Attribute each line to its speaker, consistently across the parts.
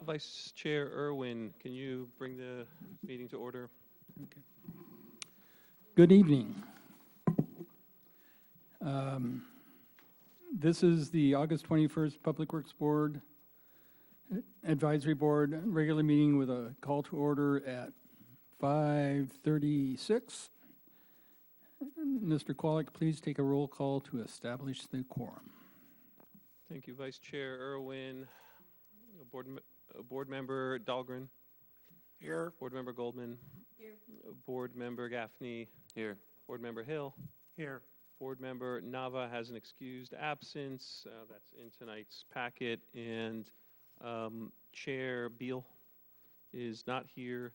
Speaker 1: Vice Chair Irwin, can you bring the meeting to order?
Speaker 2: Okay. Good evening. This is the August 21st Public Works Board Advisory Board regular meeting with a call to order at 5:36. Mr. Kwolek, please take a roll call to establish the quorum.
Speaker 1: Thank you, Vice Chair Irwin. Board Member Dahlgren.
Speaker 3: Here.
Speaker 1: Board Member Goldman.
Speaker 4: Here.
Speaker 1: Board Member Gaffney.
Speaker 3: Here.
Speaker 1: Board Member Hill.
Speaker 3: Here.
Speaker 1: Board Member Nava has an excused absence. That's in tonight's packet. And Chair Beal is not here.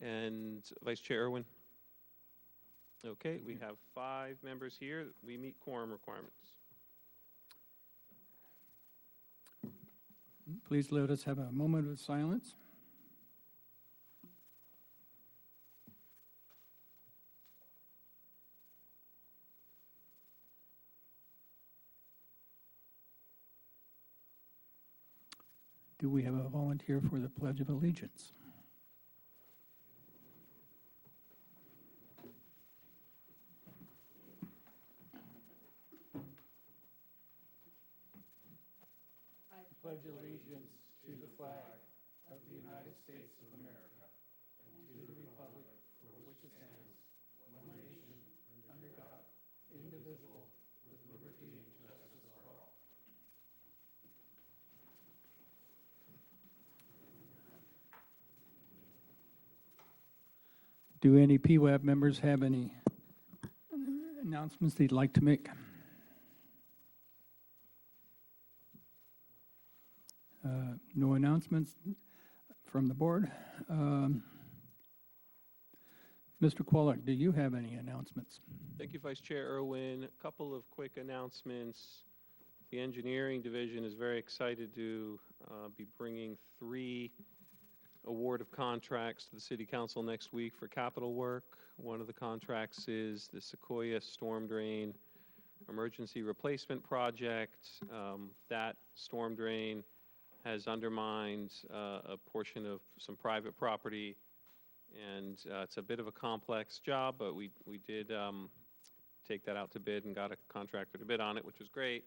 Speaker 1: And Vice Chair Irwin. Okay, we have 5 members here. We meet quorum requirements.
Speaker 2: Please let us have a moment of silence. Do we have a volunteer for the Pledge of Allegiance? I pledge allegiance to the flag of the United States of America and to the republic for which it stands, one nation, under God, indivisible, with liberty and justice for all. Do any PWAB members have any announcements they'd like to make? No announcements from the board. Mr. Kwolek, do you have any announcements?
Speaker 1: Thank you, Vice Chair Irwin. A couple of quick announcements. The engineering division is very excited to be bringing 3 award of contracts to the City Council next week for capital work. One of the contracts is the Sequoia Storm Drain Emergency Replacement Project. That storm drain has undermined a portion of some private property, and it's a bit of a complex job, but we did take that out to bid and got a contractor to bid on it, which was great.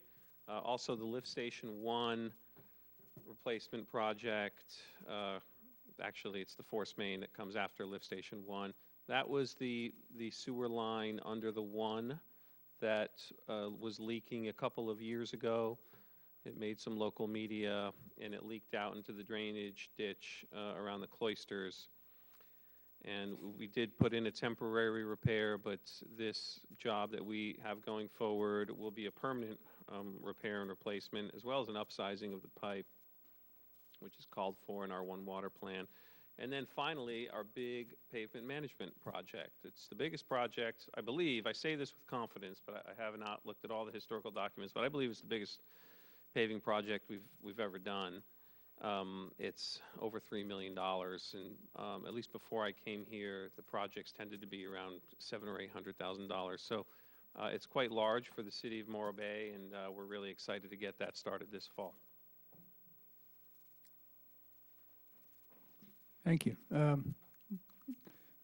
Speaker 1: Also, the Lift Station 1 replacement project, actually it's the force main that comes after Lift Station 1. That was the sewer line under the 1 that was leaking a couple of years ago. It made some local media, and it leaked out into the drainage ditch around the cloisters. And we did put in a temporary repair, but this job that we have going forward will be a permanent repair and replacement, as well as an upsizing of the pipe, which is called for in our One Water plan. And then finally, our big pavement management project. It's the biggest project, I believe. I say this with confidence, but I have not looked at all the historical documents, but I believe it's the biggest paving project we've ever done. It's over $3 million, and at least before I came here, the projects tended to be around $700,000 or $800,000. So it's quite large for the city of Morro Bay, and we're really excited to get that started this fall.
Speaker 2: Thank you.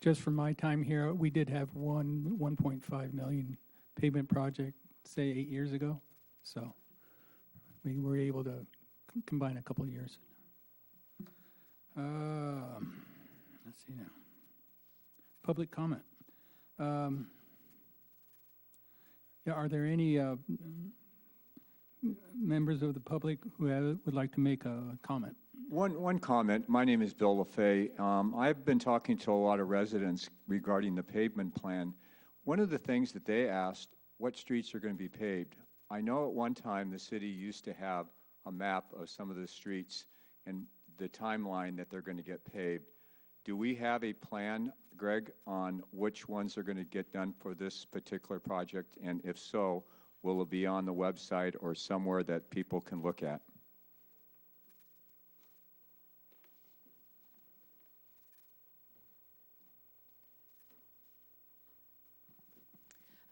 Speaker 2: Just from my time here, we did have one 1.5 million pavement project, say 8 years ago. So we were able to combine a couple of years. Let's see now. Public comment. Yeah, are there any members of the public who would like to make a comment?
Speaker 3: One comment. My name is Bill LaFay. I've been talking to a lot of residents regarding the pavement plan. One of the things that they asked, what streets are going to be paved? I know at one time the city used to have a map of some of the streets and the timeline that they're going to get paved. Do we have a plan, Greg, on which ones are going to get done for this particular project? And if so, will it be on the website or somewhere that people can look at?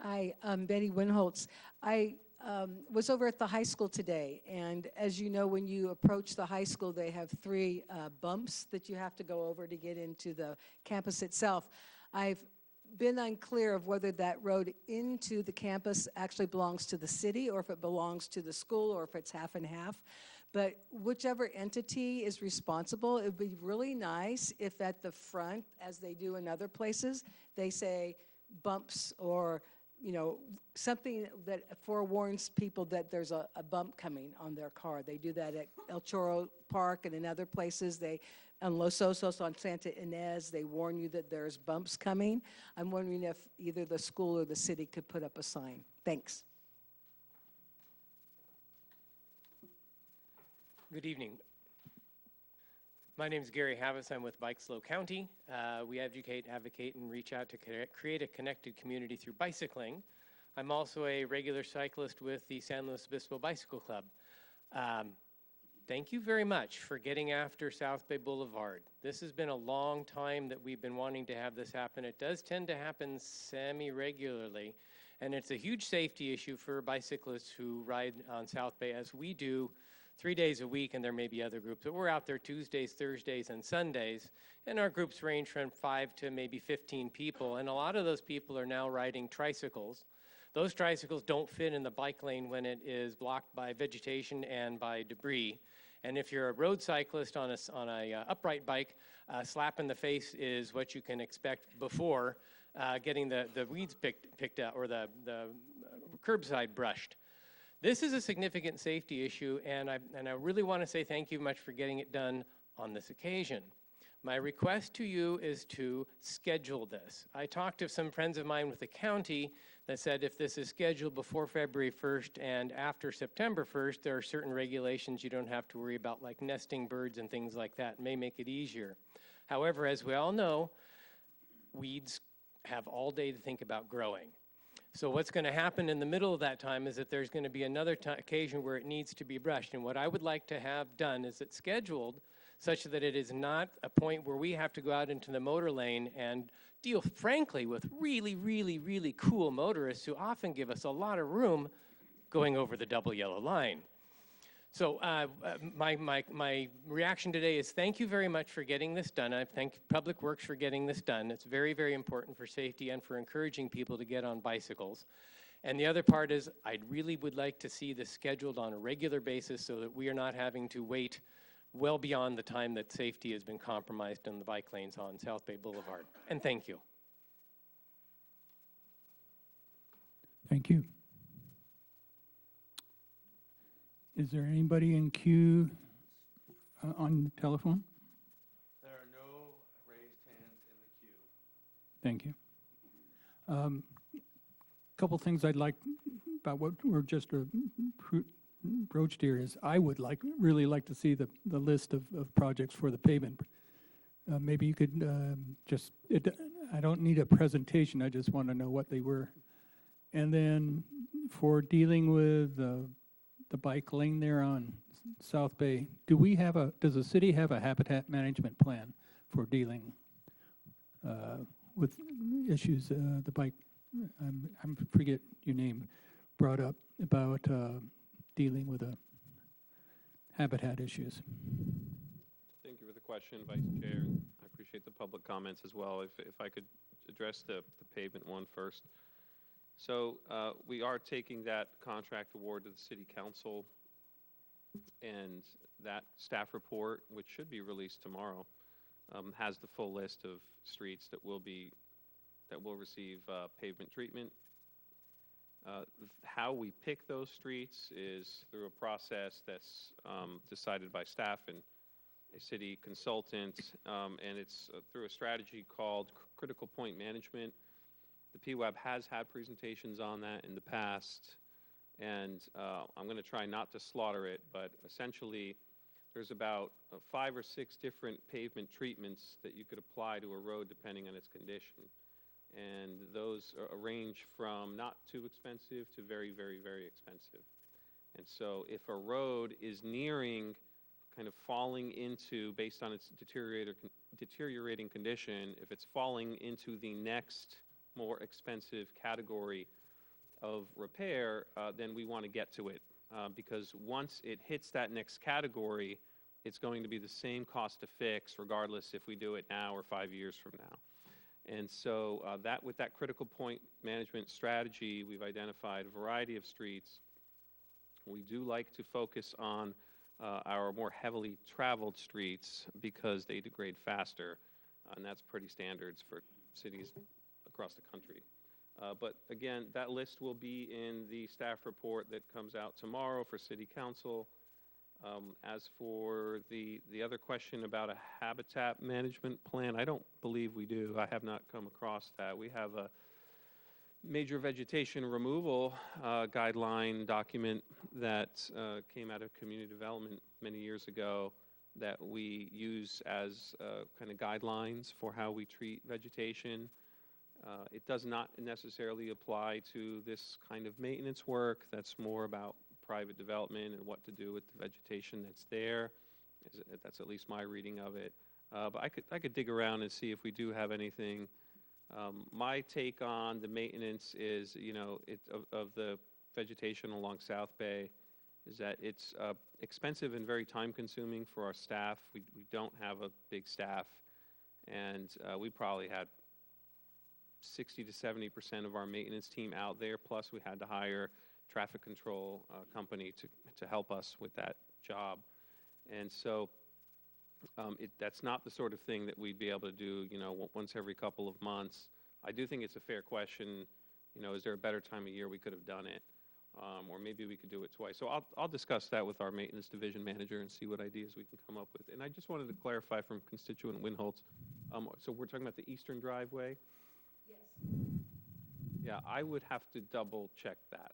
Speaker 4: Hi, I'm Betty Winholtz. I was over at the high school today, and as you know, when you approach the high school, they have three bumps that you have to go over to get into the campus itself. I've been unclear of whether that road into the campus actually belongs to the city, or if it belongs to the school, or if it's half and half. But whichever entity is responsible, it would be really nice if at the front, as they do in other places, they say bumps or something that forewarns people that there's a bump coming on their car. They do that at El Chorro Park and in other places. On Los Osos, on Santa Ynez, they warn you that there's bumps coming. I'm wondering if either the school or the city could put up a sign. Thanks.
Speaker 5: Good evening. My name is Gary Havis. I'm with Bike Slow County. We educate, advocate, and reach out to create a connected community through bicycling. I'm also a regular cyclist with the San Luis Obispo Bicycle Club. Thank you very much for getting after South Bay Boulevard. This has been a long time that we've been wanting to have this happen. It does tend to happen semi-regularly, and it's a huge safety issue for bicyclists who ride on South Bay, as we do 3 days a week, and there may be other groups, but we're out there Tuesdays, Thursdays, and Sundays, and our groups range from 5 to maybe 15 people, and a lot of those people are now riding tricycles. Those tricycles don't fit in the bike lane when it is blocked by vegetation and by debris, and if you're a road cyclist on a upright bike, slap in the face is what you can expect before getting the weeds picked out or the curbside brushed. This is a significant safety issue, and I really want to say thank you much for getting it done on this occasion. My request to you is to schedule this. I talked to some friends of mine with the county that said if this is scheduled before February 1st and after September 1st, there are certain regulations you don't have to worry about, like nesting birds and things like that. It may make it easier. However, as we all know, weeds have all day to think about growing. So what's going to happen in the middle of that time is that there's going to be another occasion where it needs to be brushed. And what I would like to have done is it's scheduled such that it is not a point where we have to go out into the motor lane and deal, frankly, with really, really, really cool motorists who often give us a lot of room going over the double yellow line. So my reaction today is thank you very much for getting this done. I thank Public Works for getting this done. It's very, very important for safety and for encouraging people to get on bicycles. And the other part is I really would like to see this scheduled on a regular basis so that we are not having to wait well beyond the time that safety has been compromised in the bike lanes on South Bay Boulevard. And thank you.
Speaker 2: Thank you. Is there anybody in queue on the telephone?
Speaker 6: There are no raised hands in the queue.
Speaker 2: Thank you. Couple things I'd like about what we're just broached here is I would really like to see the list of projects for the pavement. Maybe you could I don't need a presentation, I just want to know what they were. And then for dealing with the bike lane there on South Bay, does the city have a habitat management plan for dealing with issues the bike, I forget your name, brought up about dealing with habitat issues?
Speaker 1: Thank you for the question, Vice Chair. I appreciate the public comments as well. If I could address the pavement one first. So we are taking that contract award to the City Council, and that staff report, which should be released tomorrow, has the full list of streets that will receive pavement treatment. How we pick those streets is through a process that's decided by staff and a city consultant, and it's through a strategy called critical point management. The PWAB has had presentations on that in the past, and I'm going to try not to slaughter it, but essentially there's about 5 or 6 different pavement treatments that you could apply to a road depending on its condition. And those range from not too expensive to very, very, very expensive. And so if a road is nearing kind of falling into, based on its deteriorating condition, if it's falling into the next more expensive category of repair, then we want to get to it. Because once it hits that next category, it's going to be the same cost to fix regardless if we do it now or 5 years from now. And so with that critical point management strategy, we've identified a variety of streets. We do like to focus on our more heavily traveled streets because they degrade faster, and that's pretty standards for cities across the country. But again, that list will be in the staff report that comes out tomorrow for City Council. As for the other question about a habitat management plan, I don't believe we do. I have not come across that. We have a major vegetation removal guideline document that came out of community development many years ago that we use as kind of guidelines for how we treat vegetation. It does not necessarily apply to this kind of maintenance work. That's more about private development and what to do with the vegetation that's there. That's at least my reading of it. But I could dig around and see if we do have anything. My take on the maintenance is, of the vegetation along South Bay, is that it's expensive and very time-consuming for our staff. We don't have a big staff, and we probably had 60 to 70% of our maintenance team out there, plus we had to hire traffic control company to help us with that job. And so that's not the sort of thing that we'd be able to do, once every couple of months. I do think it's a fair question, is there a better time of year we could have done it? Or maybe we could do it twice. So I'll discuss that with our maintenance division manager and see what ideas we can come up with. And I just wanted to clarify from constituent Winholtz, so we're talking about the eastern driveway? Yes. Yeah, I would have to double check that.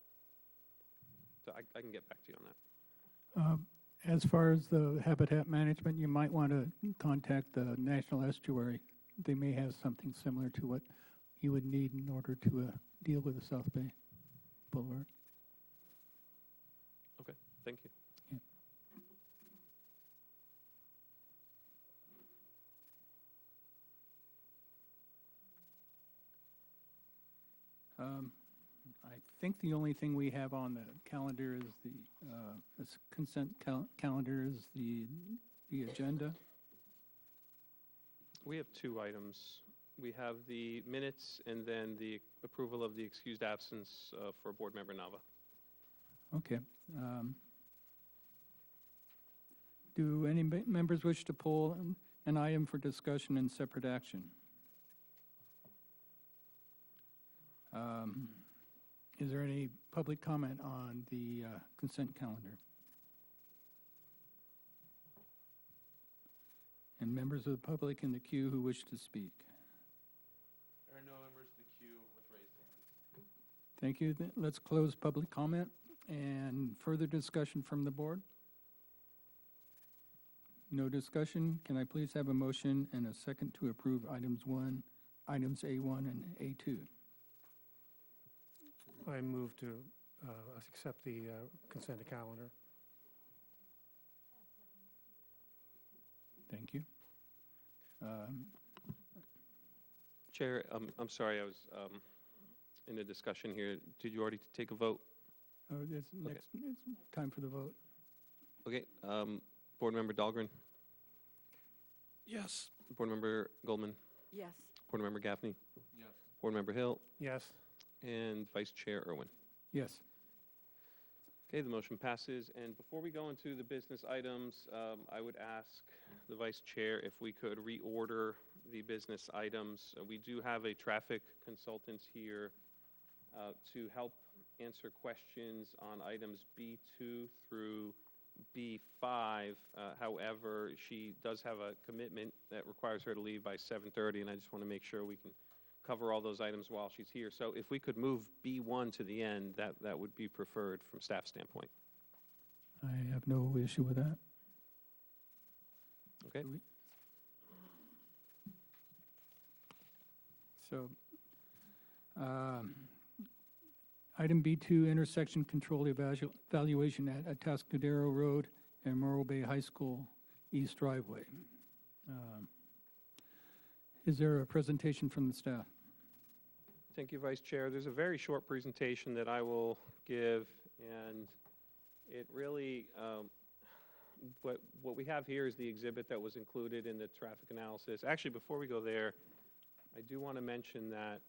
Speaker 1: So I can get back to you on that.
Speaker 2: As far as the habitat management, you might want to contact the National Estuary. They may have something similar to what you would need in order to deal with the South Bay Boulevard.
Speaker 1: Okay, thank you.
Speaker 2: I think the only thing we have on the calendar is this consent calendar is the agenda.
Speaker 1: We have two items. We have the minutes and then the approval of the excused absence for Board Member Nava.
Speaker 2: Okay. Do any members wish to pull an item for discussion and separate action? Is there any public comment on the consent calendar? And members of the public in the queue who wish to speak?
Speaker 6: There are no members in the queue with raised hands.
Speaker 2: Thank you. Let's close public comment and further discussion from the board. No discussion. Can I please have a motion and a second to approve items A1 and A2?
Speaker 7: I move to accept the consent calendar.
Speaker 2: Thank you.
Speaker 1: Chair, I'm sorry, I was in a discussion here. Did you already take a vote?
Speaker 2: Oh, it's time for the vote.
Speaker 1: Okay, Board Member Dahlgren,
Speaker 7: Yes.
Speaker 1: Board Member Goldman,
Speaker 4: Yes.
Speaker 1: Board Member Gaffney,
Speaker 6: Yes.
Speaker 1: Board Member Hill,
Speaker 7: Yes.
Speaker 1: and Vice Chair Irwin.
Speaker 2: Yes.
Speaker 1: Okay, the motion passes. And before we go into the business items, I would ask the Vice Chair if we could reorder the business items. We do have a traffic consultant here to help answer questions on items B2 through B5. However, she does have a commitment that requires her to leave by 7:30, and I just want to make sure we can cover all those items while she's here. So if we could move B1 to the end, that would be preferred from staff standpoint.
Speaker 2: I have no issue with that.
Speaker 1: Okay?
Speaker 2: So, item B2, intersection control evaluation at Atascadero Road and Morro Bay High School East Driveway. Is there a presentation from the staff?
Speaker 1: Thank you, Vice Chair. There's a very short presentation that I will give, and it really, what we have here is the exhibit that was included in the traffic analysis. Actually, before we go there, I do want to mention that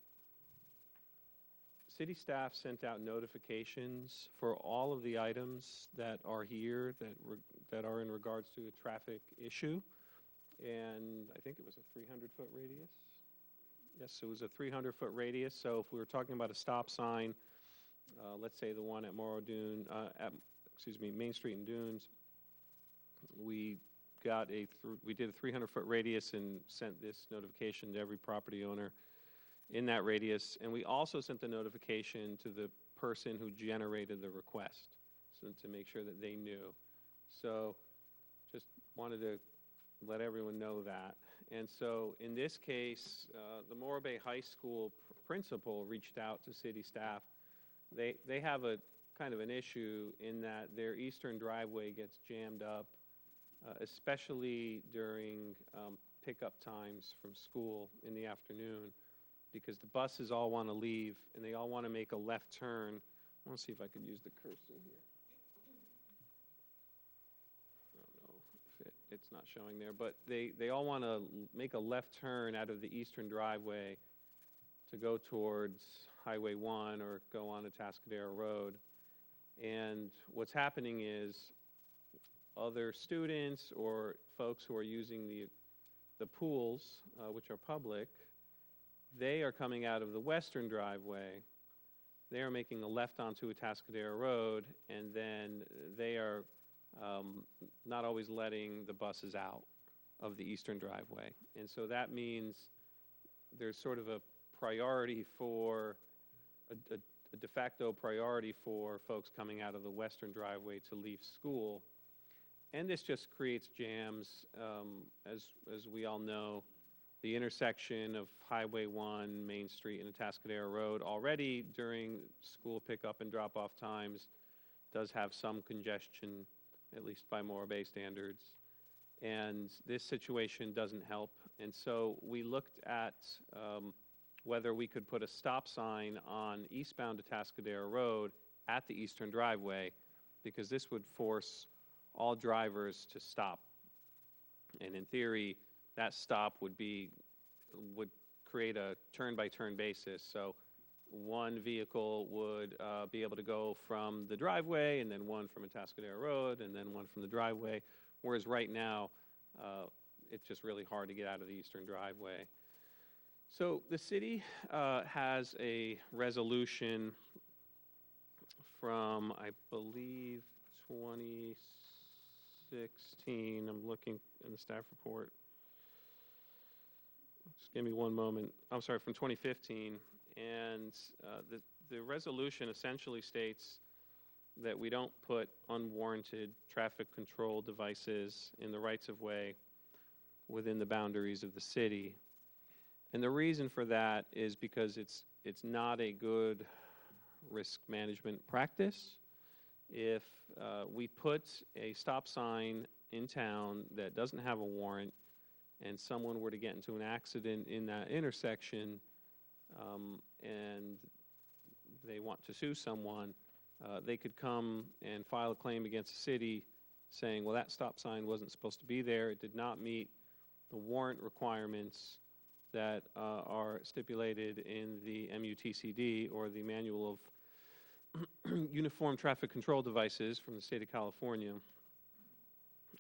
Speaker 1: city staff sent out notifications for all of the items that are here that are in regards to a traffic issue, and I think it was a 300-foot radius. Yes, it was a 300-foot radius. So if we were talking about a stop sign, let's say the one at Main Street and Dunes, we did a 300-foot radius and sent this notification to every property owner in that radius. And we also sent the notification to the person who generated the request, so to make sure that they knew. So just wanted to let everyone know that. And so in this case, the Morro Bay High School principal reached out to city staff. They have a kind of an issue in that their eastern driveway gets jammed up, especially during pickup times from school in the afternoon, because the buses all want to leave and they all want to make a left turn. I want to see if I could use the cursor here. It's not showing there, but they all want to make a left turn out of the eastern driveway to go towards Highway 1 or go on to Atascadero Road. And what's happening is other students or folks who are using the pools, which are public, they are coming out of the western driveway. They are making a left onto Atascadero Road, and then they are not always letting the buses out of the eastern driveway. And so that means there's sort of a priority for, a de facto priority for folks coming out of the western driveway to leave school. And this just creates jams. As we all know, the intersection of Highway 1, Main Street, and Atascadero Road already during school pickup and drop-off times does have some congestion, at least by Morro Bay standards. And this situation doesn't help. And so we looked at whether we could put a stop sign on eastbound Atascadero Road at the eastern driveway, because this would force all drivers to stop. And in theory, that stop would create a turn-by-turn basis. So one vehicle would be able to go from the driveway, and then one from Atascadero Road, and then one from the driveway, whereas right now, it's just really hard to get out of the eastern driveway. So the city has a resolution from, I believe, 2016. I'm looking in the staff report. Just give me one moment. I'm sorry, from 2015. And the resolution essentially states that we don't put unwarranted traffic control devices in the rights-of-way within the boundaries of the city. And the reason for that is because it's not a good risk management practice. If we put a stop sign in town that doesn't have a warrant, and someone were to get into an accident in that intersection, and they want to sue someone, they could come and file a claim against the city saying, well, that stop sign wasn't supposed to be there. It did not meet the warrant requirements that are stipulated in the MUTCD, or the Manual of Uniform Traffic Control Devices from the state of California.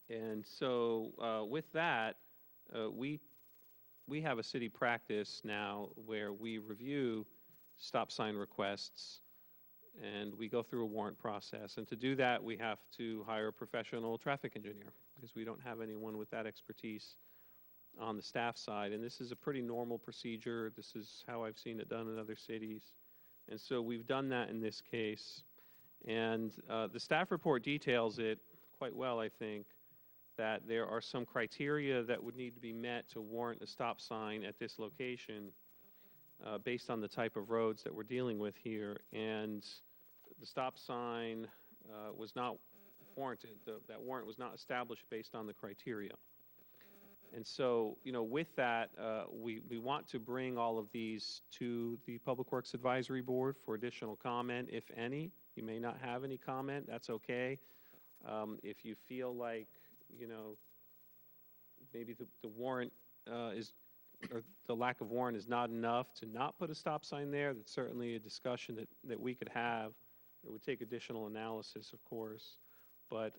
Speaker 1: And so with that, we have a city practice now where we review stop sign requests and we go through a warrant process. And to do that, we have to hire a professional traffic engineer, because we don't have anyone with that expertise on the staff side. And this is a pretty normal procedure. This is how I've seen it done in other cities. And so we've done that in this case. And the staff report details it quite well, I think, that there are some criteria that would need to be met to warrant a stop sign at this location based on the type of roads that we're dealing with here. And the stop sign was not warranted. That warrant was not established based on the criteria. And so, with that, we want to bring all of these to the Public Works Advisory Board for additional comment, if any. You may not have any comment, that's okay. If you feel like, maybe the warrant or the lack of warrant is not enough to not put a stop sign there, that's certainly a discussion that we could have. It would take additional analysis, of course. But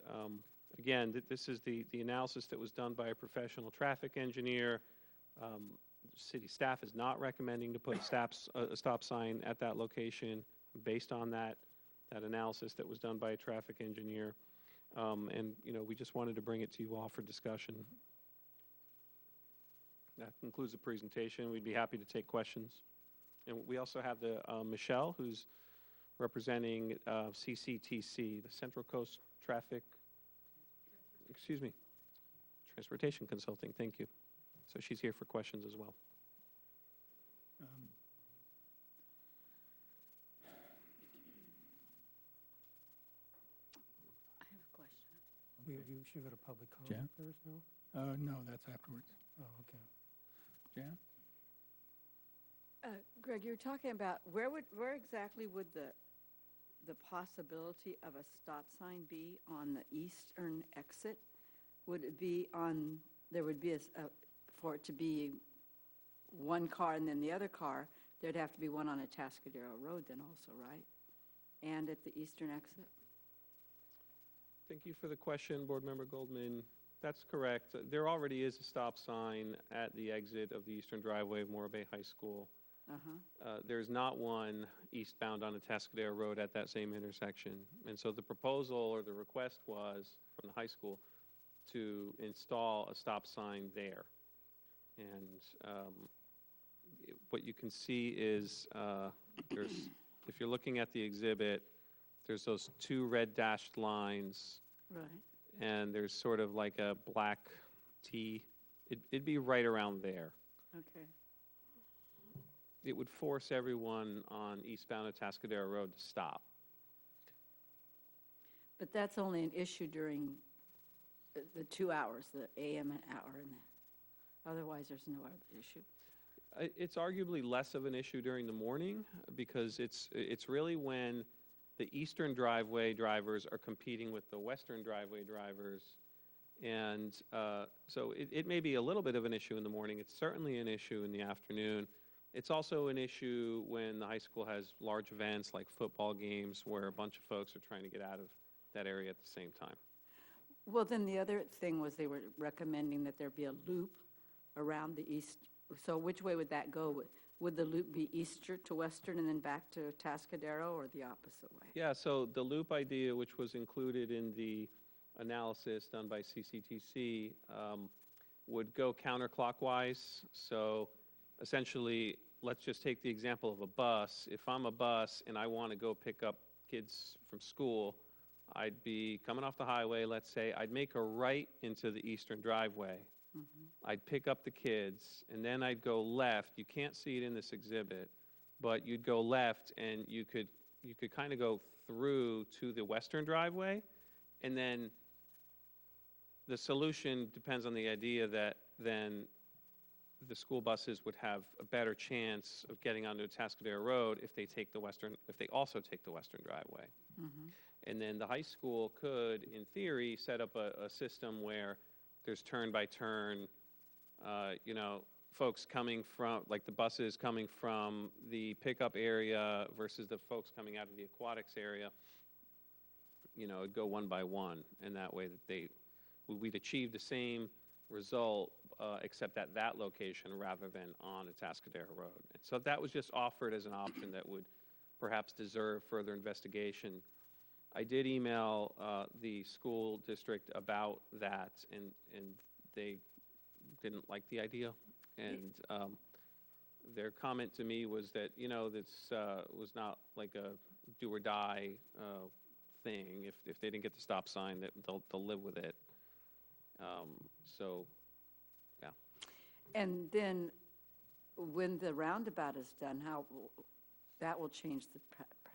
Speaker 1: again, this is the analysis that was done by a professional traffic engineer. City staff is not recommending to put a stop sign at that location based on that analysis that was done by a traffic engineer. And, we just wanted to bring it to you all for discussion. That concludes the presentation. We'd be happy to take questions. And we also have Michelle, who's representing CCTC, the Central Coast Transportation Consulting. Thank you. So she's here for questions as well.
Speaker 8: I have a question.
Speaker 7: We should go to public comment first, no?
Speaker 2: No, that's afterwards.
Speaker 7: Oh, okay.
Speaker 2: Jan?
Speaker 8: Greg, you were talking about where exactly would the possibility of a stop sign be on the eastern exit? Would it be on, there would be for it to be one car and then the other car, there'd have to be one on Atascadero Road then also, right? And at the eastern exit?
Speaker 1: Thank you for the question, Board Member Goldman. That's correct. There already is a stop sign at the exit of the eastern driveway of Morro Bay High School. There's not one eastbound on Atascadero Road at that same intersection. And so the proposal or the request was from the high school to install a stop sign there. And what you can see is if you're looking at the exhibit, there's those two red dashed lines.
Speaker 8: Right.
Speaker 1: And there's sort of like a black T. It'd be right around there.
Speaker 8: Okay.
Speaker 1: It would force everyone on eastbound Atascadero Road to stop.
Speaker 8: But that's only an issue during the 2 hours, the AM hour and that. Otherwise, there's no other issue.
Speaker 1: It's arguably less of an issue during the morning because it's really when the eastern driveway drivers are competing with the western driveway drivers. And so it may be a little bit of an issue in the morning. It's certainly an issue in the afternoon. It's also an issue when the high school has large events like football games where a bunch of folks are trying to get out of that area at the same time.
Speaker 8: Well, then the other thing was they were recommending that there be a loop around the east. So which way would that go? Would the loop be eastern to western and then back to Atascadero, or the opposite way?
Speaker 1: Yeah, so the loop idea, which was included in the analysis done by CCTC, would go counterclockwise. So essentially, let's just take the example of a bus. If I'm a bus and I want to go pick up kids from school, I'd be coming off the highway, let's say, I'd make a right into the eastern driveway. I'd pick up the kids, and then I'd go left. You can't see it in this exhibit, but you'd go left, and you could kind of go through to the western driveway, and then the solution depends on the idea that then the school buses would have a better chance of getting onto Atascadero Road if they also take the western driveway. And then the high school could, in theory, set up a system where there's turn by turn, folks coming from, like the buses coming from the pickup area versus the folks coming out of the aquatics area, it'd go one by one. And that way that we'd achieve the same result, except at that location rather than on Atascadero Road. And so that was just offered as an option that would perhaps deserve further investigation. I did email the school district about that, and they didn't like the idea. And their comment to me was that, this was not like a do or die thing. If they didn't get the stop sign, that they'll live with it. So, yeah.
Speaker 8: And then when the roundabout is done, that will change the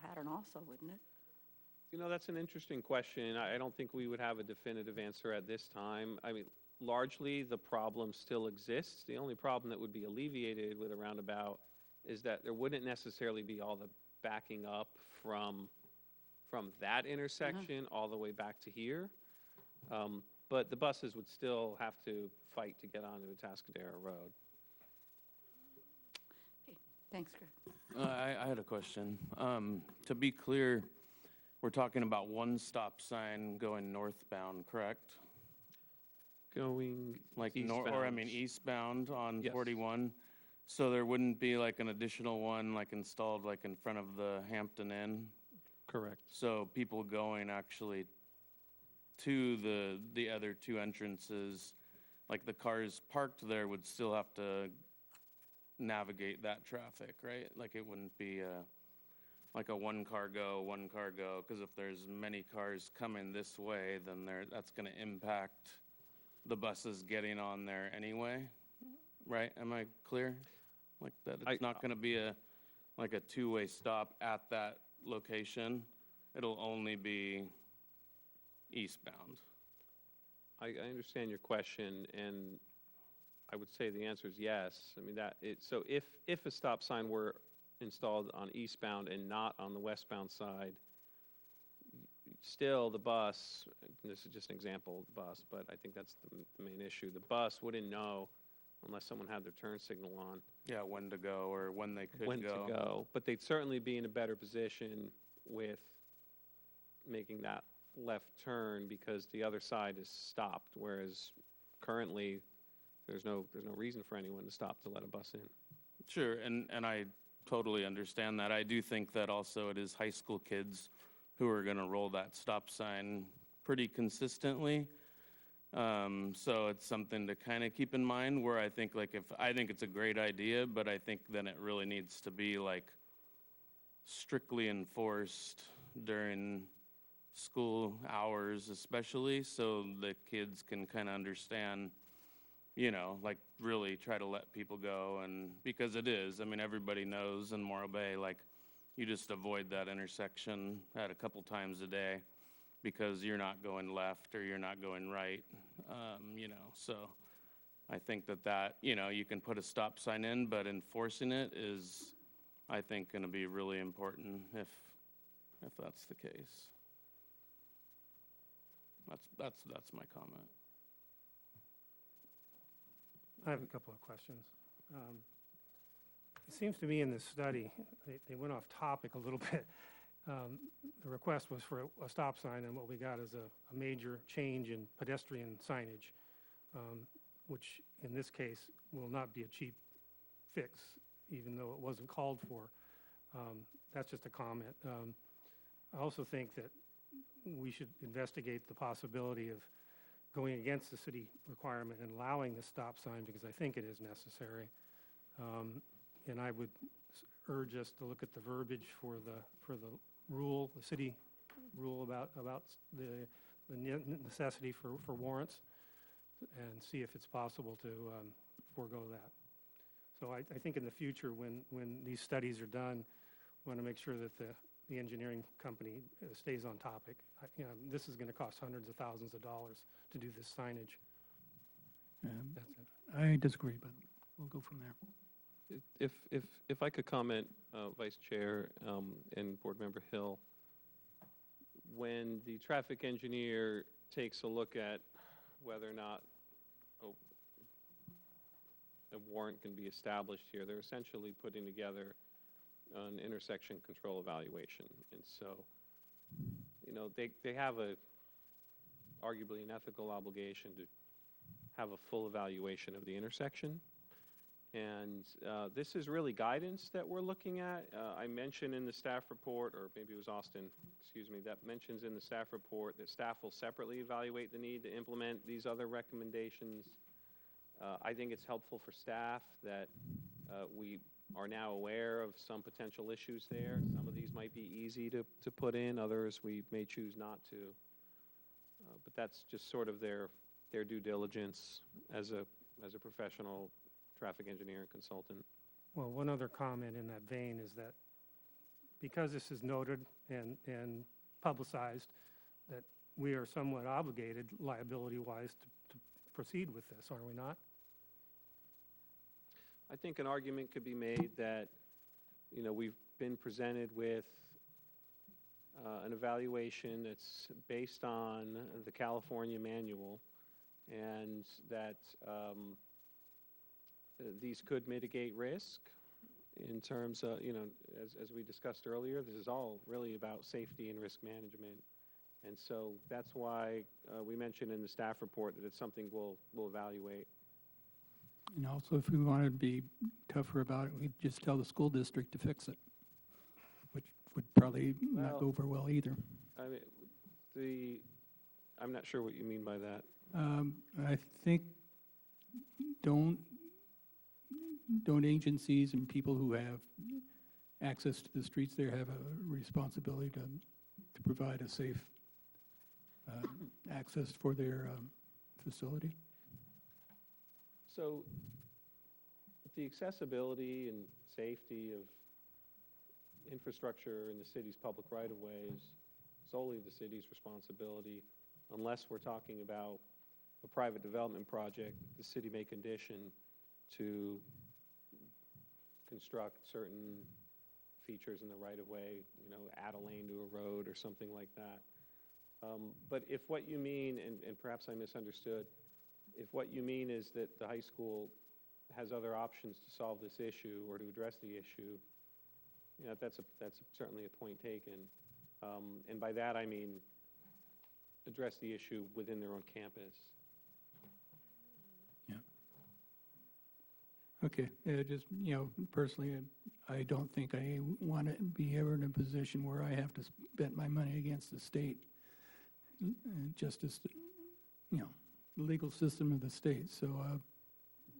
Speaker 8: pattern also, wouldn't it?
Speaker 1: That's an interesting question. I don't think we would have a definitive answer at this time. I mean, largely, the problem still exists. The only problem that would be alleviated with a roundabout is that there wouldn't necessarily be all the backing up from that intersection all the way back to here. But the buses would still have to fight to get onto Atascadero Road.
Speaker 8: Okay, thanks, Greg.
Speaker 6: I had a question. To be clear, we're talking about one stop sign going northbound, correct?
Speaker 1: Going
Speaker 6: Like
Speaker 1: eastbound.
Speaker 6: eastbound on
Speaker 1: Yes.
Speaker 6: 41? So there wouldn't be like an additional one like installed like in front of the Hampton Inn?
Speaker 1: Correct.
Speaker 6: So people going actually to the other two entrances, like the cars parked there would still have to navigate that traffic, right? Like it wouldn't be like a one car go, because if there's many cars coming this way, then that's going to impact the buses getting on there anyway, right? Am I clear? Like that it's not going to be like a two-way stop at that location. It'll only be eastbound.
Speaker 1: I understand your question, and I would say the answer is yes. I mean, so if a stop sign were installed on eastbound and not on the westbound side, still the bus, and this is just an example of the bus, but I think that's the main issue. The bus wouldn't know unless someone had their turn signal on.
Speaker 6: Yeah, when to go or when they could
Speaker 1: when
Speaker 6: go.
Speaker 1: to go. But they'd certainly be in a better position with making that left turn because the other side is stopped, whereas currently there's no reason for anyone to stop to let a bus in.
Speaker 6: Sure, and I totally understand that. I do think that also it is high school kids who are going to roll that stop sign pretty consistently. So it's something to kind of keep in mind where I think I think it's a great idea, but I think then it really needs to be like strictly enforced during school hours especially, so the kids can kind of understand, like really try to let people go. And because it is, I mean, everybody knows in Morro Bay, like you just avoid that intersection at a couple times a day because you're not going left or you're not going right, so I think that, you can put a stop sign in, but enforcing it is, I think, going to be really important if that's the case. That's my comment.
Speaker 7: I have a couple of questions. It seems to me in this study, they went off topic a little bit. The request was for a stop sign, and what we got is a major change in pedestrian signage, which in this case will not be a cheap fix, even though it wasn't called for. That's just a comment. I also think that we should investigate the possibility of going against the city requirement and allowing the stop sign, because I think it is necessary. And I would urge us to look at the verbiage for the rule, the city rule about the necessity for warrants, and see if it's possible to forego that. So I think in the future, when these studies are done, we want to make sure that the engineering company stays on topic. This is going to cost hundreds of thousands of dollars to do this signage. That's it.
Speaker 2: I disagree, but we'll go from there.
Speaker 1: If I could comment, Vice Chair and Board Member Hill, when the traffic engineer takes a look at whether or not a warrant can be established here, they're essentially putting together an intersection control evaluation. And so, they have arguably an ethical obligation to have a full evaluation of the intersection. And this is really guidance that we're looking at. I mentioned in the staff report, or maybe it was Austin, that mentions in the staff report that staff will separately evaluate the need to implement these other recommendations. I think it's helpful for staff that we are now aware of some potential issues there. Some of these might be easy to put in, others we may choose not to. But that's just sort of their due diligence as a professional traffic engineer and consultant.
Speaker 7: Well, one other comment in that vein is that because this is noted and publicized, that we are somewhat obligated liability-wise to proceed with this, are we not?
Speaker 1: I think an argument could be made that, we've been presented with an evaluation that's based on the California manual, and that these could mitigate risk in terms of, as we discussed earlier, this is all really about safety and risk management. And so that's why we mentioned in the staff report that it's something we'll evaluate.
Speaker 2: And also, if we wanted to be tougher about it, we'd just tell the school district to fix it, which would probably not go over well either.
Speaker 1: I mean, I'm not sure what you mean by that.
Speaker 2: I think don't agencies and people who have access to the streets there have a responsibility to provide a safe access for their facility?
Speaker 1: So the accessibility and safety of infrastructure in the city's public right-of-way is solely the city's responsibility, unless we're talking about a private development project. The city may condition to construct certain features in the right-of-way, add a lane to a road or something like that. But if what you mean, and perhaps I misunderstood, if what you mean is that the high school has other options to solve this issue or to address the issue, that's certainly a point taken. And by that I mean address the issue within their own campus.
Speaker 2: Yeah. Okay, just, personally, I don't think I want to be ever in a position where I have to spend my money against the state, just as, the legal system of the state. So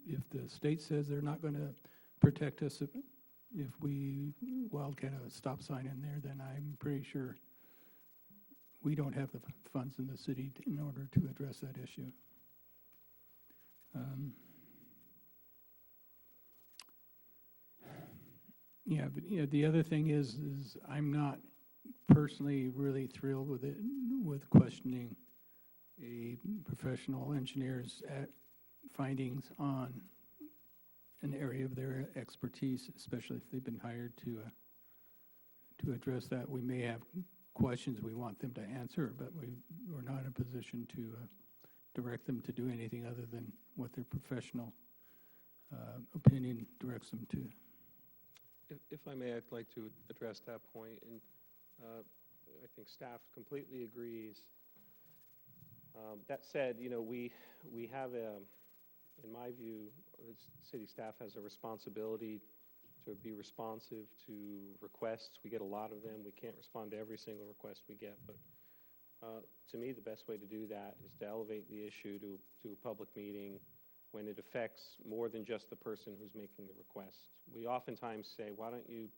Speaker 2: if the state says they're not going to protect us if we wildcat a stop sign in there, then I'm pretty sure we don't have the funds in the city in order to address that issue. Yeah, but the other thing is I'm not personally really thrilled with it, with questioning a professional engineer's findings on an area of their expertise, especially if they've been hired to address that. We may have questions we want them to answer, but we're not in a position to direct them to do anything other than what their professional opinion directs them to.
Speaker 1: If I may, I'd like to address that point, and I think staff completely agrees. That said, we have in my view, the city staff has a responsibility to be responsive to requests. We get a lot of them. We can't respond to every single request we get, but to me, the best way to do that is to elevate the issue to a public meeting when it affects more than just the person who's making the request. We oftentimes say, why don't you,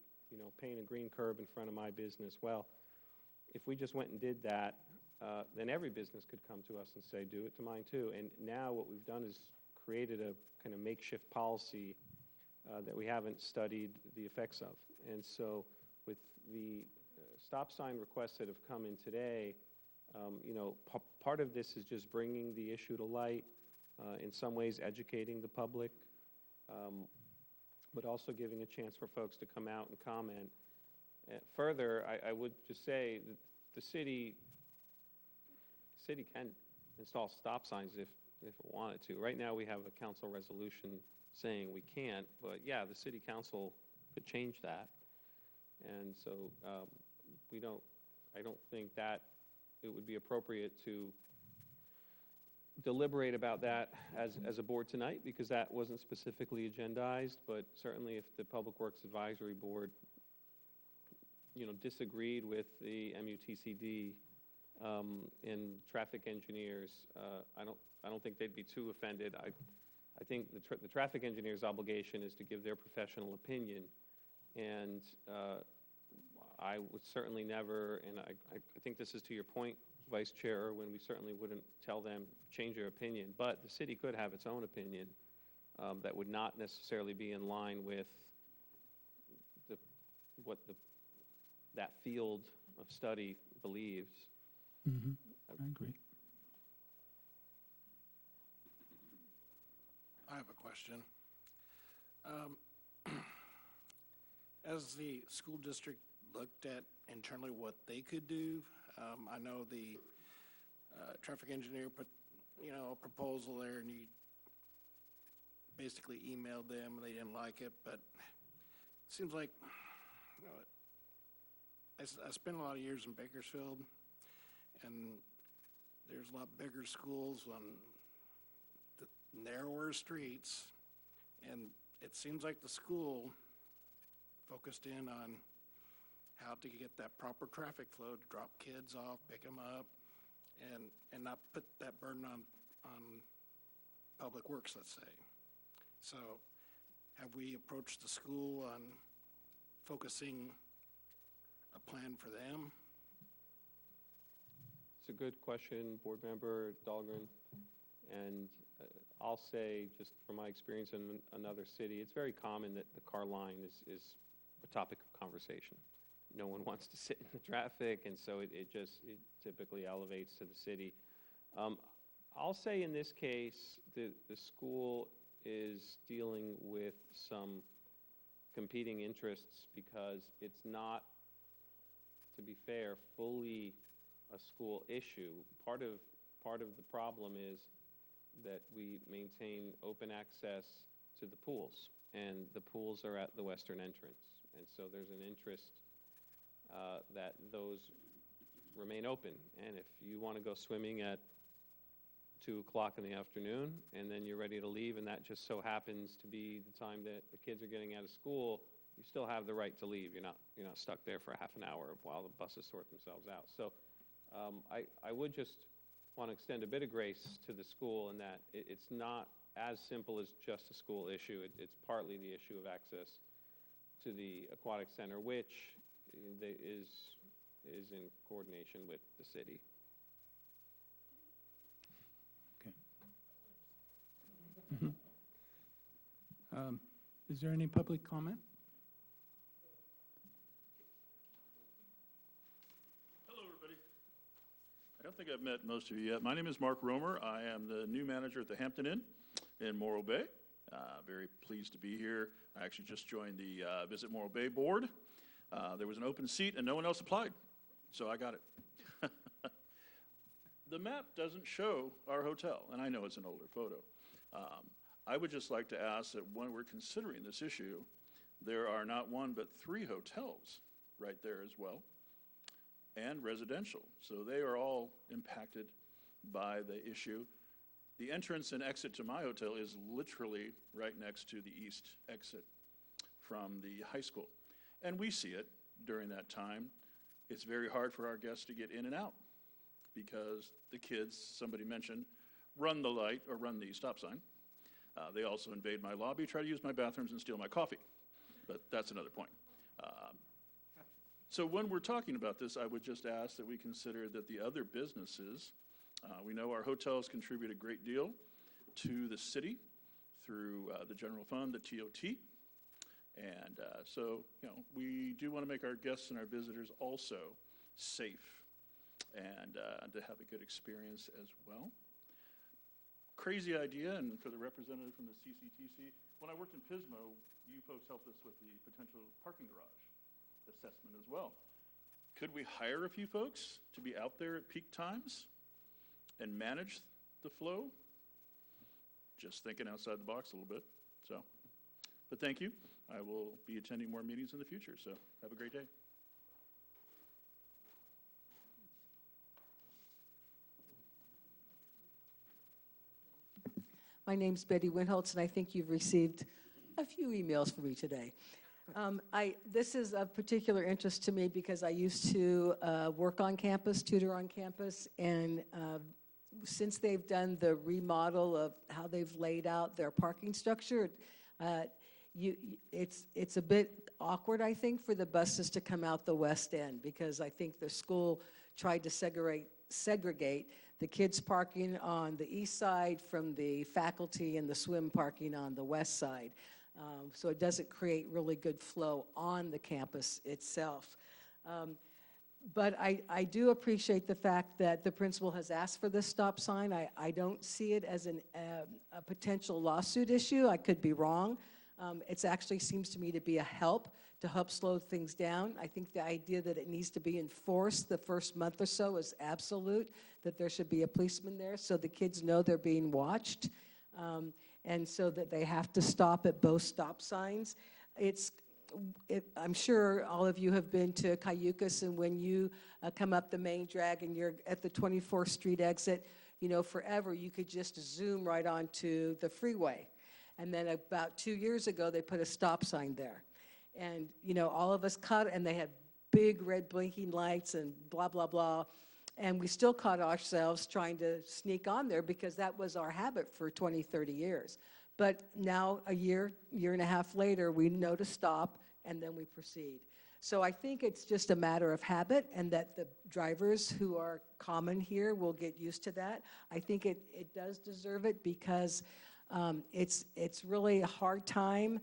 Speaker 1: paint a green curb in front of my business? Well, if we just went and did that, then every business could come to us and say, do it to mine too. And now what we've done is created a kind of makeshift policy that we haven't studied the effects of. And so with the stop sign requests that have come in today, part of this is just bringing the issue to light, in some ways educating the public, but also giving a chance for folks to come out and comment. Further, I would just say that the city can install stop signs if it wanted to. Right now we have a council resolution saying we can't, but yeah, the city council could change that. And so I don't think that it would be appropriate to deliberate about that as a board tonight, because that wasn't specifically agendized. But certainly if the Public Works Advisory Board disagreed with the MUTCD and traffic engineers, I don't think they'd be too offended. I think the traffic engineer's obligation is to give their professional opinion, and I would certainly never, and I think this is to your point, Vice Chair, when we certainly wouldn't tell them change their opinion, but the city could have its own opinion that would not necessarily be in line with what that field of study believes.
Speaker 2: Mm-hmm. I agree.
Speaker 9: I have a question. As the school district looked at internally what they could do, I know the traffic engineer put, a proposal there, and you basically emailed them, and they didn't like it, but it seems like, I spent a lot of years in Bakersfield, and there's a lot bigger schools on the narrower streets, and it seems like the school focused in on how to get that proper traffic flow to drop kids off, pick them up, and not put that burden on public works, let's say. So have we approached the school on focusing a plan for them?
Speaker 1: It's a good question, Board Member Dahlgren. And I'll say, just from my experience in another city, it's very common that the car line is a topic of conversation. No one wants to sit in the traffic, and so it typically elevates to the city. I'll say in this case, the school is dealing with some competing interests because it's not, to be fair, fully a school issue. Part of the problem is that we maintain open access to the pools, and the pools are at the western entrance. And so there's an interest that those remain open. And if you want to go swimming at 2 o'clock in the afternoon, and then you're ready to leave, and that just so happens to be the time that the kids are getting out of school, you still have the right to leave. You're not stuck there for half an hour while the buses sort themselves out. So I would just want to extend a bit of grace to the school in that it's not as simple as just a school issue. It's partly the issue of access to the aquatic center, which is in coordination with the city.
Speaker 2: Is there any public comment?
Speaker 10: Hello, everybody. I don't think I've met most of you yet. My name is Mark Romer. I am the new manager at the Hampton Inn in Morro Bay. Very pleased to be here. I actually just joined the Visit Morro Bay board. There was an open seat and no one else applied, so I got it. The map doesn't show our hotel, and I know it's an older photo. I would just like to ask that when we're considering this issue, there are not one but 3 hotels right there as well, and residential. So they are all impacted by the issue. The entrance and exit to my hotel is literally right next to the east exit from the high school. And we see it during that time. It's very hard for our guests to get in and out because the kids, somebody mentioned, run the light or run the stop sign. They also invade my lobby, try to use my bathrooms, and steal my coffee. But that's another point. So when we're talking about this, I would just ask that we consider that the other businesses, we know our hotels contribute a great deal to the city through the general fund, the TOT. And so, we do want to make our guests and our visitors also safe and to have a good experience as well. Crazy idea, and for the representative from the CCTC, when I worked in Pismo, you folks helped us with the potential parking garage assessment as well. Could we hire a few folks to be out there at peak times and manage the flow? Just thinking outside the box a little bit. So, but thank you. I will be attending more meetings in the future, so have a great day.
Speaker 4: My name's Betty Winholtz, and I think you've received a few emails from me today. This is of particular interest to me because I used to work on campus, tutor on campus, and since they've done the remodel of how they've laid out their parking structure, it's a bit awkward, I think, for the buses to come out the west end because I think the school tried to segregate the kids parking on the east side from the faculty and the swim parking on the west side. So it doesn't create really good flow on the campus itself. But I do appreciate the fact that the principal has asked for this stop sign. I don't see it as a potential lawsuit issue. I could be wrong. It actually seems to me to be a help to help slow things down. I think the idea that it needs to be enforced the first month or so is absolute, that there should be a policeman there so the kids know they're being watched, and so that they have to stop at both stop signs. I'm sure all of you have been to Cayucas, and when you come up the main drag and you're at the 24th Street exit, you know, forever you could just zoom right onto the freeway. And then about 2 years ago, they put a stop sign there. And, you know, all of us caught, and they had big red blinking lights and blah, blah, blah. And we still caught ourselves trying to sneak on there because that was our habit for 20, 30 years. But now, a year and a half later, we know to stop, and then we proceed. So I think it's just a matter of habit, and that the drivers who are common here will get used to that. I think it does deserve it because it's really a hard time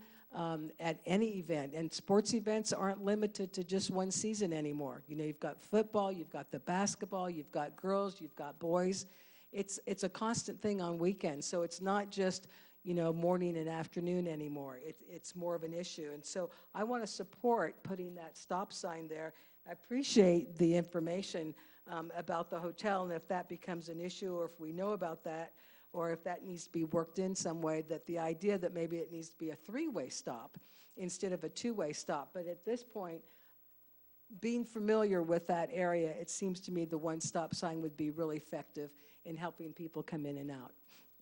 Speaker 4: at any event. And sports events aren't limited to just one season anymore. You know, you've got football, you've got the basketball, you've got girls, you've got boys. It's a constant thing on weekends. So it's not just, you know, morning and afternoon anymore. It's more of an issue. And so I want to support putting that stop sign there. I appreciate the information about the hotel, and if that becomes an issue, or if we know about that, or if that needs to be worked in some way, that the idea that maybe it needs to be a three-way stop instead of a two-way stop. But at this point, being familiar with that area, it seems to me the one stop sign would be really effective in helping people come in and out,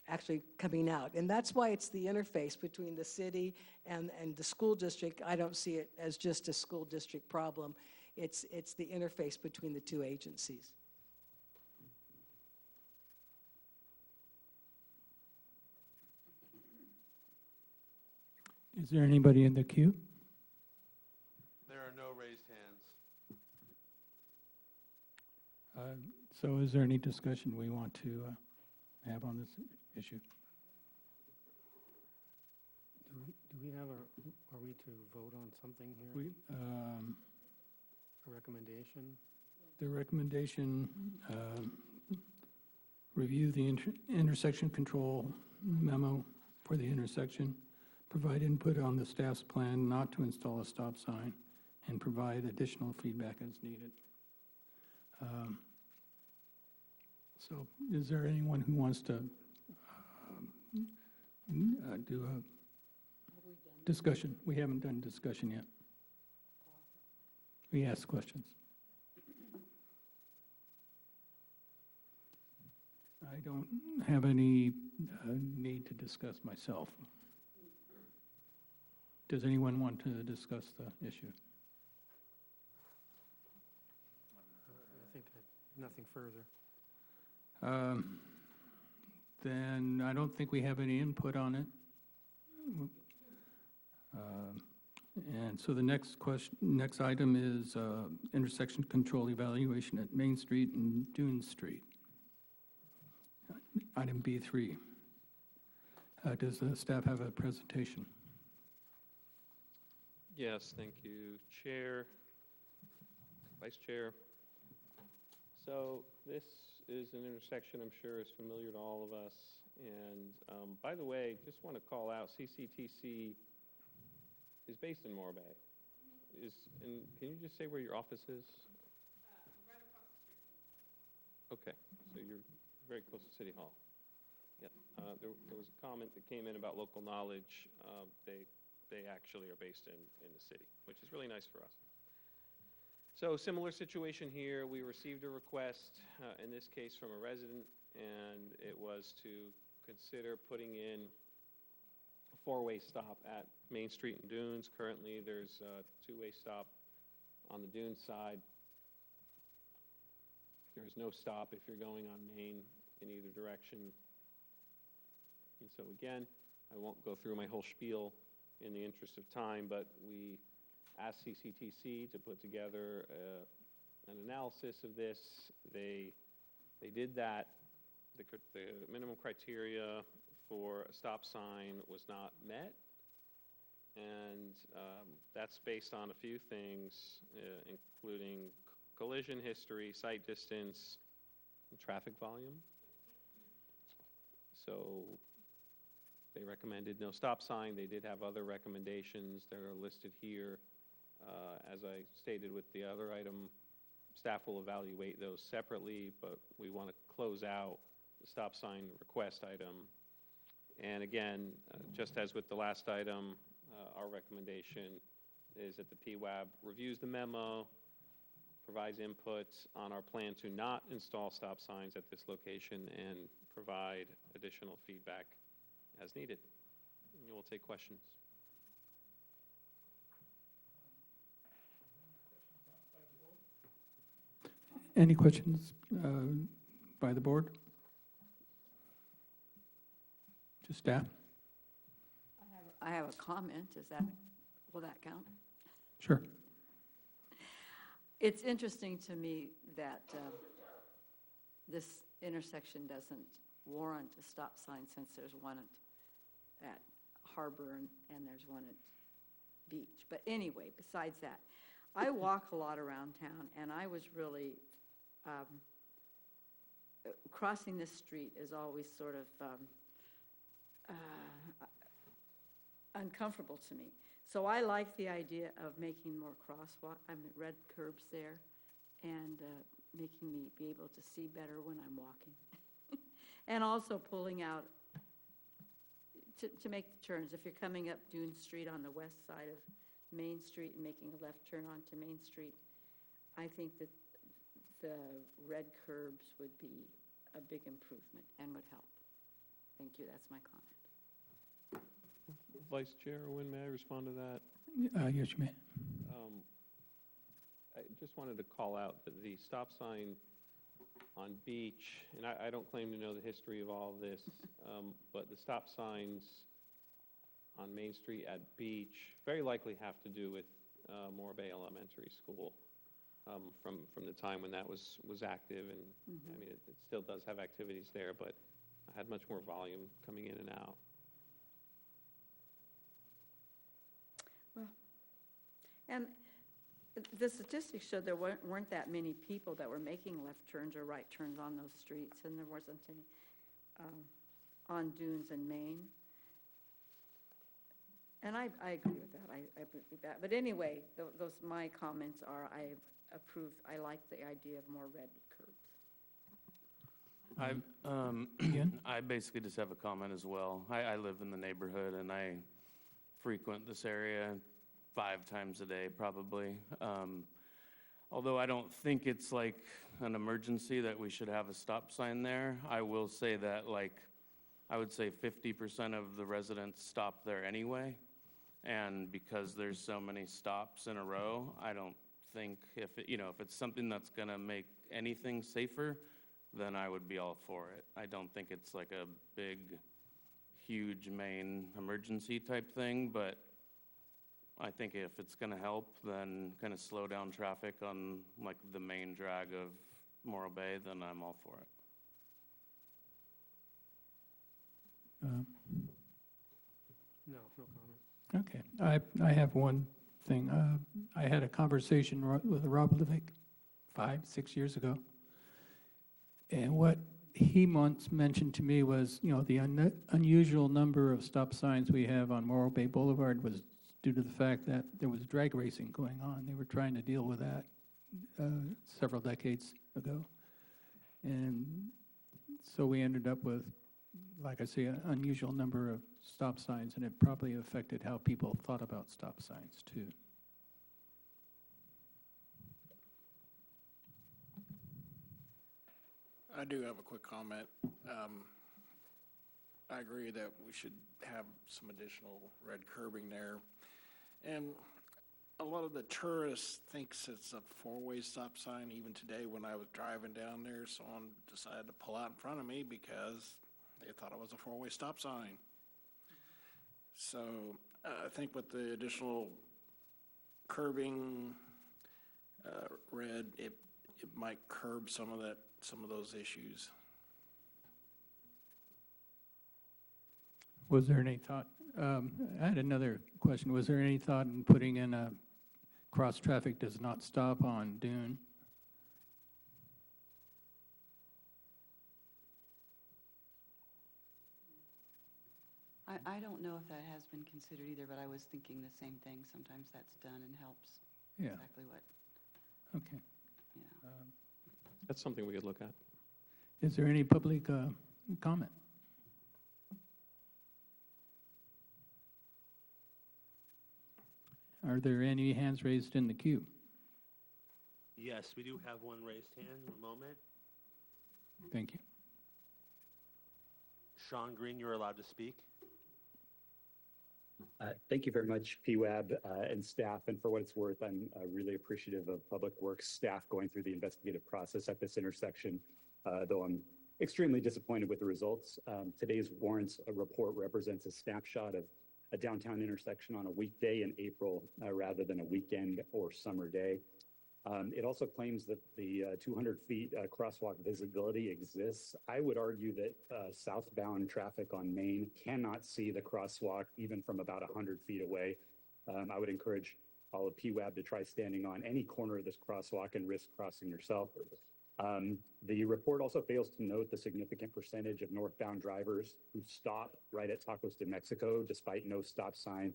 Speaker 4: actually coming out. And that's why it's the interface between the city and the school district. I don't see it as just a school district problem. It's the interface between the two agencies.
Speaker 2: Is there anybody in the queue?
Speaker 11: There are no raised hands.
Speaker 2: So is there any discussion we want to have on this issue? Do we have are we to vote on something here? A recommendation? The recommendation, review the intersection control memo for the intersection, provide input on the staff's plan not to install a stop sign, and provide additional feedback as needed. So is there anyone who wants to do a discussion? We haven't done discussion yet. We ask questions. I don't have any need to discuss myself. Does anyone want to discuss the issue? I think nothing further. Then I don't think we have any input on it. And so the next item is intersection control evaluation at Main Street and Dune Street. Item B3. Does the staff have a presentation?
Speaker 1: Yes, thank you, Chair, Vice Chair. So this is an intersection I'm sure is familiar to all of us. And by the way, just want to call out CCTC is based in Morro Bay. Can you just say where your office is? Right across the street. Okay, so you're very close to City Hall. Yeah, there was a comment that came in about local knowledge. They actually are based in the city, which is really nice for us. So similar situation here. We received a request, in this case from a resident, and it was to consider putting in a four-way stop at Main Street and Dunes. Currently, there's a two-way stop on the Dunes side. There is no stop if you're going on Main in either direction. And so again, I won't go through my whole spiel in the interest of time, but we asked CCTC to put together an analysis of this. They did that. The minimum criteria for a stop sign was not met, and that's based on a few things, including collision history, sight distance, and traffic volume. So they recommended no stop sign. They did have other recommendations that are listed here. As I stated with the other item, staff will evaluate those separately, but we want to close out the stop sign request item. And again, just as with the last item, our recommendation is that the PWAB reviews the memo, provides inputs on our plan to not install stop signs at this location, and provide additional feedback as needed. And we'll take questions.
Speaker 2: Any questions by the board? To staff?
Speaker 8: I have a comment. Will that count?
Speaker 2: Sure.
Speaker 8: It's interesting to me that this intersection doesn't warrant a stop sign, since there's one at Harbor and there's one at Beach. But anyway, besides that, I walk a lot around town, and I was really, crossing this street is always sort of uncomfortable to me. So I like the idea of making more crosswalk, red curbs there, and making me be able to see better when I'm walking. And also pulling out to make the turns. If you're coming up Dune Street on the west side of Main Street and making a left turn onto Main Street, I think that the red curbs would be a big improvement and would help. Thank you, that's my comment.
Speaker 1: Vice Chair Owen, may I respond to that?
Speaker 2: Yes, you may.
Speaker 1: I just wanted to call out that the stop sign on Beach, and I don't claim to know the history of all of this, but the stop signs on Main Street at Beach very likely have to do with Morro Bay Elementary School from the time when that was active, and I mean, it still does have activities there, but I had much more volume coming in and out.
Speaker 8: Well, and the statistics showed there weren't that many people that were making left turns or right turns on those streets, and there wasn't any on Dunes and Main. And I agree with that. I agree with that. But anyway, those my comments are I approve. I like the idea of more red curbs.
Speaker 6: I basically just have a comment as well. I live in the neighborhood, and I frequent this area 5 times a day, probably. Although I don't think it's like an emergency that we should have a stop sign there, I will say that, like, I would say 50% of the residents stop there anyway. And because there's so many stops in a row, I don't think if it's something that's going to make anything safer, then I would be all for it. I don't think it's like a big, huge main emergency type thing, but I think if it's going to help, then kind of slow down traffic on like the main drag of Morro Bay, then I'm all for it.
Speaker 7: No comment.
Speaker 2: Okay, I have one thing. I had a conversation with Rob Levick 5-6 years ago, and what he once mentioned to me was, the unusual number of stop signs we have on Morro Bay Boulevard was due to the fact that there was drag racing going on. They were trying to deal with that several decades ago, and so we ended up with, like I say, an unusual number of stop signs, and it probably affected how people thought about stop signs too.
Speaker 9: I do have a quick comment. I agree that we should have some additional red curbing there. And a lot of the tourists thinks it's a 4-way stop sign. Even today when I was driving down there, someone decided to pull out in front of me because they thought it was a 4-way stop sign. So I think with the additional curbing, red, it might curb some of those issues.
Speaker 2: Was there any thought, I had another question, was there any thought in putting in a cross traffic does not stop on Dune
Speaker 12: I don't know if that has been considered either, but I was thinking the same thing. Sometimes that's done and helps.
Speaker 2: Yeah,
Speaker 12: Exactly what,
Speaker 2: okay.
Speaker 12: yeah.
Speaker 1: That's something we could look at.
Speaker 2: Is there any public comment? Are there any hands raised in the queue?
Speaker 13: Yes, we do have one raised hand. One moment.
Speaker 2: Thank you.
Speaker 13: Sean Green, you're allowed to speak.
Speaker 14: Thank you very much, PWAB and staff. And for what it's worth, I'm really appreciative of Public Works staff going through the investigative process at this intersection, though I'm extremely disappointed with the results. Today's warrants report represents a snapshot of a downtown intersection on a weekday in April rather than a weekend or summer day. It also claims that the 200 feet crosswalk visibility exists. I would argue that southbound traffic on Main cannot see the crosswalk even from about 100 feet away. I would encourage all of PWAB to try standing on any corner of this crosswalk and risk crossing yourself. The report also fails to note the significant percentage of northbound drivers who stop right at Tacos de Mexico despite no stop sign,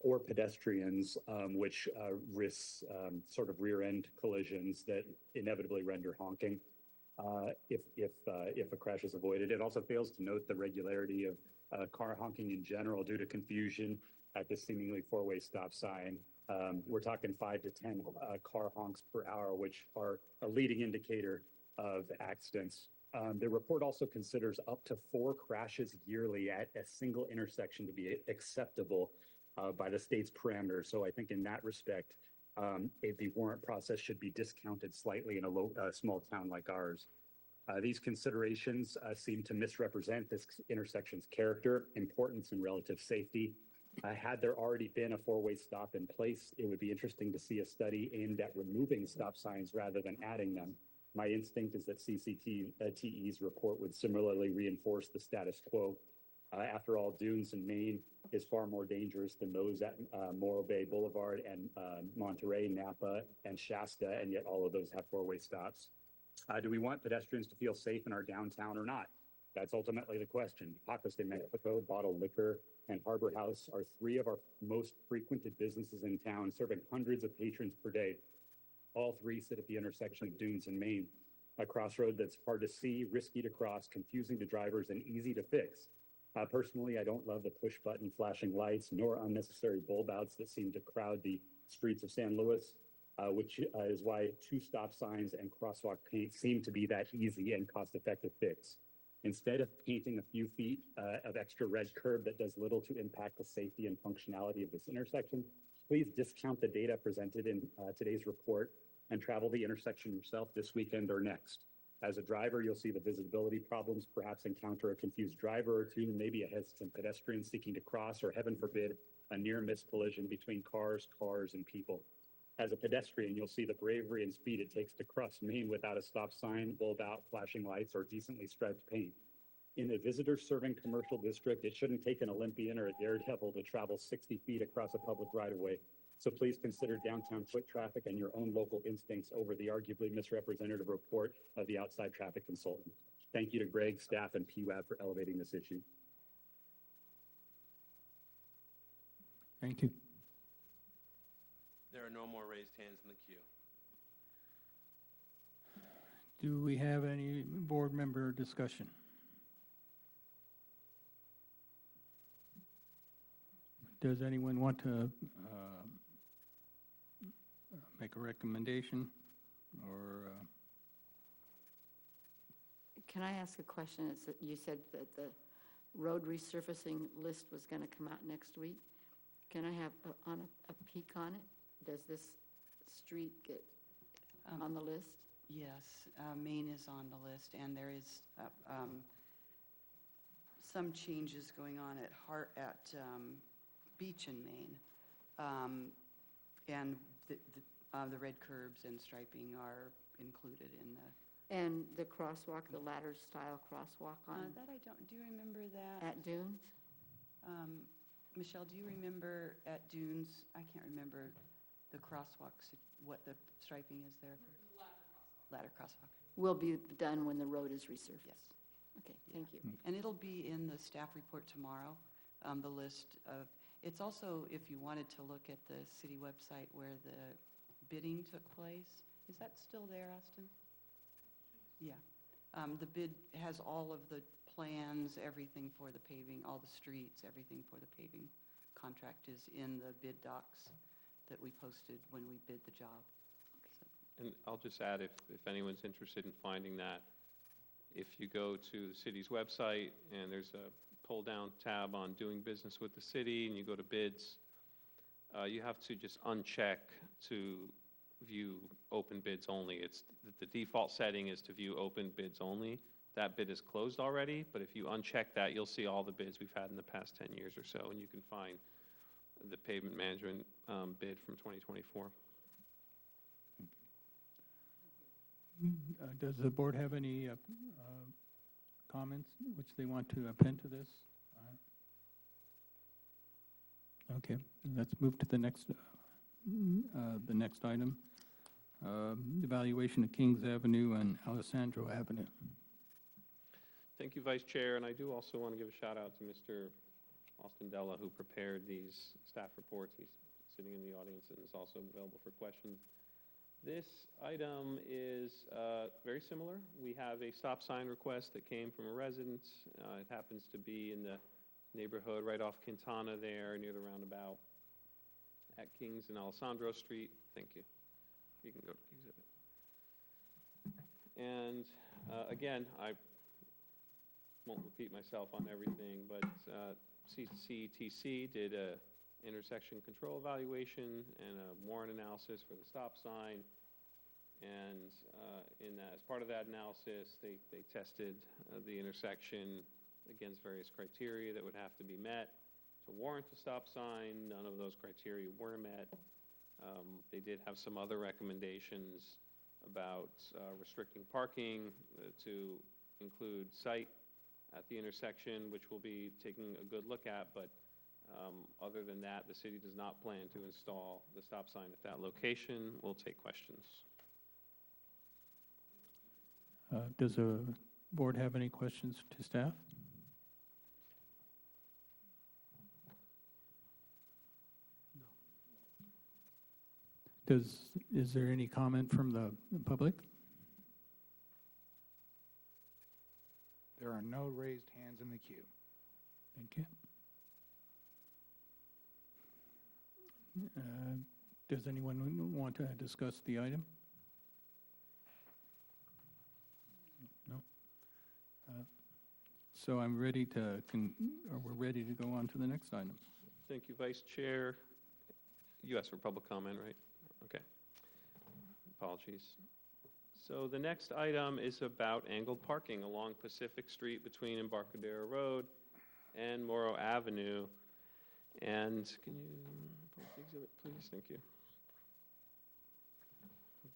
Speaker 14: or pedestrians, which risks sort of rear-end collisions that inevitably render honking if a crash is avoided. It also fails to note the regularity of car honking in general due to confusion at the seemingly four-way stop sign. We're talking 5 to 10 car honks per hour, which are a leading indicator of accidents. The report also considers up to 4 crashes yearly at a single intersection to be acceptable by the state's parameters. So I think in that respect, the warrant process should be discounted slightly in a small town like ours. These considerations seem to misrepresent this intersection's character, importance, and relative safety. Had there already been a 4-way stop in place, it would be interesting to see a study aimed at removing stop signs rather than adding them. My instinct is that CCTE's report would similarly reinforce the status quo. After all, Dunes and Maine is far more dangerous than those at Morro Bay Boulevard and Monterey, Napa, and Shasta, and yet all of those have 4-way stops. Do we want pedestrians to feel safe in our downtown or not? That's ultimately the question. Tacos de Mexico, Bottled Liquor, and Harbor House are 3 of our most frequented businesses in town, serving hundreds of patrons per day. All 3 sit at the intersection of Dunes and Maine, a crossroad that's hard to see, risky to cross, confusing to drivers, and easy to fix. Personally, I don't love the push-button flashing lights nor unnecessary bulb outs that seem to crowd the streets of San Luis, which is why 2 stop signs and crosswalk paint seem to be that easy and cost-effective fix. Instead of painting a few feet of extra red curb that does little to impact the safety and functionality of this intersection, please discount the data presented in today's report and travel the intersection yourself this weekend or next. As a driver, you'll see the visibility problems, perhaps encounter a confused driver or 2, maybe a hesitant pedestrian seeking to cross, or heaven forbid, a near-miss collision between cars, and people. As a pedestrian, you'll see the bravery and speed it takes to cross Main without a stop sign, bulb out, flashing lights, or decently striped paint. In a visitor-serving commercial district, it shouldn't take an Olympian or a daredevil to travel 60 feet across a public right-of-way. So please consider downtown foot traffic and your own local instincts over the arguably misrepresentative report of the outside traffic consultant. Thank you to Greg, staff, and PWAB for elevating this issue.
Speaker 2: Thank you.
Speaker 13: There are no more raised hands in the queue.
Speaker 2: Do we have any board member discussion? Does anyone want to make a recommendation or?
Speaker 8: Can I ask a question? You said that the road resurfacing list was going to come out next week. Can I have a peek on it? Does this street get on the list?
Speaker 12: Yes, Maine is on the list, and there is some changes going on at Beach in Maine, and the red curbs and striping are included in the.
Speaker 8: And the crosswalk, the ladder-style crosswalk on
Speaker 12: That I don't. Do you remember that?
Speaker 8: at Dunes?
Speaker 12: Michelle, do you remember at Dunes? I can't remember the crosswalks. What the striping is there for? Ladder crosswalk.
Speaker 8: Will be done when the road is resurfaced.
Speaker 12: Yes.
Speaker 8: Okay, thank you.
Speaker 12: And it'll be in the staff report tomorrow. the list of, it's also, if you wanted to look at the city website where the bidding took place. Is that still there, Austin? Yeah. The bid has all of the plans, everything for the paving, all the streets, everything for the paving contract is in the bid docs that we posted when we bid the job.
Speaker 1: And I'll just add, if anyone's interested in finding that, if you go to the city's website and there's a pull-down tab on doing business with the city and you go to bids, you have to just uncheck to view open bids only. It's the default setting is to view open bids only. That bid is closed already, but if you uncheck that, you'll see all the bids we've had in the past 10 years or so, and you can find the pavement management bid from 2024.
Speaker 11: Does the board have any comments which they want to append to this? Okay, let's move to the next item. Evaluation of Kings Avenue and Alessandro Avenue.
Speaker 1: Thank you, Vice Chair, and I do also want to give a shout out to Mr. Austin Della, who prepared these staff reports. He's sitting in the audience and is also available for questions. This item is very similar. We have a stop sign request that came from a resident. It happens to be in the neighborhood right off Quintana there near the roundabout at Kings and Alessandro Street. Thank you. You can go to the exhibit. And again, I won't repeat myself on everything, but CCTC did a intersection control evaluation and a warrant analysis for the stop sign. And as part of that analysis, they tested the intersection against various criteria that would have to be met to warrant the stop sign. None of those criteria were met. They did have some other recommendations about restricting parking to include site at the intersection, which we'll be taking a good look at, but other than that, the city does not plan to install the stop sign at that location. We'll take questions.
Speaker 11: Does the board have any questions to staff? No. Is there any comment from the public?
Speaker 15: There are no raised hands in the queue.
Speaker 11: Thank you. Does anyone want to discuss the item? No. So I'm ready to, we're ready to go on to the next item.
Speaker 1: Thank you, Vice Chair. You asked for public comment, right? Okay. Apologies. So the next item is about angled parking along Pacific Street between Embarcadero Road and Morrow Avenue. And can you pull up the exhibit, please? Thank you.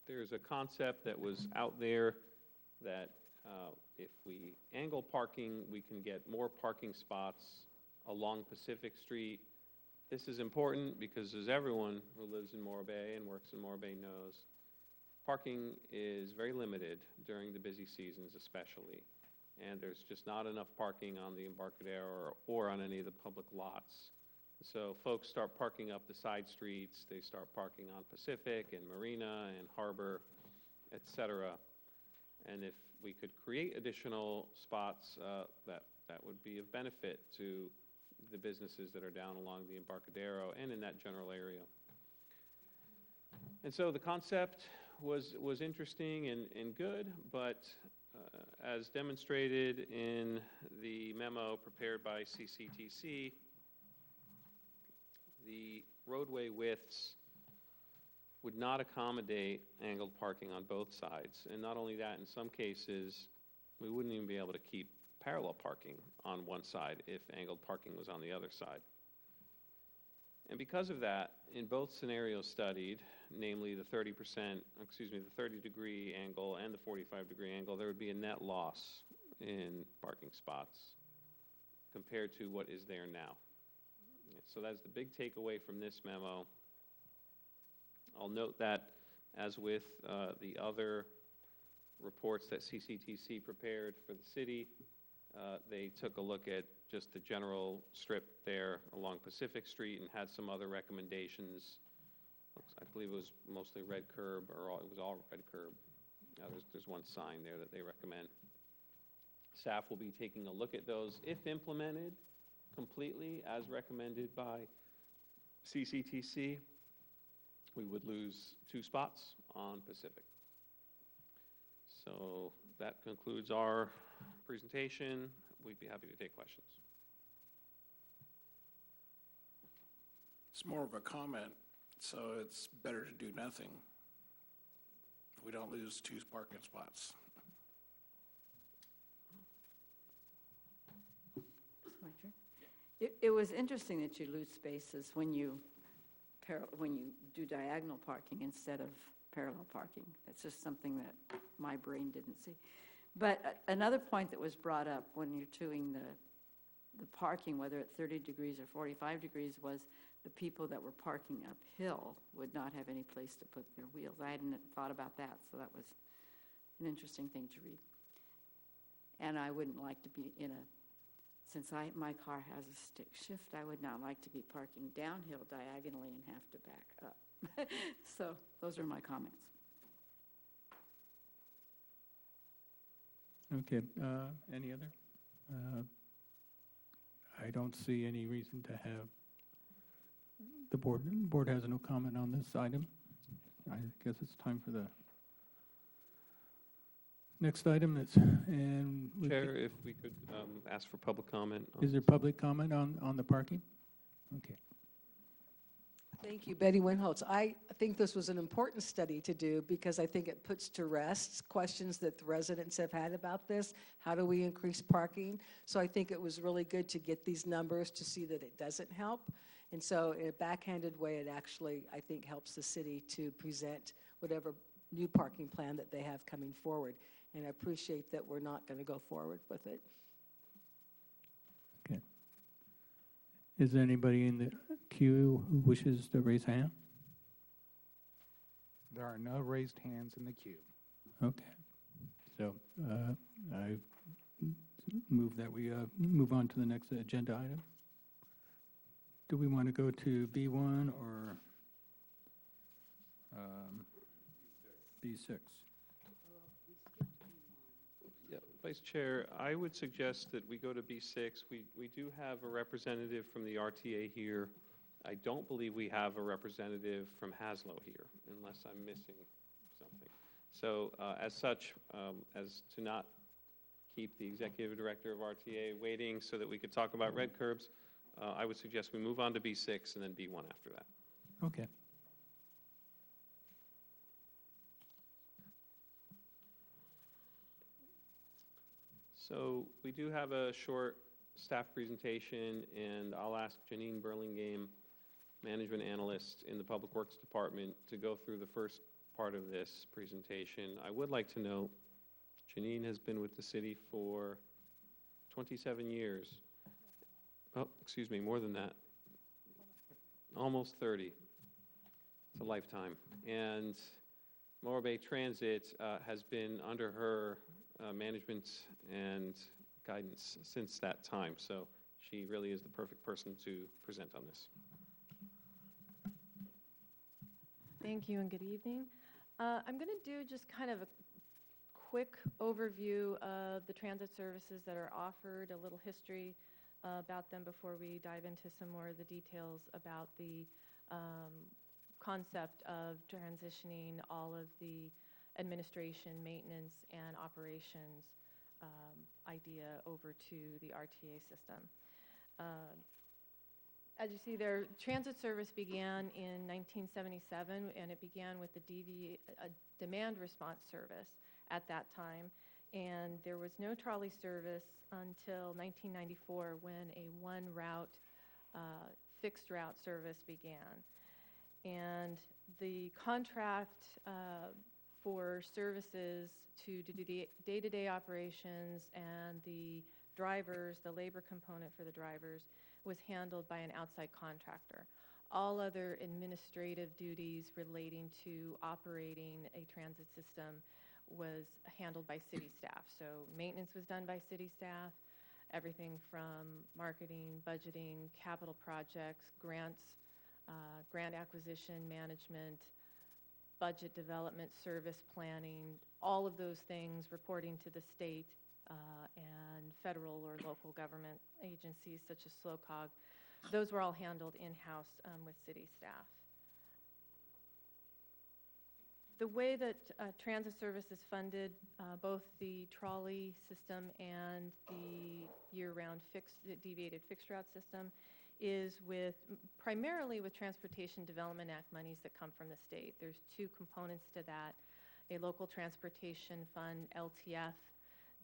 Speaker 1: There's a concept that was out there that if we angle parking, we can get more parking spots along Pacific Street. This is important because, as everyone who lives in Morro Bay and works in Morro Bay knows, parking is very limited during the busy seasons especially, and there's just not enough parking on the Embarcadero or on any of the public lots. So folks start parking up the side streets, they start parking on Pacific and Marina and Harbor, etc. And if we could create additional spots, that would be of benefit to the businesses that are down along the Embarcadero and in that general area. And so the concept was interesting and good, but as demonstrated in the memo prepared by CCTC, the roadway widths would not accommodate angled parking on both sides. And not only that, in some cases, we wouldn't even be able to keep parallel parking on one side if angled parking was on the other side. And because of that, in both scenarios studied, namely the 30-degree angle and the 45-degree angle, there would be a net loss in parking spots compared to what is there now. So that's the big takeaway from this memo. I'll note that, as with the other reports that CCTC prepared for the city, they took a look at just the general strip there along Pacific Street and had some other recommendations. I believe it was mostly red curb, or it was all red curb. There's one sign there that they recommend. Staff will be taking a look at those. If implemented completely as recommended by CCTC, we would lose 2 spots on Pacific. So that concludes our presentation. We'd be happy to take questions.
Speaker 9: It's more of a comment, so it's better to do nothing. We don't lose 2 parking spots.
Speaker 8: My turn? It was interesting that you lose spaces when you do diagonal parking instead of parallel parking. That's just something that my brain didn't see. But another point that was brought up when you're doing the parking, whether at 30 degrees or 45 degrees, was the people that were parking uphill would not have any place to put their wheels. I hadn't thought about that, so that was an interesting thing to read. And I wouldn't like to be since my car has a stick shift, I would not like to be parking downhill diagonally and have to back up. So those are my comments.
Speaker 11: Okay, any other? I don't see any reason to have, the board has no comment on this item. I guess it's time for the next item.
Speaker 1: Chair, if we could ask for public comment.
Speaker 11: Is there public comment on the parking? Okay.
Speaker 4: Thank you, Betty Winholtz. I think this was an important study to do because I think it puts to rest questions that the residents have had about this. How do we increase parking? So I think it was really good to get these numbers to see that it doesn't help. And so in a backhanded way, it actually, I think, helps the city to present whatever new parking plan that they have coming forward. And I appreciate that we're not going to go forward with it.
Speaker 11: Okay. Is there anybody in the queue who wishes to raise a hand?
Speaker 15: There are no raised hands in the queue.
Speaker 11: Okay. So I move that we move on to the next agenda item. Do we want to go to B1 or B6?
Speaker 1: Yeah, Vice Chair, I would suggest that we go to B6. We do have a representative from the RTA here. I don't believe we have a representative from Haslo here, unless I'm missing something. So as such, as to not keep the Executive Director of RTA waiting so that we could talk about red curbs, I would suggest we move on to B6 and then B1 after that.
Speaker 11: Okay.
Speaker 1: So we do have a short staff presentation, and I'll ask Janine Burlingame, Management Analyst in the Public Works Department, to go through the first part of this presentation. I would like to note, Janine has been with the city for 27 years. Oh, excuse me, more than that. Almost 30. It's a lifetime. And Morro Bay Transit has been under her management and guidance since that time. So she really is the perfect person to present on this.
Speaker 16: Thank you and good evening. I'm going to do just kind of a quick overview of the transit services that are offered, a little history about them before we dive into some more of the details about the concept of transitioning all of the administration, maintenance, and operations idea over to the RTA system. As you see there, transit service began in 1977, and it began with the demand response service at that time. And there was no trolley service until 1994 when a one-route, fixed route service began. And the contract for services to do the day-to-day operations and the drivers, the labor component for the drivers, was handled by an outside contractor. All other administrative duties relating to operating a transit system was handled by city staff. So maintenance was done by city staff, everything from marketing, budgeting, capital projects, grants, grant acquisition, management, budget development, service planning, all of those things reporting to the state and federal or local government agencies such as SLOCOG. Those were all handled in-house with city staff. The way that transit service is funded, both the trolley system and the year-round deviated fixed route system, is primarily with Transportation Development Act monies that come from the state. There's two components to that: a local transportation fund, LTF,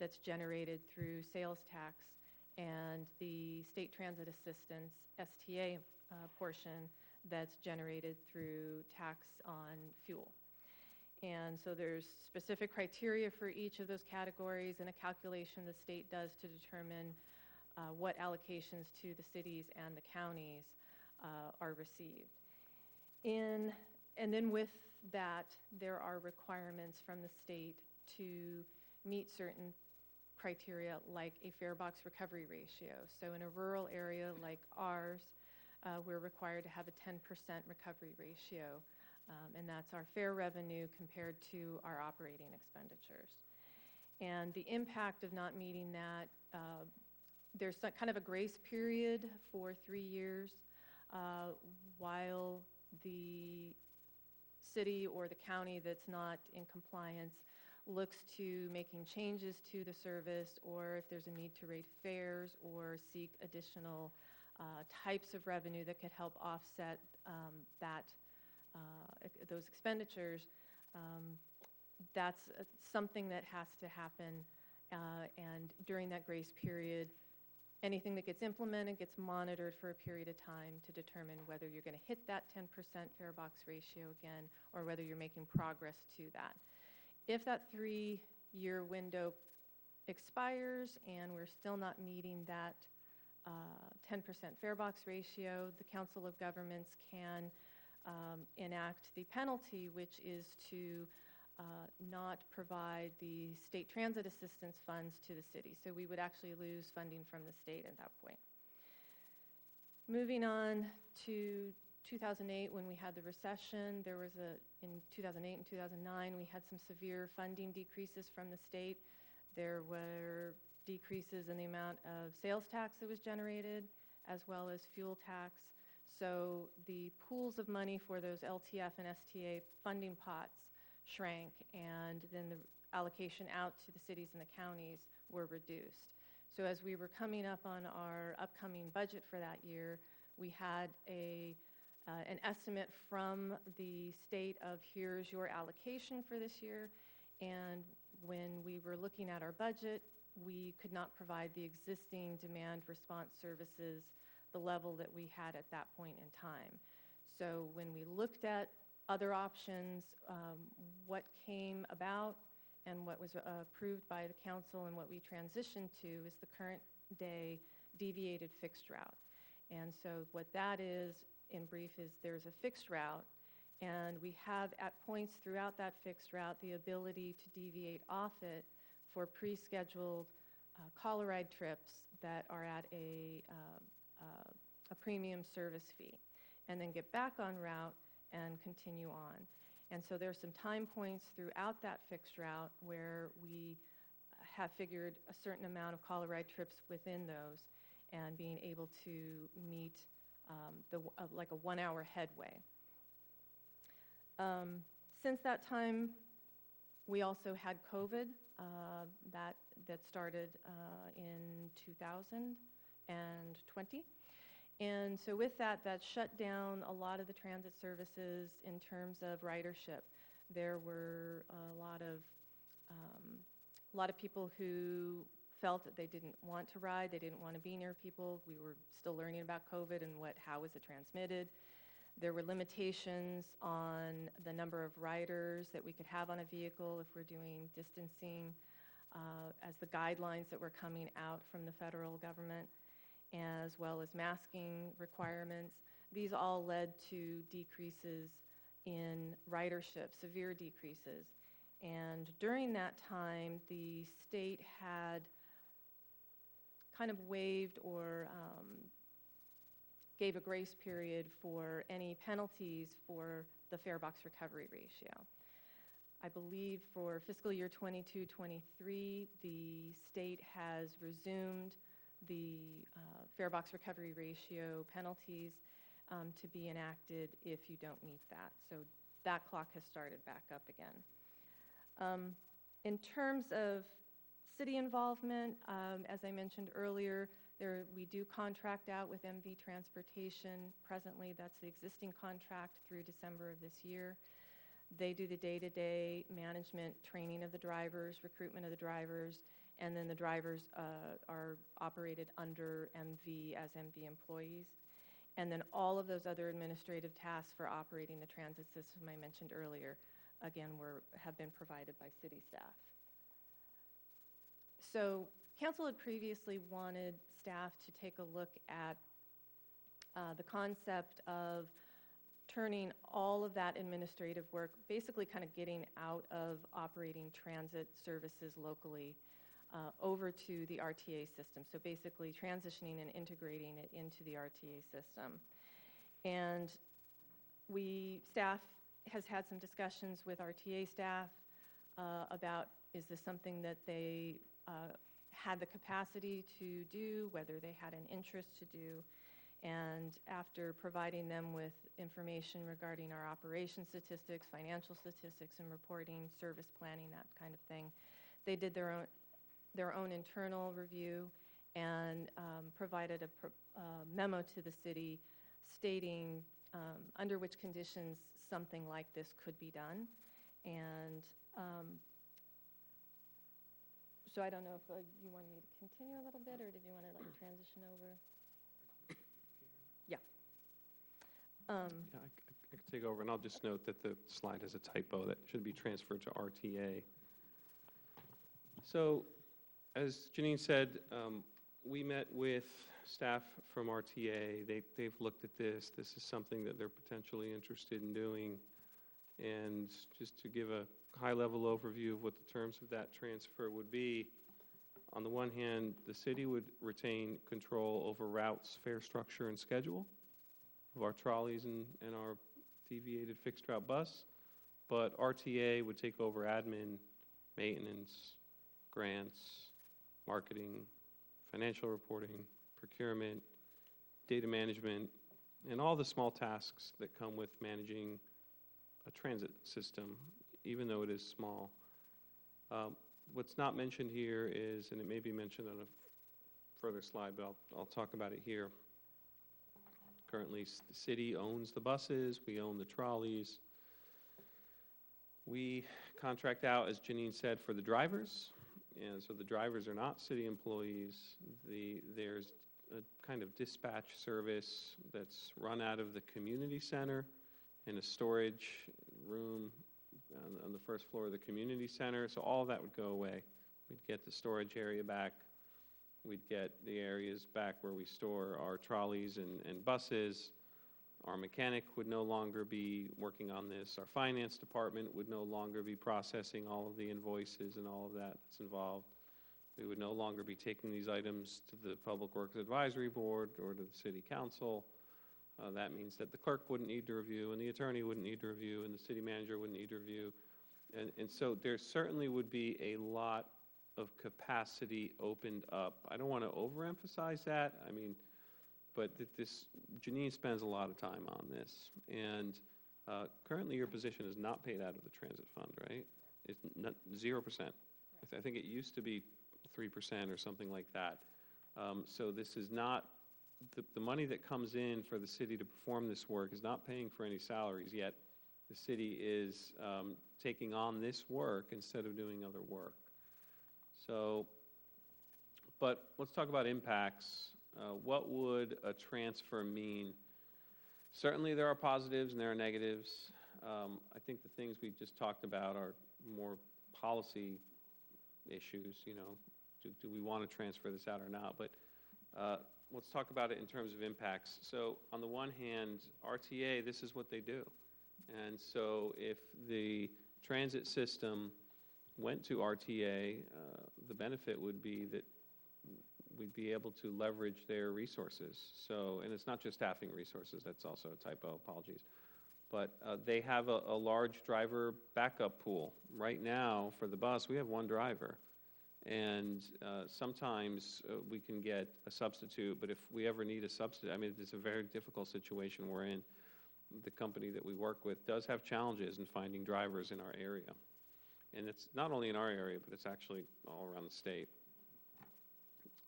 Speaker 16: that's generated through sales tax, and the state transit assistance, STA, portion that's generated through tax on fuel. And so there's specific criteria for each of those categories and a calculation the state does to determine what allocations to the cities and the counties are received. And then with that, there are requirements from the state to meet certain criteria, like a fare box recovery ratio. So in a rural area like ours, we're required to have a 10% recovery ratio. And that's our fare revenue compared to our operating expenditures. And the impact of not meeting that, there's kind of a grace period for 3 years while the city or the county that's not in compliance looks to making changes to the service, or if there's a need to raise fares or seek additional types of revenue that could help offset those expenditures. That's something that has to happen, and during that grace period, anything that gets implemented gets monitored for a period of time to determine whether you're going to hit that 10% fare box ratio again, or whether you're making progress to that. If that 3-year window expires and we're still not meeting that 10% fare box ratio, the Council of Governments can enact the penalty, which is to not provide the state transit assistance funds to the city. So we would actually lose funding from the state at that point. Moving on to 2008, when we had the recession, in 2008 and 2009, we had some severe funding decreases from the state. There were decreases in the amount of sales tax that was generated, as well as fuel tax. So the pools of money for those LTF and STA funding pots shrank, and then the allocation out to the cities and the counties were reduced. So as we were coming up on our upcoming budget for that year, we had an estimate from the state of here's your allocation for this year, and when we were looking at our budget, we could not provide the existing demand response services the level that we had at that point in time. So when we looked at other options, what came about and what was approved by the council and what we transitioned to is the current day deviated fixed route. And so what that is, in brief, is there's a fixed route, and we have at points throughout that fixed route the ability to deviate off it for pre-scheduled call ride trips that are at a premium service fee, and then get back on route and continue on. And so there's some time points throughout that fixed route where we have figured a certain amount of call ride trips within those and being able to meet like a 1-hour headway. Since that time, we also had COVID that started in 2020. And so with that shut down a lot of the transit services in terms of ridership. There were a lot of people who felt that they didn't want to ride, they didn't want to be near people. We were still learning about COVID and how was it transmitted. There were limitations on the number of riders that we could have on a vehicle if we're doing distancing, as the guidelines that were coming out from the federal government, as well as masking requirements. These all led to decreases in ridership, severe decreases. And during that time, the state had kind of waived or gave a grace period for any penalties for the fare box recovery ratio. I believe for fiscal year 22-23, the state has resumed the fare box recovery ratio penalties to be enacted if you don't meet that. So that clock has started back up again. In terms of city involvement, as I mentioned earlier, we do contract out with MV Transportation. Presently, that's the existing contract through December of this year. They do the day-to-day management, training of the drivers, recruitment of the drivers, and then the drivers are operated under MV as MV employees. And then all of those other administrative tasks for operating the transit system I mentioned earlier, again, have been provided by city staff. So council had previously wanted staff to take a look at the concept of turning all of that administrative work, basically kind of getting out of operating transit services locally over to the RTA system. So basically transitioning and integrating it into the RTA system. And staff has had some discussions with RTA staff about, is this something that they had the capacity to do, whether they had an interest to do. And after providing them with information regarding our operation statistics, financial statistics and reporting, service planning, that kind of thing, they did their own internal review and provided a memo to the city stating under which conditions something like this could be done. And so I don't know if you wanted me to continue a little bit, or did you want to transition over? Yeah.
Speaker 1: Yeah, I can take over, and I'll just note that the slide has a typo that should be transferred to RTA. So, as Janine said, we met with staff from RTA. They've looked at this. This is something that they're potentially interested in doing. And just to give a high-level overview of what the terms of that transfer would be, on the one hand, the city would retain control over routes, fare structure, and schedule of our trolleys and our deviated fixed route bus, but RTA would take over admin, maintenance, grants, marketing, financial reporting, procurement, data management, and all the small tasks that come with managing a transit system, even though it is small. What's not mentioned here is, and it may be mentioned on a further slide, but I'll talk about it here. Currently, the city owns the buses, we own the trolleys. We contract out, as Janine said, for the drivers, and so the drivers are not city employees. There's a kind of dispatch service that's run out of the community center in a storage room on the first floor of the community center, so all of that would go away. We'd get the storage area back. We'd get the areas back where we store our trolleys and buses. Our mechanic would no longer be working on this. Our finance department would no longer be processing all of the invoices and all of that that's involved. We would no longer be taking these items to the Public Works Advisory Board or to the City Council. That means that the clerk wouldn't need to review, and the attorney wouldn't need to review, and the city manager wouldn't need to review. And so there certainly would be a lot of capacity opened up. I don't want to overemphasize that. I mean, but Janine spends a lot of time on this. And currently your position is not paid out of the transit fund, right? It's not 0%. I think it used to be 3% or something like that. So this is not, the money that comes in for the city to perform this work is not paying for any salaries, yet the city is taking on this work instead of doing other work. So, but let's talk about impacts. What would a transfer mean? Certainly there are positives and there are negatives. I think the things we just talked about are more policy issues, you know, do we want to transfer this out or not? But let's talk about it in terms of impacts. So on the one hand, RTA, this is what they do. And so if the transit system went to RTA, the benefit would be that we'd be able to leverage their resources. So, and it's not just staffing resources, that's also a typo, apologies. But they have a large driver backup pool. Right now, for the bus, we have one driver. And sometimes we can get a substitute, but if we ever need a substitute, I mean, it's a very difficult situation we're in. The company that we work with does have challenges in finding drivers in our area. And it's not only in our area, but it's actually all around the state.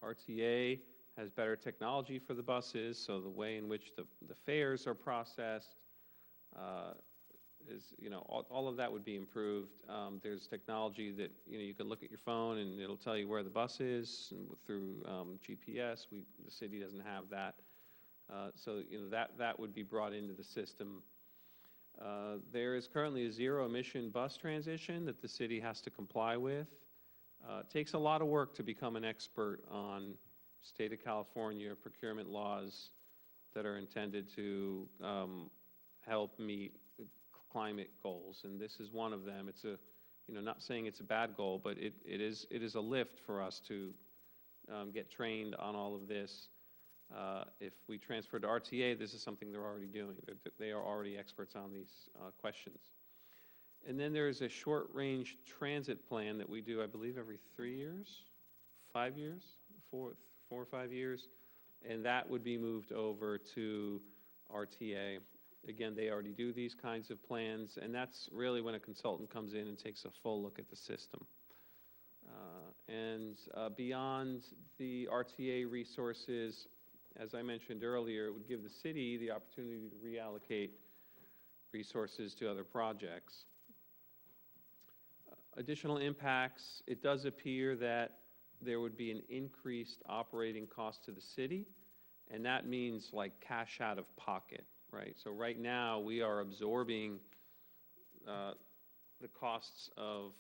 Speaker 1: RTA has better technology for the buses, so the way in which the fares are processed is, you know, all of that would be improved. There's technology that, you know, you can look at your phone and it'll tell you where the bus is and through GPS. The city doesn't have that. So, you know, that would be brought into the system. There is currently a zero-emission bus transition that the city has to comply with. It takes a lot of work to become an expert on state of California procurement laws that are intended to help meet climate goals, and this is one of them. It's a, you know, not saying it's a bad goal, but it is a lift for us to get trained on all of this. If we transfer to RTA, this is something they're already doing. They are already experts on these questions. And then there's a short-range transit plan that we do, I believe, every 3 years, 5 years, 4 or 5 years, and that would be moved over to RTA. Again, they already do these kinds of plans, and that's really when a consultant comes in and takes a full look at the system. Beyond the RTA resources, as I mentioned earlier, it would give the city the opportunity to reallocate resources to other projects. Additional impacts, it does appear that there would be an increased operating cost to the city, and that means like cash out of pocket, right? So right now, we are absorbing the costs of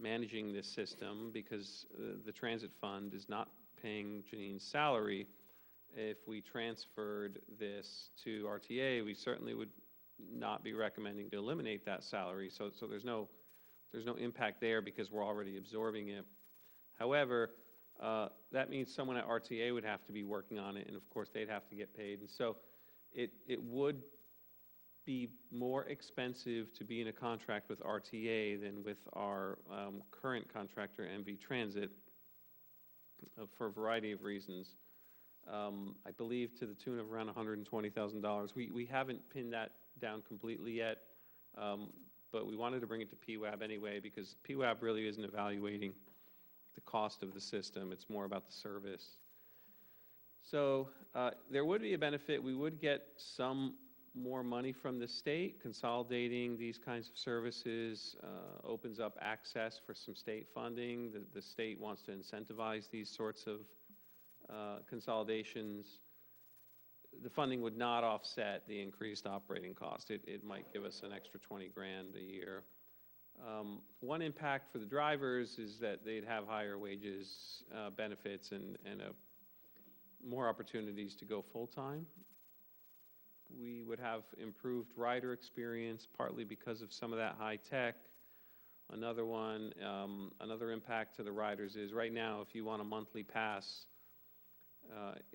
Speaker 1: managing this system because the transit fund is not paying Janine's salary. If we transferred this to RTA, we certainly would not be recommending to eliminate that salary. So there's no impact there because we're already absorbing it. However, that means someone at RTA would have to be working on it, and of course they'd have to get paid. And so it would be more expensive to be in a contract with RTA than with our current contractor, MV Transit, for a variety of reasons. I believe to the tune of around $120,000. We haven't pinned that down completely yet, but we wanted to bring it to PWAB anyway because PWAB really isn't evaluating the cost of the system. It's more about the service. So there would be a benefit. We would get some more money from the state. Consolidating these kinds of services opens up access for some state funding. The state wants to incentivize these sorts of consolidations. The funding would not offset the increased operating cost. It might give us an extra 20 grand a year. One impact for the drivers is that they'd have higher wages, benefits, and more opportunities to go full-time. We would have improved rider experience, partly because of some of that high tech. Another one, another impact to the riders is right now, if you want a monthly pass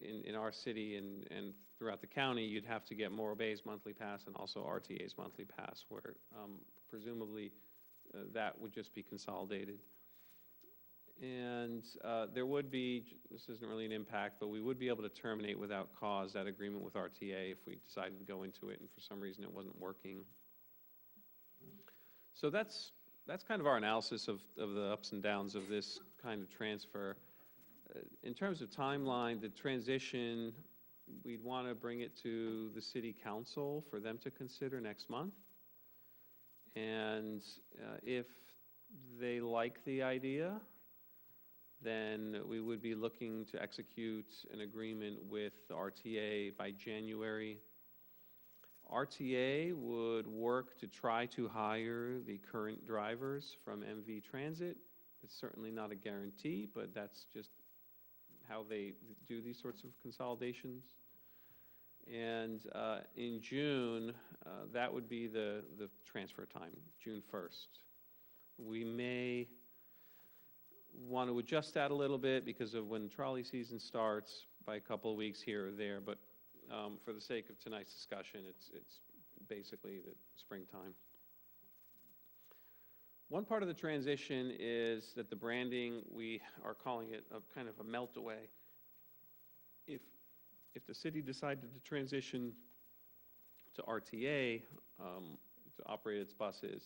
Speaker 1: in our city and throughout the county, you'd have to get Morro Bay's monthly pass and also RTA's monthly pass, where presumably that would just be consolidated. And there would be, this isn't really an impact, but we would be able to terminate without cause that agreement with RTA if we decided to go into it and for some reason it wasn't working. So that's kind of our analysis of the ups and downs of this kind of transfer. In terms of timeline, the transition, we'd want to bring it to the city council for them to consider next month. And if they like the idea, then we would be looking to execute an agreement with the RTA by January. RTA would work to try to hire the current drivers from MV Transit. It's certainly not a guarantee, but that's just how they do these sorts of consolidations. And in June, that would be the want to adjust that a little bit because of when trolley season starts by a couple of weeks here or there, but for the sake of tonight's discussion, it's basically the springtime. One part of the transition is that the branding, we are calling it a kind of a melt away. If the city decided to transition to RTA to operate its buses,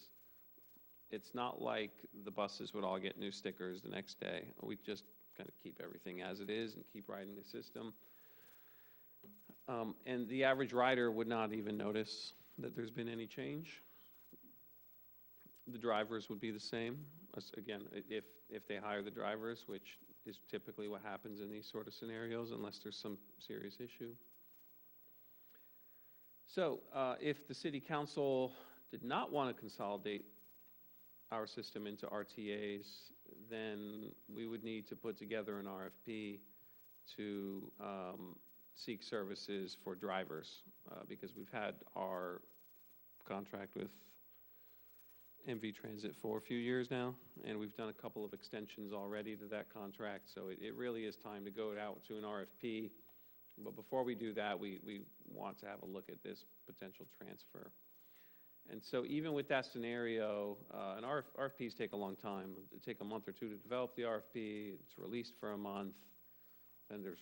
Speaker 1: it's not like the buses would all get new stickers the next day. We just kind of keep everything as it is and keep riding the system. And the average rider would not even notice that there's been any change. The drivers would be the same. Again, if they hire the drivers, which is typically what happens in these sort of scenarios, unless there's some serious issue. So if the city council did not want to consolidate our system into RTAs, then we would need to put together an RFP to seek services for drivers, because we've had our contract with MV Transit for a few years now, and we've done a couple of extensions already to that contract, so it really is time to go out to an RFP. But before we do that, we want to have a look at this potential transfer. And so even with that scenario, and RFPs take a long time. They take a month or two to develop the RFP. It's released for a month. Then there's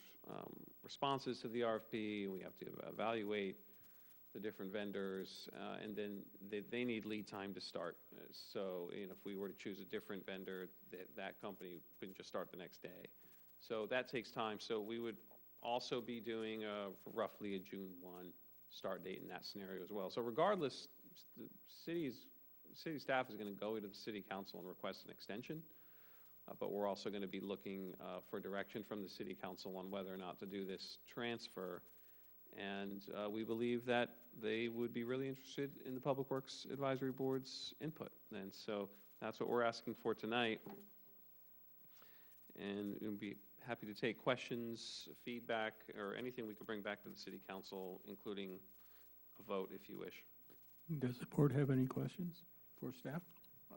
Speaker 1: responses to the RFP. We have to evaluate the different vendors, and then they need lead time to start. So if we were to choose a different vendor, that company couldn't just start the next day. So that takes time. So we would also be doing roughly a June 1 start date in that scenario as well. So regardless, the city staff is going to go to the city council and request an extension, but we're also going to be looking for direction from the city council on whether or not to do this transfer. And we believe that they would be really interested in the Public Works Advisory Board's input. And so that's what we're asking for tonight. And we'll be happy to take questions, feedback, or anything we could bring back to the City Council, including a vote if you wish.
Speaker 11: Does the board have any questions for staff?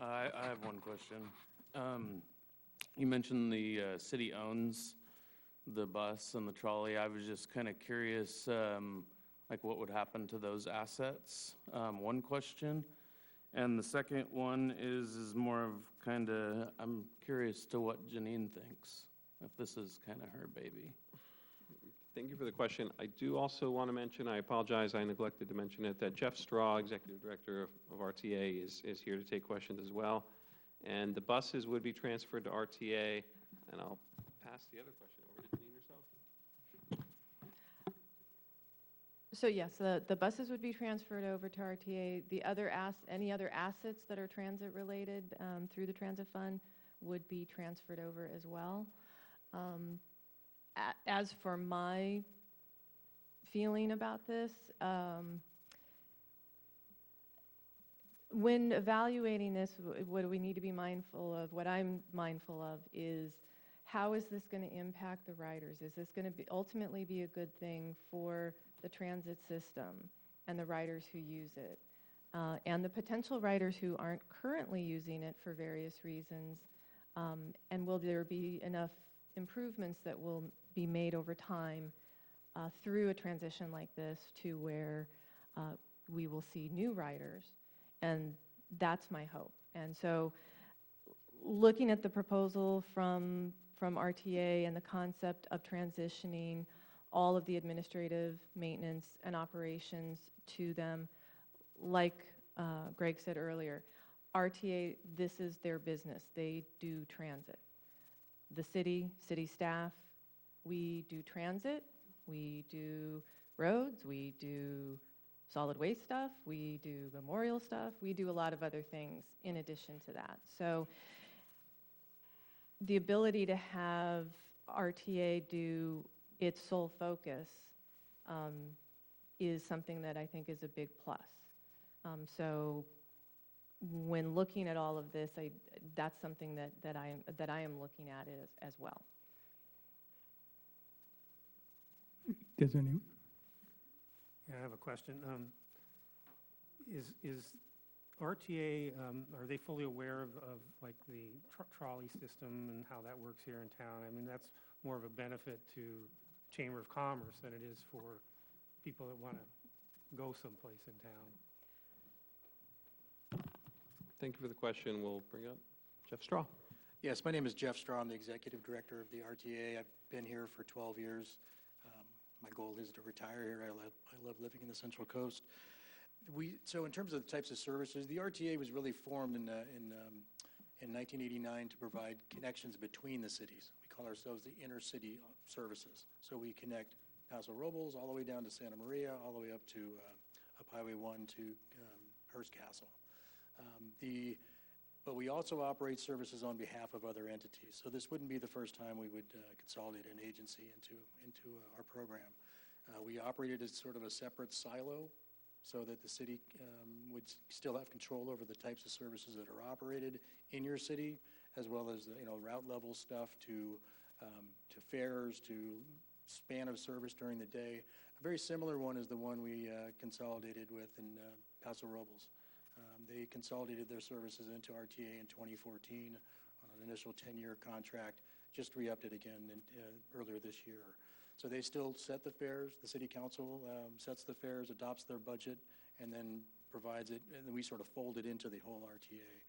Speaker 6: I have one question. You mentioned the city owns the bus and the trolley. I was just kind of curious, like what would happen to those assets? One question. And the second one is more of kind of, I'm curious to what Janine thinks, if this is kind of her baby.
Speaker 1: Thank you for the question. I do also want to mention, I apologize, I neglected to mention it, that Jeff Straw, Executive Director of RTA, is here to take questions as well. And the buses would be transferred to RTA, and I'll pass the other question over to Janine herself.
Speaker 16: So yes, the buses would be transferred over to RTA. Any other assets that are transit related through the transit fund would be transferred over as well. As for my feeling about this, when evaluating this, what do we need to be mindful of? What I'm mindful of is, how is this going to impact the riders? Is this going to ultimately be a good thing for the transit system and the riders who use it? And the potential riders who aren't currently using it for various reasons, and will there be enough improvements that will be made over time through a transition like this to where we will see new riders? And that's my hope. And so looking at the proposal from RTA and the concept of transitioning all of the administrative maintenance and operations to them, like Greg said earlier, RTA, this is their business. They do transit. The city staff, we do transit, we do roads, we do solid waste stuff, we do memorial stuff, we do a lot of other things in addition to that. So the ability to have RTA do its sole focus is something that I think is a big plus. So when looking at all of this, that's something that I am looking at as well.
Speaker 11: Does anyone?
Speaker 7: Yeah, I have a question. Is RTA, are they fully aware of like the trolley system and how that works here in town? I mean, that's more of a benefit to Chamber of Commerce than it is for people that want to go someplace in town.
Speaker 1: Thank you for the question. We'll bring up Jeff Straw.
Speaker 17: Yes, my name is Jeff Straw. I'm the executive director of the RTA. I've been here for 12 years. My goal is to retire here. I love living in the Central Coast. So in terms of the types of services, the RTA was really formed in 1989 to provide connections between the cities. We call ourselves the intercity services. So we connect Paso Robles all the way down to Santa Maria, all the way up to up Highway 1 to Hearst Castle. But we also operate services on behalf of other entities. So this wouldn't be the first time we would consolidate an agency into our program. We operated as sort of a separate silo so that the city would still have control over the types of services that are operated in your city, as well as route level stuff to fares, to span of service during the day. A very similar one is the one we consolidated with in Paso Robles. They consolidated their services into RTA in 2014 on an initial 10-year contract, just re-upped it again earlier this year. So they still set the fares. The city council sets the fares, adopts their budget, and then provides it, and then we sort of fold it into the whole RTA.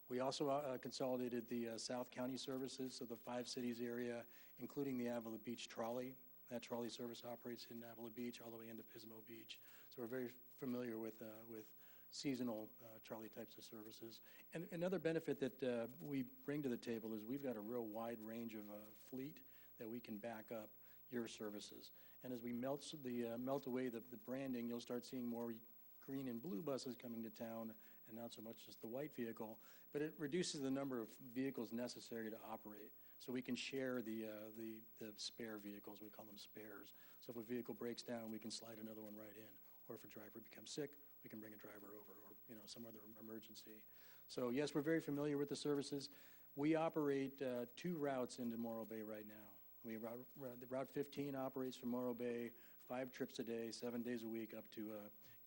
Speaker 17: We also consolidated the South County services, so the 5 cities area, including the Avila Beach trolley. That trolley service operates in Avila Beach all the way into Pismo Beach. So we're very familiar with seasonal trolley types of services. And another benefit that we bring to the table is we've got a real wide range of fleet that we can back up your services. And as we melt away the branding, you'll start seeing more green and blue buses coming to town and not so much just the white vehicle, but it reduces the number of vehicles necessary to operate. So we can share the spare vehicles, we call them spares. So if a vehicle breaks down, we can slide another one right in. Or if a driver becomes sick, we can bring a driver over, or some other emergency. So yes, we're very familiar with the services. We operate 2 routes into Morro Bay right now. Route 15 operates from Morro Bay 5 trips a day, 7 days a week up to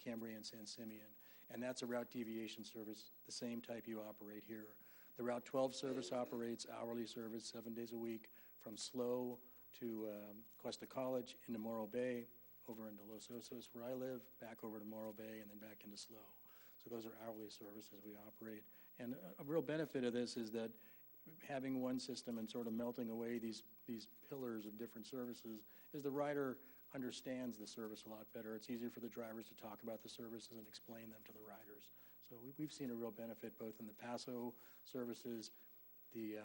Speaker 17: Cambria and San Simeon. And that's a route deviation service, the same type you operate here. The Route 12 service operates hourly service 7 days a week from SLO to Cuesta College into Morro Bay, over into Los Osos where I live, back over to Morro Bay, and then back into SLO. So those are hourly services we operate. And a real benefit of this is that having one system and sort of melting away these pillars of different services is the rider understands the service a lot better. It's easier for the drivers to talk about the services and explain them to the riders. So we've seen a real benefit both in the Paso services, the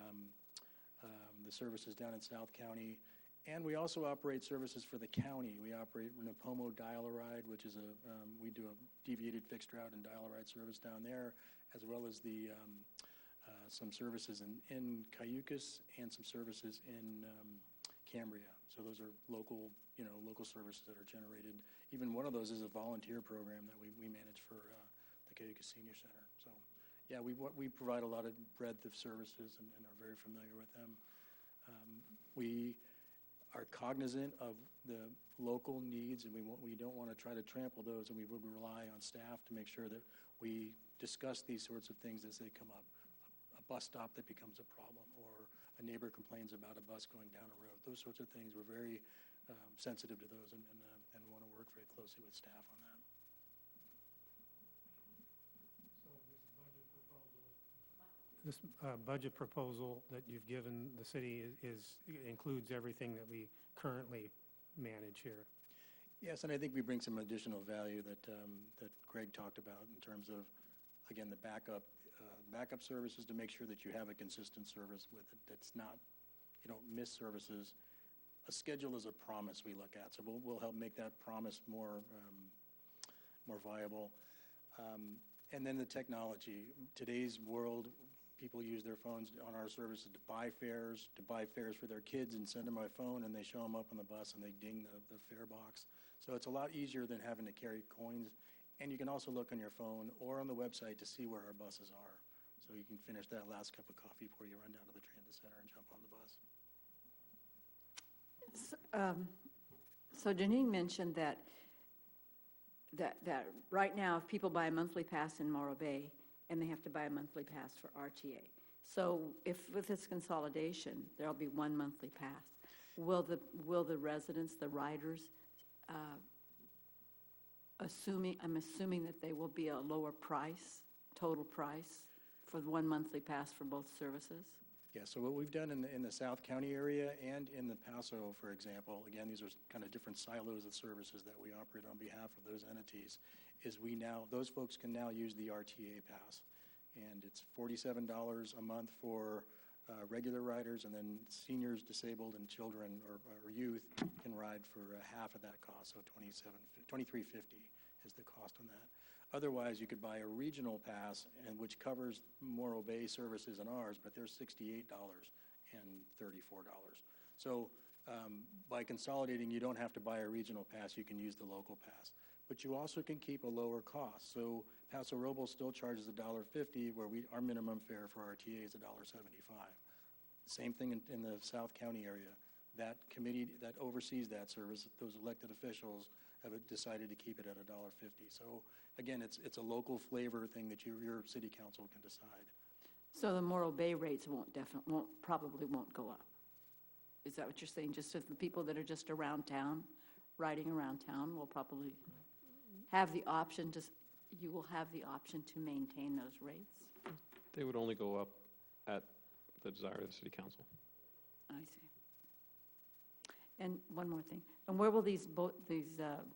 Speaker 17: services down in South County, and we also operate services for the county. We operate Napomo Dial-A-Ride, which is we do a deviated fixed route and Dial-A-Ride service down there, as well as some services in Cayucas and some services in Cambria. So those are local services that are generated. Even one of those is a volunteer program that we manage for the Cayucas Senior Center. So yeah, we provide a lot of breadth of services and are very familiar with them. We are cognizant of the local needs, and we don't want to try to trample those, and we would rely on staff to make sure that we discuss these sorts of things as they come up. A bus stop that becomes a problem, or a neighbor complains about a bus going down a road. Those sorts of things, we're very sensitive to those and want to work very closely with staff on that.
Speaker 7: This budget proposal that you've given the city includes everything that we currently manage here.
Speaker 17: Yes, and I think we bring some additional value that Greg talked about in terms of, again, the backup services to make sure that you have a consistent service with it. That's not, you don't miss services. A schedule is a promise we look at, so we'll help make that promise more viable. And then the technology. Today's world, people use their phones on our services to buy fares for their kids and send them by phone, and they show them up on the bus and they ding the fare box. So it's a lot easier than having to carry coins. And you can also look on your phone or on the website to see where our buses are. So you can finish that last cup of coffee before you run down to the transit center and jump on the bus.
Speaker 8: So Janine mentioned that that right now, if people buy a monthly pass in Morro Bay, and they have to buy a monthly pass for RTA. So if with this consolidation, there'll be one monthly pass. Will the residents, the riders, I'm assuming that they will be a lower price, total price, for the one monthly pass for both services?
Speaker 17: Yeah, so what we've done in the South County area and in the Paso, for example, again, these are kind of different silos of services that we operate on behalf of those entities, is those folks can now use the RTA pass. And it's $47 a month for regular riders, and then seniors, disabled, and children or youth can ride for half of that cost, so $23.50 is the cost on that. Otherwise, you could buy a regional pass, and which covers Morro Bay services and ours, but they're $68 and $34. So by consolidating, you don't have to buy a regional pass, you can use the local pass. But you also can keep a lower cost. So Paso Robles still charges $1.50, where our minimum fare for RTA is $1.75. Same thing in the South County area. That committee that oversees that service, those elected officials, have decided to keep it at $1.50. So again, it's a local flavor thing that your city council can decide.
Speaker 8: So the Morro Bay rates probably won't go up. Is that what you're saying? Just if the people that are just around town, riding around town, will probably have the option you will have the option to maintain those rates?
Speaker 1: They would only go up at the desire of the city council.
Speaker 8: I see. And one more thing. And where will these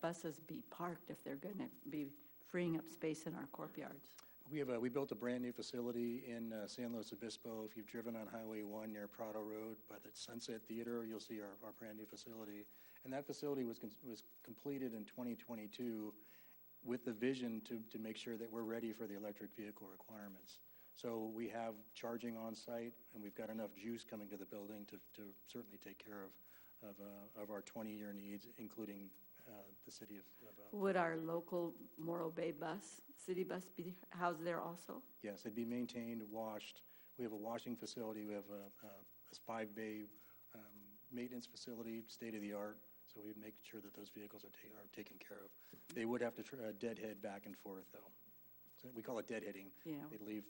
Speaker 8: buses be parked if they're going to be freeing up space in our courtyards?
Speaker 17: We built a brand new facility in San Luis Obispo. If you've driven on Highway 1 near Prado Road by the Sunset Theater, you'll see our brand new facility. And that facility was completed in 2022 with the vision to make sure that we're ready for the electric vehicle requirements. So we have charging on site, and we've got enough juice coming to the building to certainly take care of our 20-year needs, including the city of...
Speaker 8: Would our local Morro Bay city bus be housed there also?
Speaker 17: Yes, it'd be maintained, washed. We have a washing facility. We have a 5-bay maintenance facility, state-of-the-art. So we'd make sure that those vehicles are taken care of. They would have to deadhead back and forth, though. So we call it deadheading.
Speaker 8: Yeah.
Speaker 17: They'd leave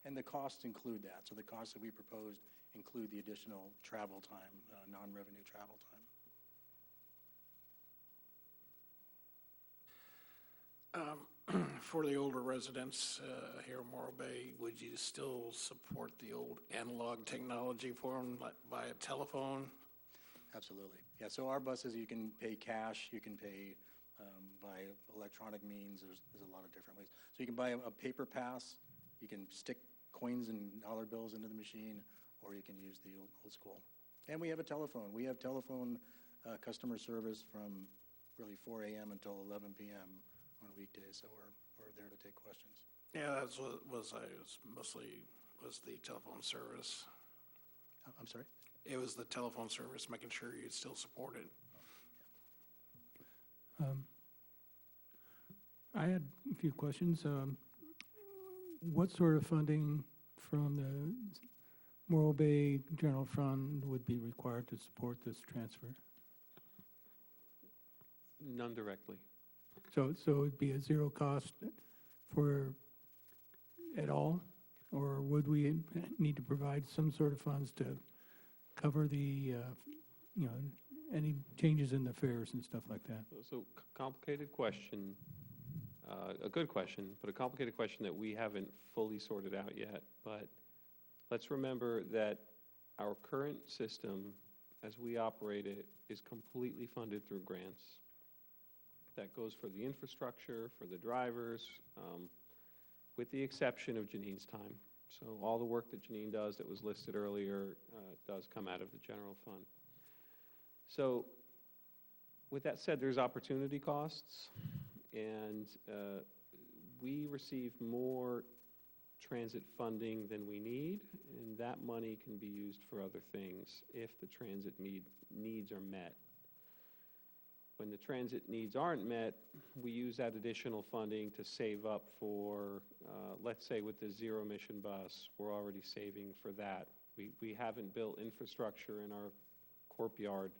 Speaker 17: and the costs include that. So the costs that we proposed include the additional travel time, non-revenue travel
Speaker 9: time. For the older residents here in Morro Bay, would you still support the old analog technology for them, like by a telephone?
Speaker 17: Absolutely. Yeah, so our buses, you can pay cash, you can pay by electronic means. There's a lot of different ways. So you can buy a paper pass, you can stick coins and dollar bills into the machine, or you can use the old school. And we have a telephone. We have telephone customer service from really 4 a.m. until 11 p.m. on weekdays, so we're there to take questions.
Speaker 9: Yeah, that's what was the telephone service.
Speaker 17: I'm sorry?
Speaker 9: It was the telephone service, making sure you'd still support it.
Speaker 11: I had a few questions. What sort of funding from the Morro Bay General Fund would be required to support this transfer?
Speaker 1: None directly.
Speaker 11: So it'd be a zero cost at all? Or would we need to provide some sort of funds to cover the, any changes in the fares and stuff like that?
Speaker 1: So complicated question, a good question, but a complicated question that we haven't fully sorted out yet. But let's remember that our current system, as we operate it, is completely funded through grants. That goes for the infrastructure, for the drivers, with the exception of Janine's time. So all the work that Janine does that was listed earlier does come out of the general fund. So with that said, there's opportunity costs, and we receive more transit funding than we need, and that money can be used for other things if the transit needs are met. When the transit needs aren't met, we use that additional funding to save up for, let's say with the zero emission bus, we're already saving for that. We haven't built infrastructure in our courtyard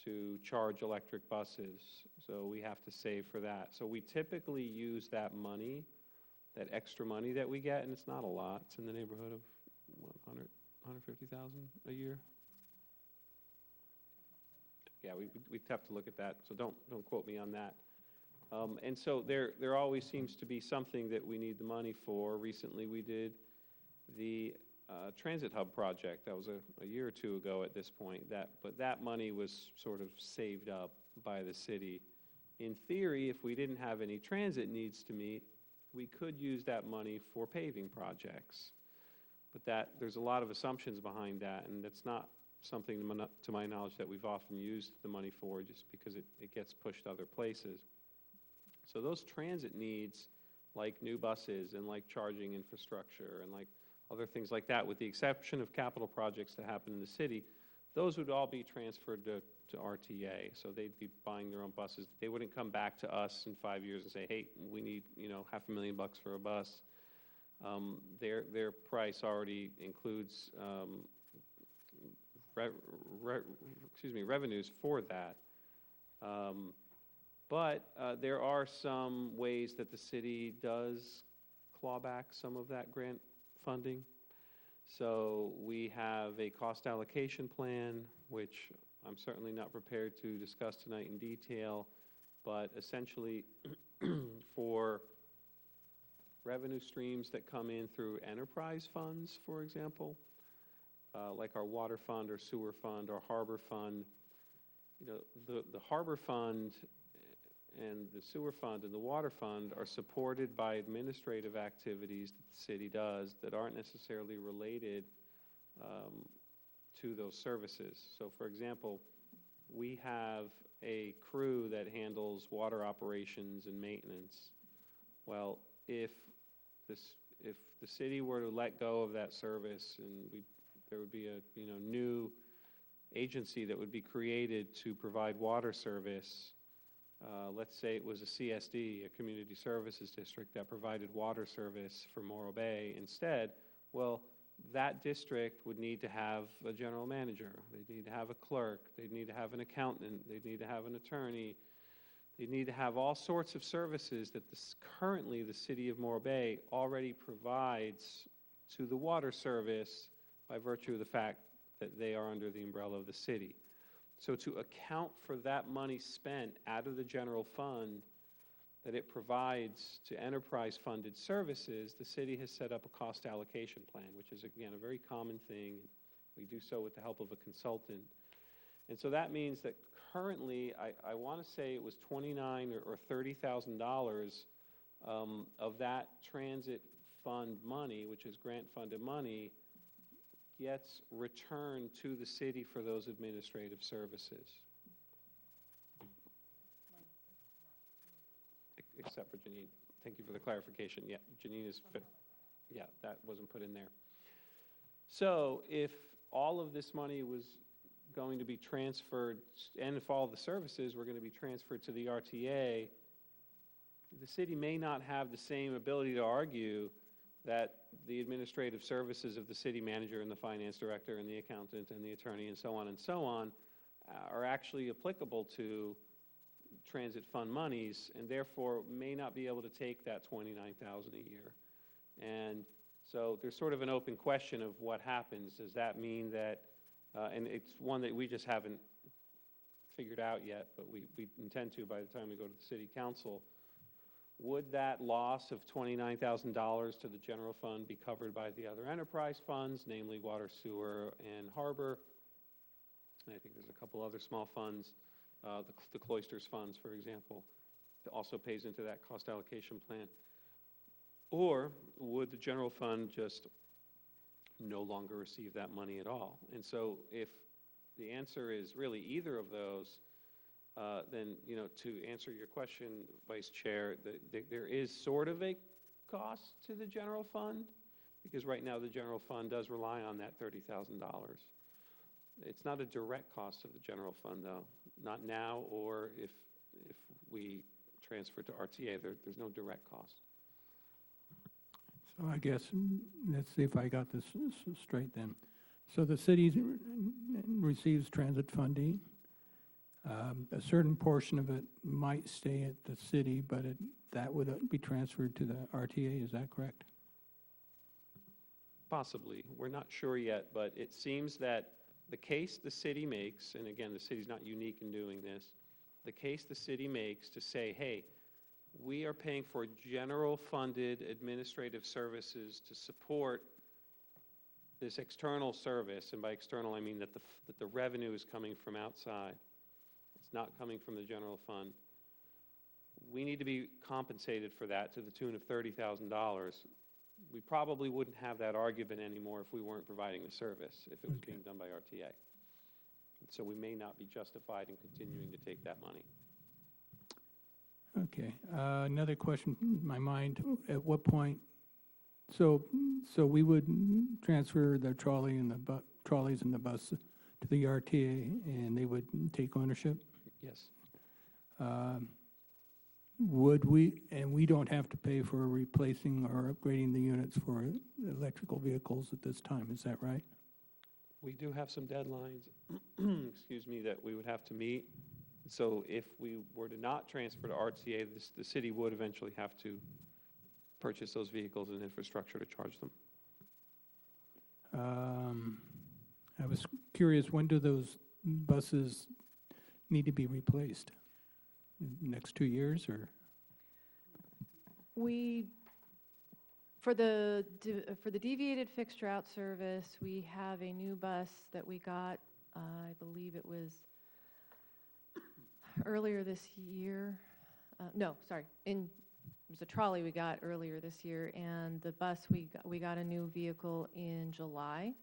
Speaker 1: to charge electric buses. So we have to save for that. So we typically use that money, that extra money that we get, and it's not a lot. It's in the neighborhood of, what, 150,000 a year? Yeah, we'd have to look at that, so don't quote me on that. And so there always seems to be something that we need the money for. Recently, we did the transit hub project. That was a year or two ago at this point. But that money was sort of saved up by the city. In theory, if we didn't have any transit needs to meet, we could use that money for paving projects. But there's a lot of assumptions behind that, and that's not something, to my knowledge, that we've often used the money for, just because it gets pushed other places. So those transit needs, like new buses and like charging infrastructure and like other things like that, with the exception of capital projects that happen in the city, those would all be transferred to RTA. So they'd be buying their own buses. They wouldn't come back to us in 5 years and say, hey, we need, $500,000 for a bus. Their price already includes revenues for that. But there are some ways that the city does claw back some of that grant funding. So we have a cost allocation plan, which I'm certainly not prepared to discuss tonight in detail, but essentially for revenue streams that come in through enterprise funds, for example, like our water fund or sewer fund or harbor fund, the harbor fund and the sewer fund and the water fund are supported by administrative activities that the city does that aren't necessarily related to those services. So, for example, we have a crew that handles water operations and maintenance. Well, if the city were to let go of that service, and there would be a new agency that would be created to provide water service. Let's say it was a CSD, a community services district, that provided water service for Morro Bay instead. Well, that district would need to have a general manager. They'd need to have a clerk. They'd need to have an accountant. They'd need to have an attorney. They'd need to have all sorts of services that currently the city of Morro Bay already provides to the water service by virtue of the fact that they are under the umbrella of the city. So to account for that money spent out of the general fund that it provides to enterprise-funded services, the city has set up a cost allocation plan, which is, again, a very common thing. We do so with the help of a consultant. And so that means that currently, I want to say it was $29,000 or $30,000 of that transit fund money, which is grant-funded money, gets returned to the city for those administrative services. Except for Janine. Thank you for the clarification. Yeah, Janine is fit. Yeah, that wasn't put in there. So if all of this money was going to be transferred, and if all the services were going to be transferred to the RTA, the city may not have the same ability to argue that the administrative services of the city manager and the finance director and the accountant and the attorney and so on are actually applicable to transit fund monies, and therefore may not be able to take that $29,000 a year. And so there's sort of an open question of what happens. Does that mean that, and it's one that we just haven't figured out yet, but we intend to by the time we go to the city council. Would that loss of $29,000 to the general fund be covered by the other enterprise funds, namely water, sewer, and harbor? And I think there's a couple other small funds, the Cloisters funds, for example, that also pays into that cost allocation plan. Or would the general fund just no longer receive that money at all? And so if the answer is really either of those, then, to answer your question, Vice Chair, there is sort of a cost to the general fund, because right now the general fund does rely on that $30,000. It's not a direct cost of the general fund, though, not now, or if we transfer to RTA, there's no direct cost.
Speaker 11: So I guess, let's see if I got this straight then. So the city receives transit funding. A certain portion of it might stay at the city, but that would be transferred to the RTA, is that correct?
Speaker 1: Possibly. We're not sure yet, but it seems that the case the city makes, and again, the city's not unique in doing this, the case the city makes to say, hey, we are paying for general funded administrative services to support this external service, and by external I mean that the revenue is coming from outside. It's not coming from the general fund. We need to be compensated for that to the tune of $30,000. We probably wouldn't have that argument anymore if we weren't providing the service, if it was being done by RTA. So we may not be justified in continuing to take that money.
Speaker 11: Okay. Another question in my mind, at what point, so we would transfer the trolleys and the bus to the RTA, and they would take ownership?
Speaker 1: Yes.
Speaker 11: Would we, and we don't have to pay for replacing or upgrading the units for electrical vehicles at this time, is that right?
Speaker 1: We do have some deadlines, excuse me, that we would have to meet. So if we were to not transfer to RTA, the city would eventually have to purchase those vehicles and infrastructure to charge them.
Speaker 11: I was curious, when do those buses need to be replaced? Next 2 years, or?
Speaker 16: For the deviated fixed route service, we have a new bus that we got, I believe it was earlier this year. No, sorry, it was a trolley we got earlier this year, and the bus, we got a new vehicle in July,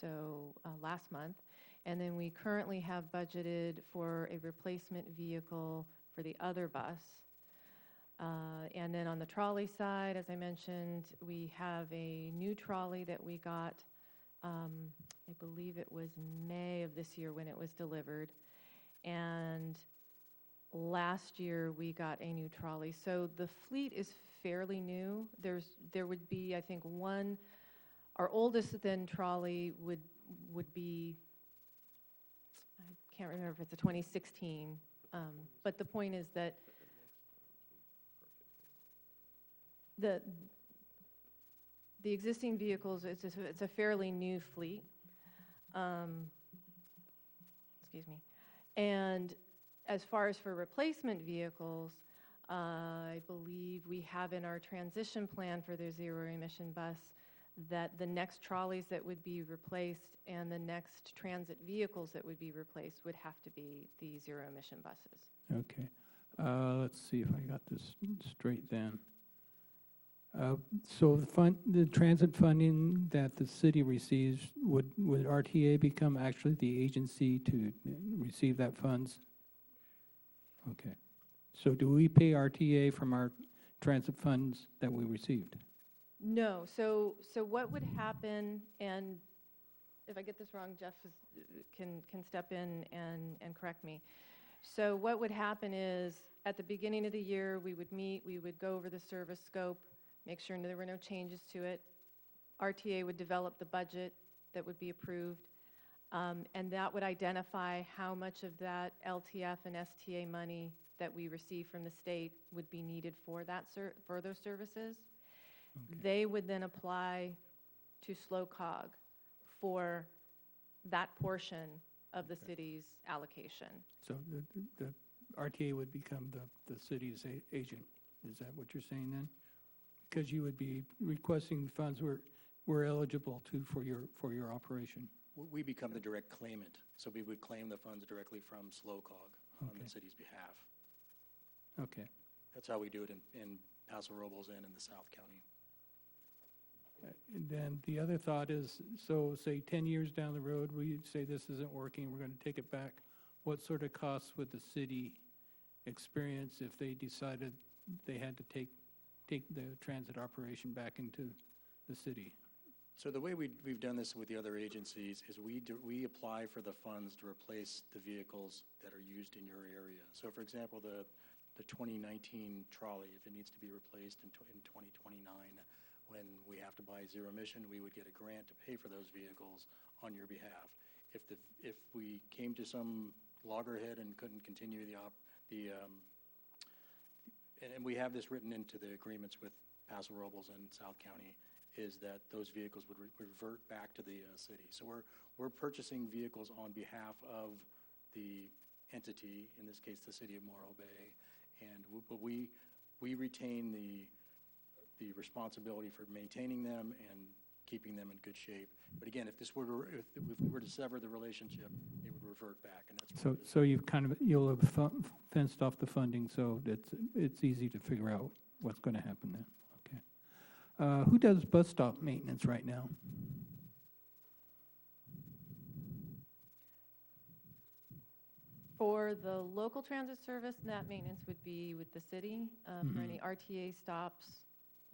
Speaker 16: so last month. And then we currently have budgeted for a replacement vehicle for the other bus. And then on the trolley side, as I mentioned, we have a new trolley that we got, I believe it was May of this year when it was delivered. And last year we got a new trolley. So the fleet is fairly new. There would be, I think, our oldest then trolley would be, I can't remember if it's a 2016, but the point is that the existing vehicles, it's a fairly new fleet. Excuse me. And as far as for replacement vehicles, I believe we have in our transition plan for the zero emission bus that the next trolleys that would be replaced and the next transit vehicles that would be replaced would have to be the zero emission buses.
Speaker 11: Okay. Let's see if I got this straight then. So the transit funding that the city receives, would RTA become actually the agency to receive that funds? Okay. So do we pay RTA from our transit funds that we received?
Speaker 16: No. So what would happen, and if I get this wrong, Jeff can step in and correct me. So what would happen is at the beginning of the year, we would meet, we would go over the service scope, make sure there were no changes to it. RTA would develop the budget that would be approved, and that would identify how much of that LTF and STA money that we receive from the state would be needed for for those services. Okay. They would then apply to SLOCOG for that portion of the city's allocation.
Speaker 11: So the RTA would become the city's agent. Is that what you're saying then? Because you would be requesting funds we're eligible to for your operation.
Speaker 17: We become the direct claimant, so we would claim the funds directly from SLOCOG on the city's behalf.
Speaker 11: Okay.
Speaker 17: That's how we do it in Paso Robles and in the South County.
Speaker 11: And then the other thought is, so say 10 years down the road, we say this isn't working, we're going to take it back. What sort of costs would the city experience if they decided they had to take the transit operation back into the city?
Speaker 17: So the way we've done this with the other agencies is we apply for the funds to replace the vehicles that are used in your area. So for example, the 2019 trolley, if it needs to be replaced in 2029, when we have to buy zero emission, we would get a grant to pay for those vehicles on your behalf. If we came to some loggerhead and couldn't continue and we have this written into the agreements with Paso Robles and South County, is that those vehicles would revert back to the city. So we're purchasing vehicles on behalf of the entity, in this case, the city of Morro Bay, and we retain the responsibility for maintaining them and keeping them in good shape. But again, if we were to sever the relationship, it would revert back, and that's what it is.
Speaker 11: So you'll have fenced off the funding, so it's easy to figure out what's going to happen then. Okay. Who does bus stop maintenance right now?
Speaker 16: For the local transit service, that maintenance would be with the city. For any RTA stops,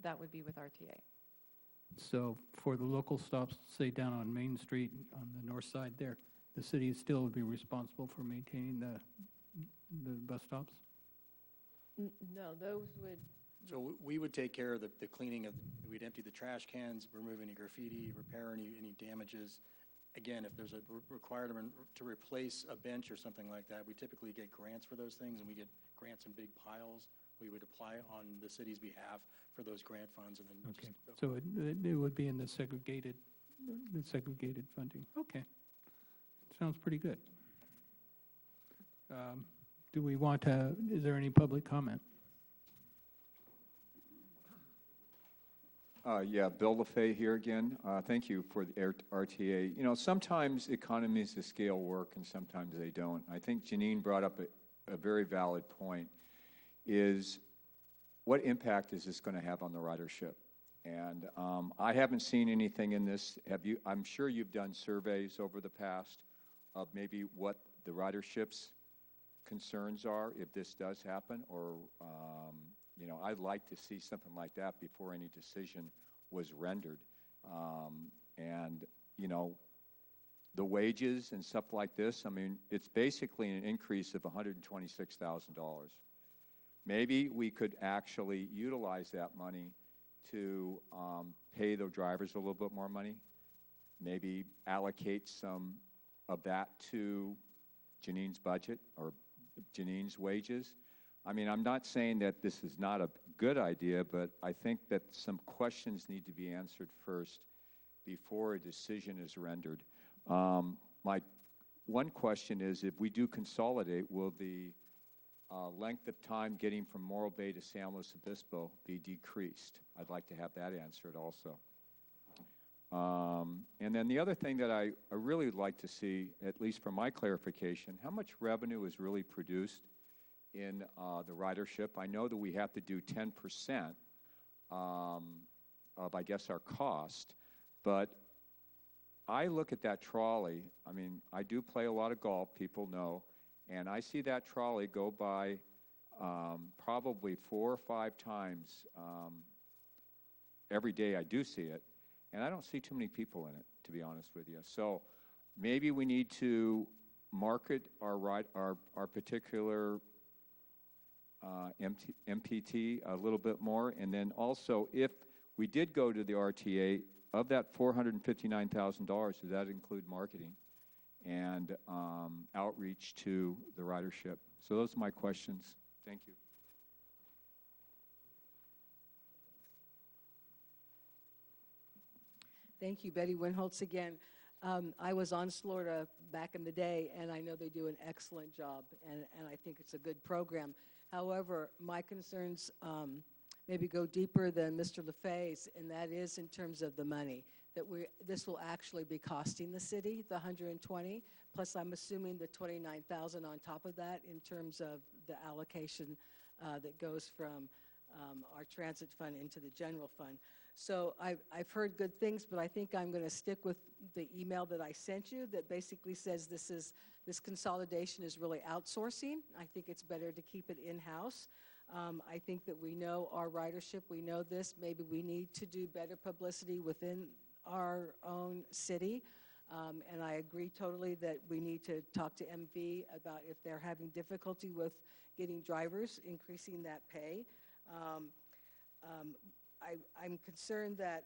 Speaker 16: that would be with RTA.
Speaker 11: So for the local stops, say down on Main Street on the north side there, the city still would be responsible for maintaining the bus stops?
Speaker 16: No, those would,
Speaker 17: So we would take care of the cleaning we'd empty the trash cans, remove any graffiti, repair any damages. Again, if there's a requirement to replace a bench or something like that, we typically get grants for those things, and we get grants in big piles. We would apply on the city's behalf for those grant funds, and then
Speaker 11: Okay, so it would be in the segregated funding. Okay, sounds pretty good. Do we want to, is there any public comment?
Speaker 3: Yeah, Bill LaFay here again. Thank you for the RTA. You know, sometimes economies of scale work and sometimes they don't. I think Janine brought up a very valid point, is what impact is this going to have on the ridership? And I haven't seen anything in this. Have you? I'm sure you've done surveys over the past of maybe what the ridership's concerns are if this does happen, or you know, I'd like to see something like that before any decision was rendered. And, you know, the wages and stuff like this, I mean, it's basically an increase of $126,000. Maybe we could actually utilize that money to pay the drivers a little bit more money, maybe allocate some of that to Janine's budget or Janine's wages. I mean, I'm not saying that this is not a good idea, but I think that some questions need to be answered first before a decision is rendered. My one question is, if we do consolidate, will the length of time getting from Morro Bay to San Luis Obispo be decreased? I'd like to have that answered also. And then the other thing that I really would like to see, at least for my clarification, how much revenue is really produced in the ridership? I know that we have to do 10% of, I guess, our cost, but I look at that trolley. I mean, I do play a lot of golf, people know, and I see that trolley go by probably 4 or 5 times every day. I do see it, and I don't see too many people in it, to be honest with you. So maybe we need to market our particular MPT a little bit more, and then also, if we did go to the RTA, of that $459,000, does that include marketing and outreach to the ridership? So those are my questions. Thank you.
Speaker 4: Thank you, Betty Winholtz again. I was on Florida back in the day, and I know they do an excellent job, and I think it's a good program. However, my concerns maybe go deeper than Mr. LaFay's, and that is in terms of the money, that this will actually be costing the city, the 120, plus I'm assuming the 29,000 on top of that in terms of the allocation that goes from our transit fund into the general fund. So I've heard good things, but I think I'm going to stick with the email that I sent you that basically says this consolidation is really outsourcing. I think it's better to keep it in-house. I think that we know our ridership, we know this. Maybe we need to do better publicity within our own city. And I agree totally that we need to talk to MV about if they're having difficulty with getting drivers, increasing that pay. I'm concerned that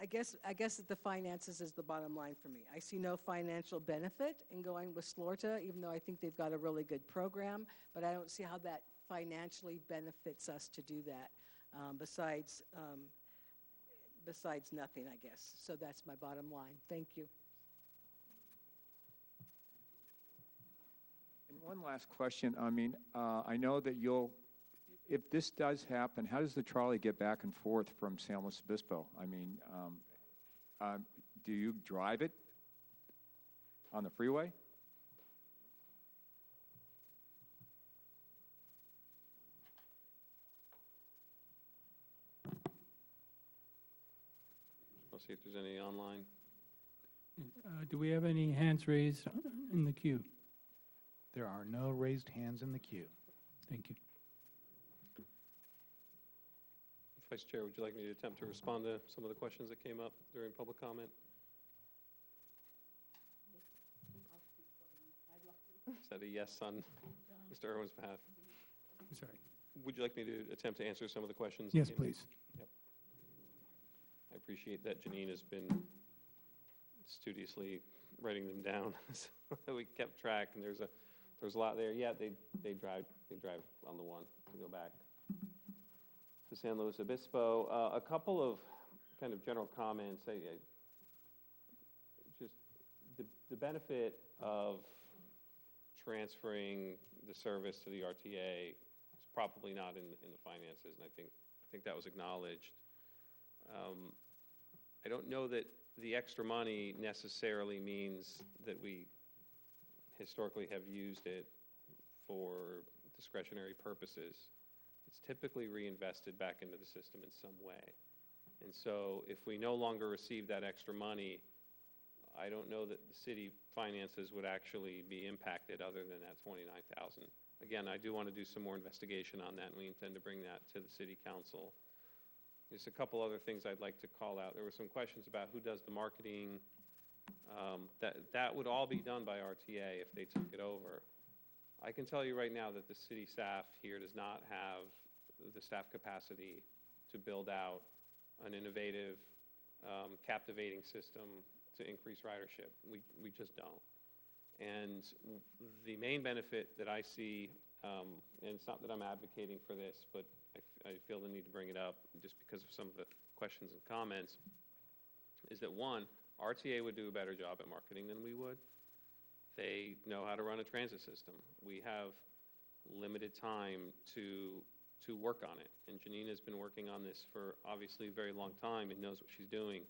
Speaker 4: I guess that the finances is the bottom line for me. I see no financial benefit in going with Slorta, even though I think they've got a really good program, but I don't see how that financially benefits us to do that, besides nothing, I guess. So that's my bottom line. Thank you.
Speaker 3: And one last question. I mean, I know that if this does happen, how does the trolley get back and forth from San Luis Obispo? I mean, do you drive it on the freeway?
Speaker 1: I'll see if there's any online.
Speaker 11: Do we have any hands raised in the queue?
Speaker 15: There are no raised hands in the queue.
Speaker 11: Thank you.
Speaker 1: Vice Chair, would you like me to attempt to respond to some of the questions that came up during public comment? Is that a yes on Mr. Irwin's behalf?
Speaker 11: I'm sorry.
Speaker 1: Would you like me to attempt to answer some of the questions?
Speaker 11: Yes,
Speaker 1: that came in?
Speaker 11: please.
Speaker 1: Yep. I appreciate that Janine has been studiously writing them down so that we kept track, and there's a lot there. Yeah, they drive on the one to go back to San Luis Obispo. A couple of kind of general comments. Just the benefit of transferring the service to the RTA is probably not in the finances, and I think that was acknowledged. I don't know that the extra money necessarily means that we historically have used it for discretionary purposes. It's typically reinvested back into the system in some way. And so if we no longer receive that extra money, I don't know that the city finances would actually be impacted other than that $29,000. Again, I do want to do some more investigation on that, and we intend to bring that to the city council. There's a couple other things I'd like to call out. There were some questions about who does the marketing. That would all be done by RTA if they took it over. I can tell you right now that the city staff here does not have the staff capacity to build out an innovative, captivating system to increase ridership. We just don't. And the main benefit that I see, and it's not that I'm advocating for this, but I feel the need to bring it up just because of some of the questions and comments, is that one, RTA would do a better job at marketing than we would. They know how to run a transit system. We have limited time to work on it. And Janine has been working on this for obviously a very long time and knows what she's doing.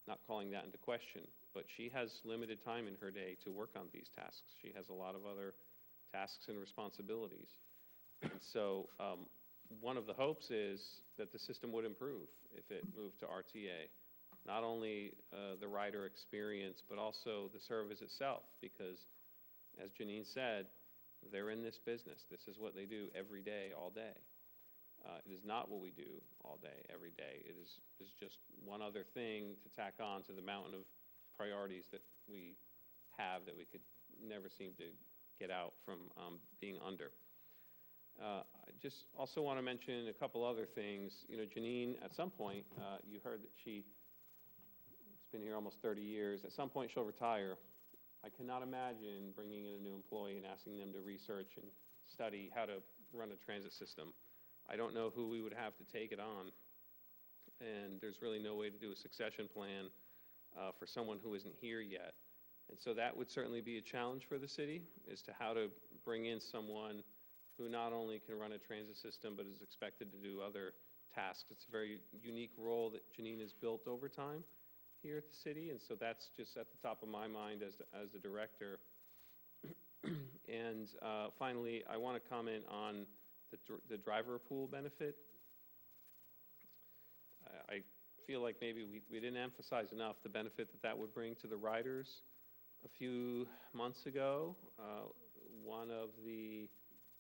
Speaker 1: Not calling that into question, but she has limited time in her day to work on these tasks. She has a lot of other tasks and responsibilities. And so one of the hopes is that the system would improve if it moved to RTA. Not only the rider experience, but also the service itself, because as Janine said, they're in this business. This is what they do every day, all day. It is not what we do all day, every day. It is just one other thing to tack on to the mountain of priorities that we have that we could never seem to get out from being under. I just also want to mention a couple other things. You know, Janine, at some point, you heard that she's been here almost 30 years. At some point, she'll retire. I cannot imagine bringing in a new employee and asking them to research and study how to run a transit system. I don't know who we would have to take it on, and there's really no way to do a succession plan for someone who isn't here yet. And so that would certainly be a challenge for the city, as to how to bring in someone who not only can run a transit system, but is expected to do other tasks. It's a very unique role that Janine has built over time here at the city, and so that's just at the top of my mind as the director. And finally, I want to comment on the driver pool benefit. I feel like maybe we didn't emphasize enough the benefit that would bring to the riders. A few months ago, one of the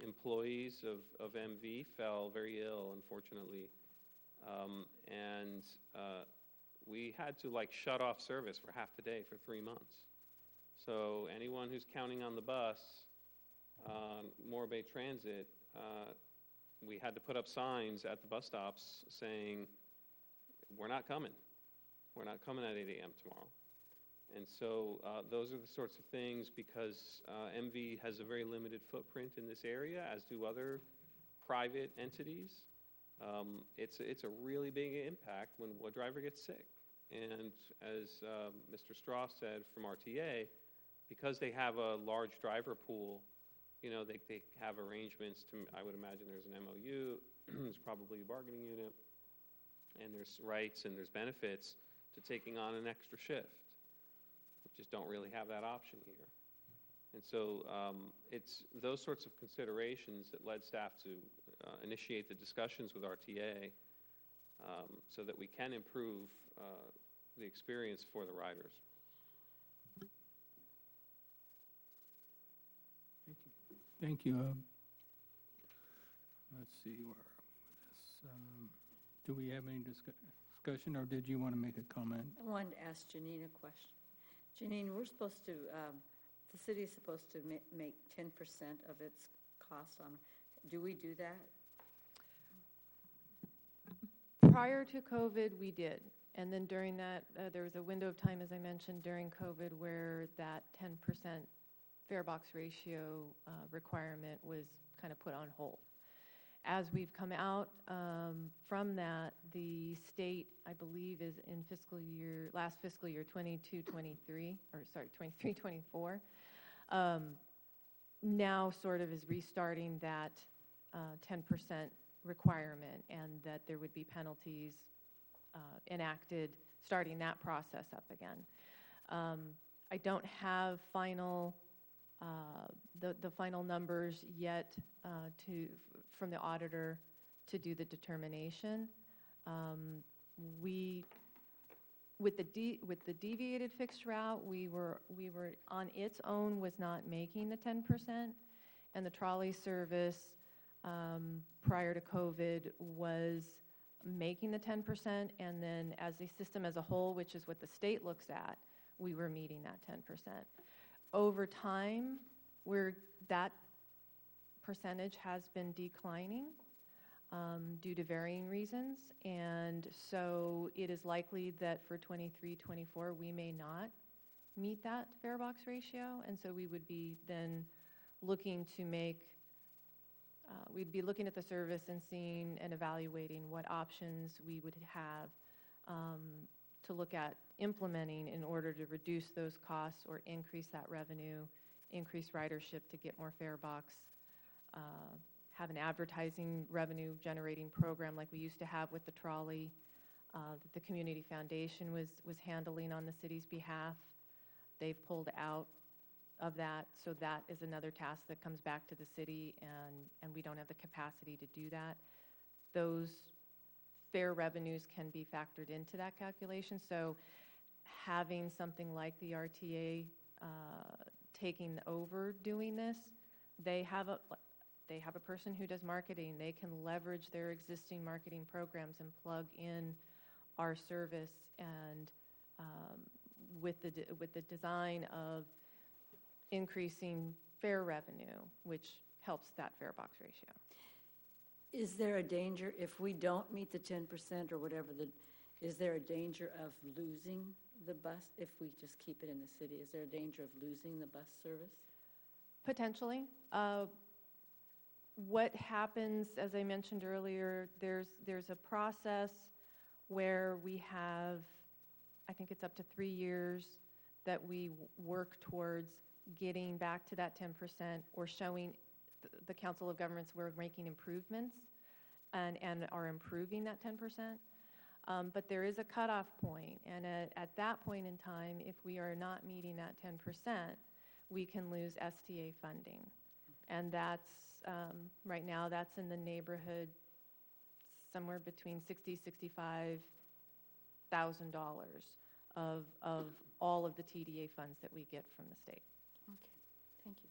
Speaker 1: employees of MV fell very ill, unfortunately, and we had to shut off service for half the day for 3 months. So anyone who's counting on the bus, Morro Bay Transit, we had to put up signs at the bus stops saying, we're not coming. We're not coming at 8 a.m. tomorrow. And so those are the sorts of things, because MV has a very limited footprint in this area, as do other private entities. It's a really big impact when a driver gets sick. And as Mr. Strauss said from RTA, because they have a large driver pool, you know, they have arrangements to, I would imagine there's an MOU, there's probably a bargaining unit, and there's rights and there's benefits to taking on an extra shift. We just don't really have that option here. And so it's those sorts of considerations that led staff to initiate the discussions with RTA so that we can improve the experience for the riders.
Speaker 11: Thank you. Let's see where this. Do we have any discussion, or did you want to make a comment?
Speaker 8: I wanted to ask Janine a question. Janine, we're supposed to, the city is supposed to make 10% of its cost on, do we do that?
Speaker 16: Prior to COVID, we did. And then during that, there was a window of time, as I mentioned, during COVID, where that 10% fare box ratio requirement was kind of put on hold. As we've come out from that, the state, I believe, is in last fiscal year 22-23, or sorry, 23-24, now sort of is restarting that 10% requirement, and that there would be penalties enacted, starting that process up again. I don't have final the final numbers yet from the auditor to do the determination. With the deviated fixed route, we were on its own was not making the 10%, and the trolley service prior to COVID was making the 10%, and then as a system as a whole, which is what the state looks at, we were meeting that 10%. Over time, that percentage has been declining due to varying reasons, and so it is likely that for 23-24 we may not meet that fare box ratio, and so we would be then looking to make we'd be looking at the service and seeing and evaluating what options we would have to look at implementing in order to reduce those costs or increase that revenue, increase ridership to get more fare box, have an advertising revenue generating program like we used to have with the trolley that the Community Foundation was handling on the city's behalf. They've pulled out of that, so that is another task that comes back to the city, and we don't have the capacity to do that. Those fare revenues can be factored into that calculation, so having something like the RTA taking over doing this, they have a person who does marketing. They can leverage their existing marketing programs and plug in our service, and with the design of increasing fare revenue, which helps that fare box ratio.
Speaker 8: Is there a danger if we don't meet the 10% or whatever, is there a danger of losing the bus if we just keep it in the city? Is there a danger of losing the bus service?
Speaker 16: Potentially. What happens, as I mentioned earlier, there's a process where we have, I think it's up to 3 years, that we work towards getting back to that 10% or showing the Council of Governments we're making improvements and are improving that 10%. But there is a cutoff point, and at that point in time, if we are not meeting that 10%, we can lose STA funding. And that's, right now, that's in the neighborhood somewhere between $60,000 to $65,000 of all of the TDA funds that we get from the state.
Speaker 8: Okay, thank you.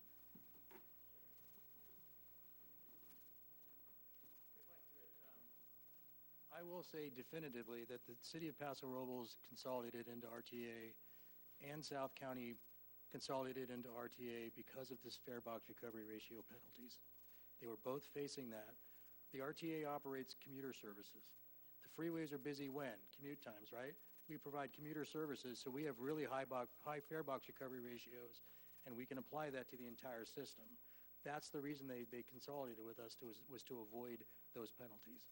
Speaker 17: I will say definitively that the city of Paso Robles consolidated into RTA and South County consolidated into RTA because of this fare box recovery ratio penalties. They were both facing that. The RTA operates commuter services. The freeways are busy when? Commute times, right? we provide commuter services, so we have really high fare box recovery ratios, and we can apply that to the entire system. That's the reason they consolidated with us, was to avoid those penalties.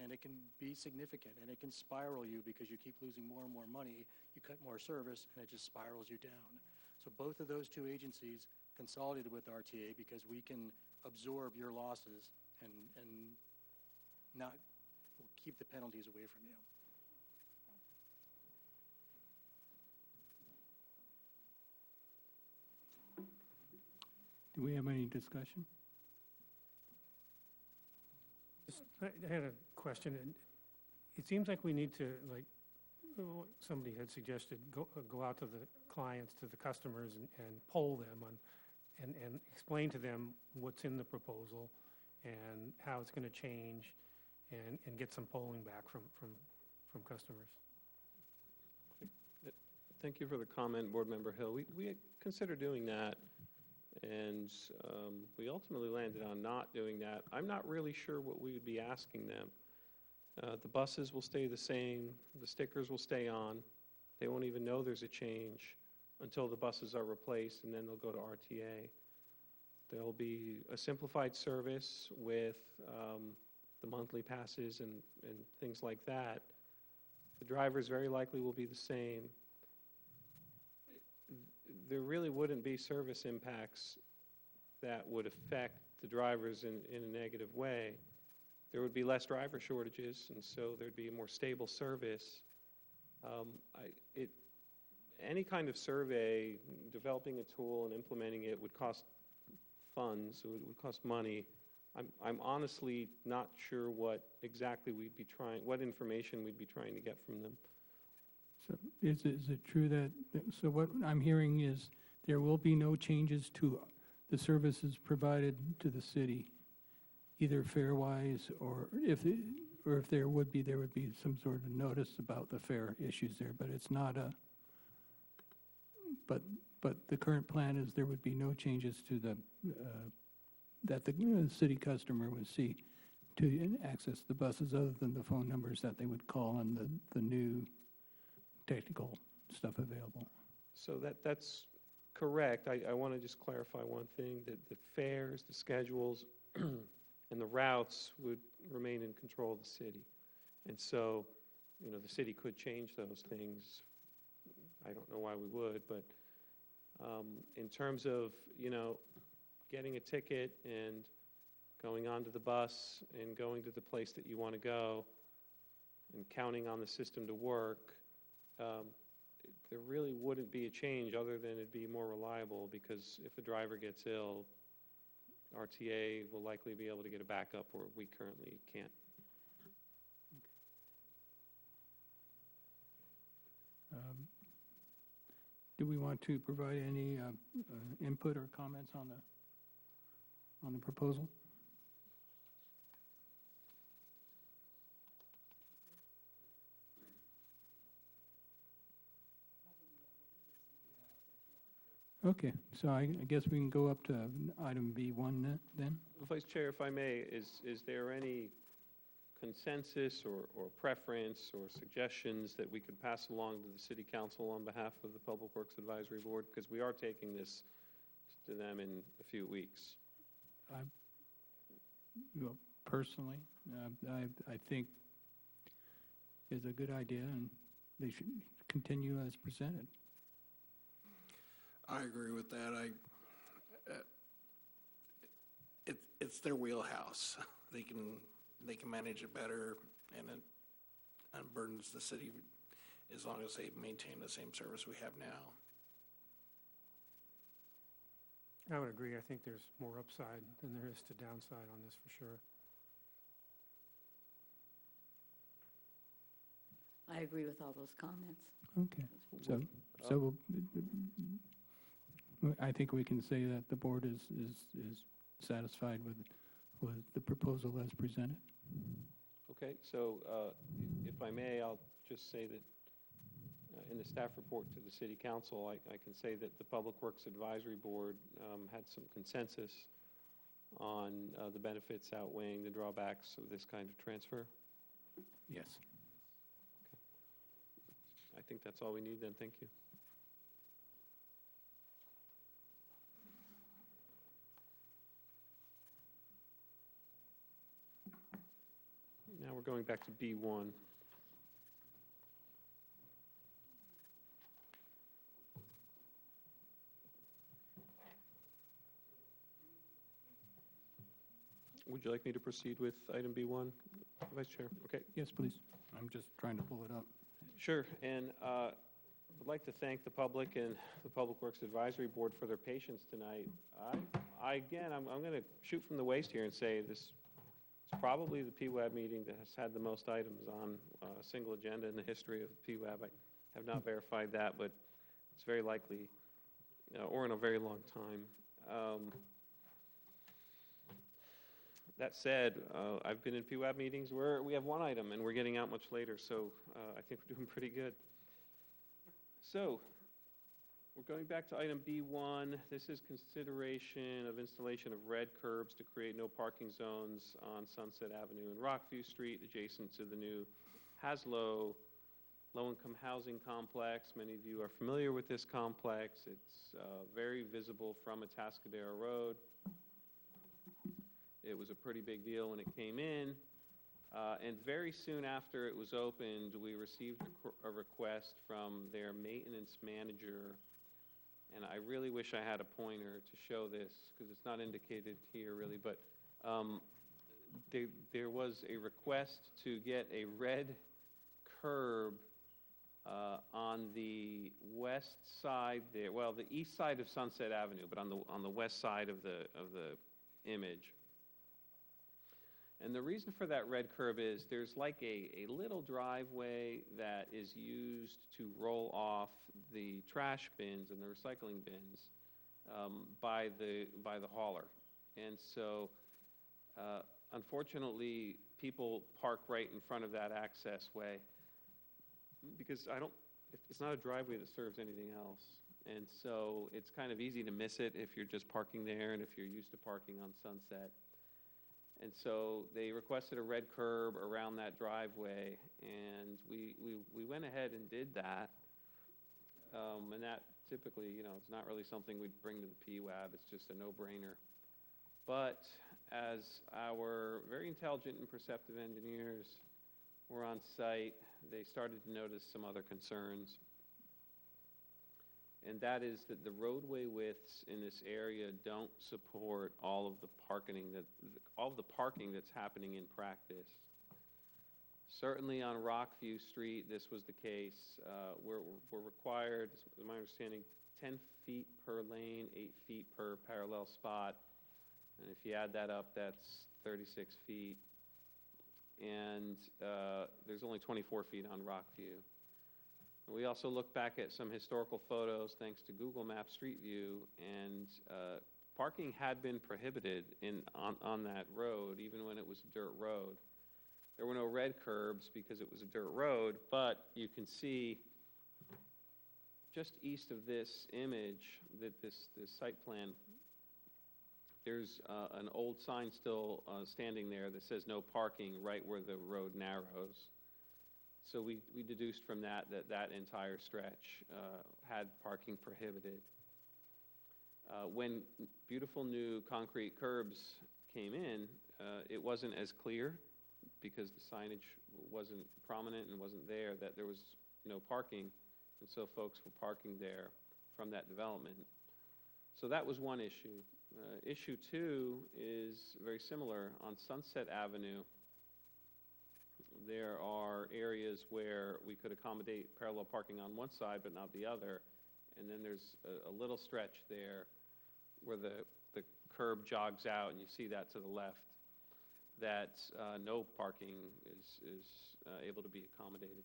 Speaker 17: And it can be significant, and it can spiral you because you keep losing more and more money, you cut more service, and it just spirals you down. So both of those two agencies consolidated with RTA because we can absorb your losses and not keep the penalties away from you.
Speaker 11: Do we have any discussion?
Speaker 7: I had a question. It seems like we need to, like, somebody had suggested, go out to the clients, to the customers, and poll them and explain to them what's in the proposal and how it's going to change, and get some polling back from customers.
Speaker 1: Thank you for the comment, Board Member Hill. We considered doing that, and we ultimately landed on not doing that. I'm not really sure what we would be asking them. The buses will stay the same. The stickers will stay on. They won't even know there's a change until the buses are replaced, and then they'll go to RTA. There'll be a simplified service with the monthly passes and things like that. The drivers very likely will be the same. There really wouldn't be service impacts that would affect the drivers in a negative way. There would be less driver shortages, and so there'd be a more stable service. Any kind of survey, developing a tool and implementing it would cost funds, it would cost money. I'm honestly not sure what exactly what information we'd be trying to get from them.
Speaker 11: So is it true that, so what I'm hearing is there will be no changes to the services provided to the city, either fare-wise, or if there would be some sort of notice about the fare issues there, but it's not but the current plan is there would be no changes to that the city customer would see to access the buses other than the phone numbers that they would call and the new technical stuff available.
Speaker 1: So that's correct. I want to just clarify one thing, that the fares, the schedules, and the routes would remain in control of the city. And so, the city could change those things. I don't know why we would, but in terms of, getting a ticket and going onto the bus and going to the place that you want to go and counting on the system to work, there really wouldn't be a change other than it'd be more reliable, because if a driver gets ill, RTA will likely be able to get a backup where we currently can't.
Speaker 11: Do we want to provide any input or comments on the proposal? Okay, so I guess we can go up to item B1 then.
Speaker 1: Vice Chair, if I may, is there any consensus or preference or suggestions that we could pass along to the City Council on behalf of the Public Works Advisory Board? Because we are taking this to them in a few weeks.
Speaker 11: Personally, I think is a good idea, and they should continue as presented.
Speaker 9: I agree with that. It's their wheelhouse. They can manage it better, and it unburdens the city as long as they maintain the same service we have now.
Speaker 7: I would agree. I think there's more upside than there is to downside on this, for sure.
Speaker 8: I agree with all those comments.
Speaker 11: Okay, so I think we can say that the board is satisfied with the proposal as presented.
Speaker 1: Okay, so if I may, I'll just say that in the staff report to the City Council, I can say that the Public Works Advisory Board had some consensus on the benefits outweighing the drawbacks of this kind of transfer.
Speaker 11: Yes.
Speaker 1: I think that's all we need then. Thank you. Now we're going back to B1. Would you like me to proceed with item B1, Vice Chair? Okay.
Speaker 11: Yes, please. I'm just trying to pull it up.
Speaker 1: Sure, and I'd like to thank the public and the Public Works Advisory Board for their patience tonight. Again, I'm going to shoot from the waist here and say this is probably the PWAB meeting that has had the most items on a single agenda in the history of PWAB. I have not verified that, but it's very likely, or in a very long time. That said, I've been in PWAB meetings where we have one item and we're getting out much later, so I think we're doing pretty good. So, we're going back to item B1. This is consideration of installation of red curbs to create no parking zones on Sunset Avenue and Rockview Street, adjacent to the new Haslow low-income housing complex. Many of you are familiar with this complex. It's very visible from Atascadero Road. It was a pretty big deal when it came in, and very soon after it was opened, we received a request from their maintenance manager, and I really wish I had a pointer to show this, because it's not indicated here really, but there was a request to get a red curb on the west side there, well, the east side of Sunset Avenue, but on the west side of the image. And the reason for that red curb is there's like a little driveway that is used to roll off the trash bins and the recycling bins by the hauler. And so, unfortunately, people park right in front of that access way because it's not a driveway that serves anything else. And so it's kind of easy to miss it if you're just parking there and if you're used to parking on Sunset. And so they requested a red curb around that driveway, and we went ahead and did that. And that typically, it's not really something we'd bring to the PWAB. It's just a no-brainer. But as our very intelligent and perceptive engineers were on site, they started to notice some other concerns. And that is that the roadway widths in this area don't support all of the parking that's happening in practice. Certainly on Rockview Street, this was the case. We're required, as my understanding, 10 feet per lane, 8 feet per parallel spot. And if you add that up, that's 36 feet. And there's only 24 feet on Rockview. We also looked back at some historical photos thanks to Google Maps Street View, and parking had been prohibited on that road, even when it was a dirt road. There were no red curbs because it was a dirt road, but you can see just east of this image, this site plan, there's an old sign still standing there that says no parking right where the road narrows. So we deduced from that entire stretch had parking prohibited. When beautiful new concrete curbs came in, it wasn't as clear because the signage wasn't prominent and wasn't there that there was no parking, and so folks were parking there from that development. So that was one issue. Issue two is very similar. On Sunset Avenue, there are areas where we could accommodate parallel parking on one side but not the other, and then there's a little stretch there where the curb jogs out, and you see that to the left, that no parking is able to be accommodated.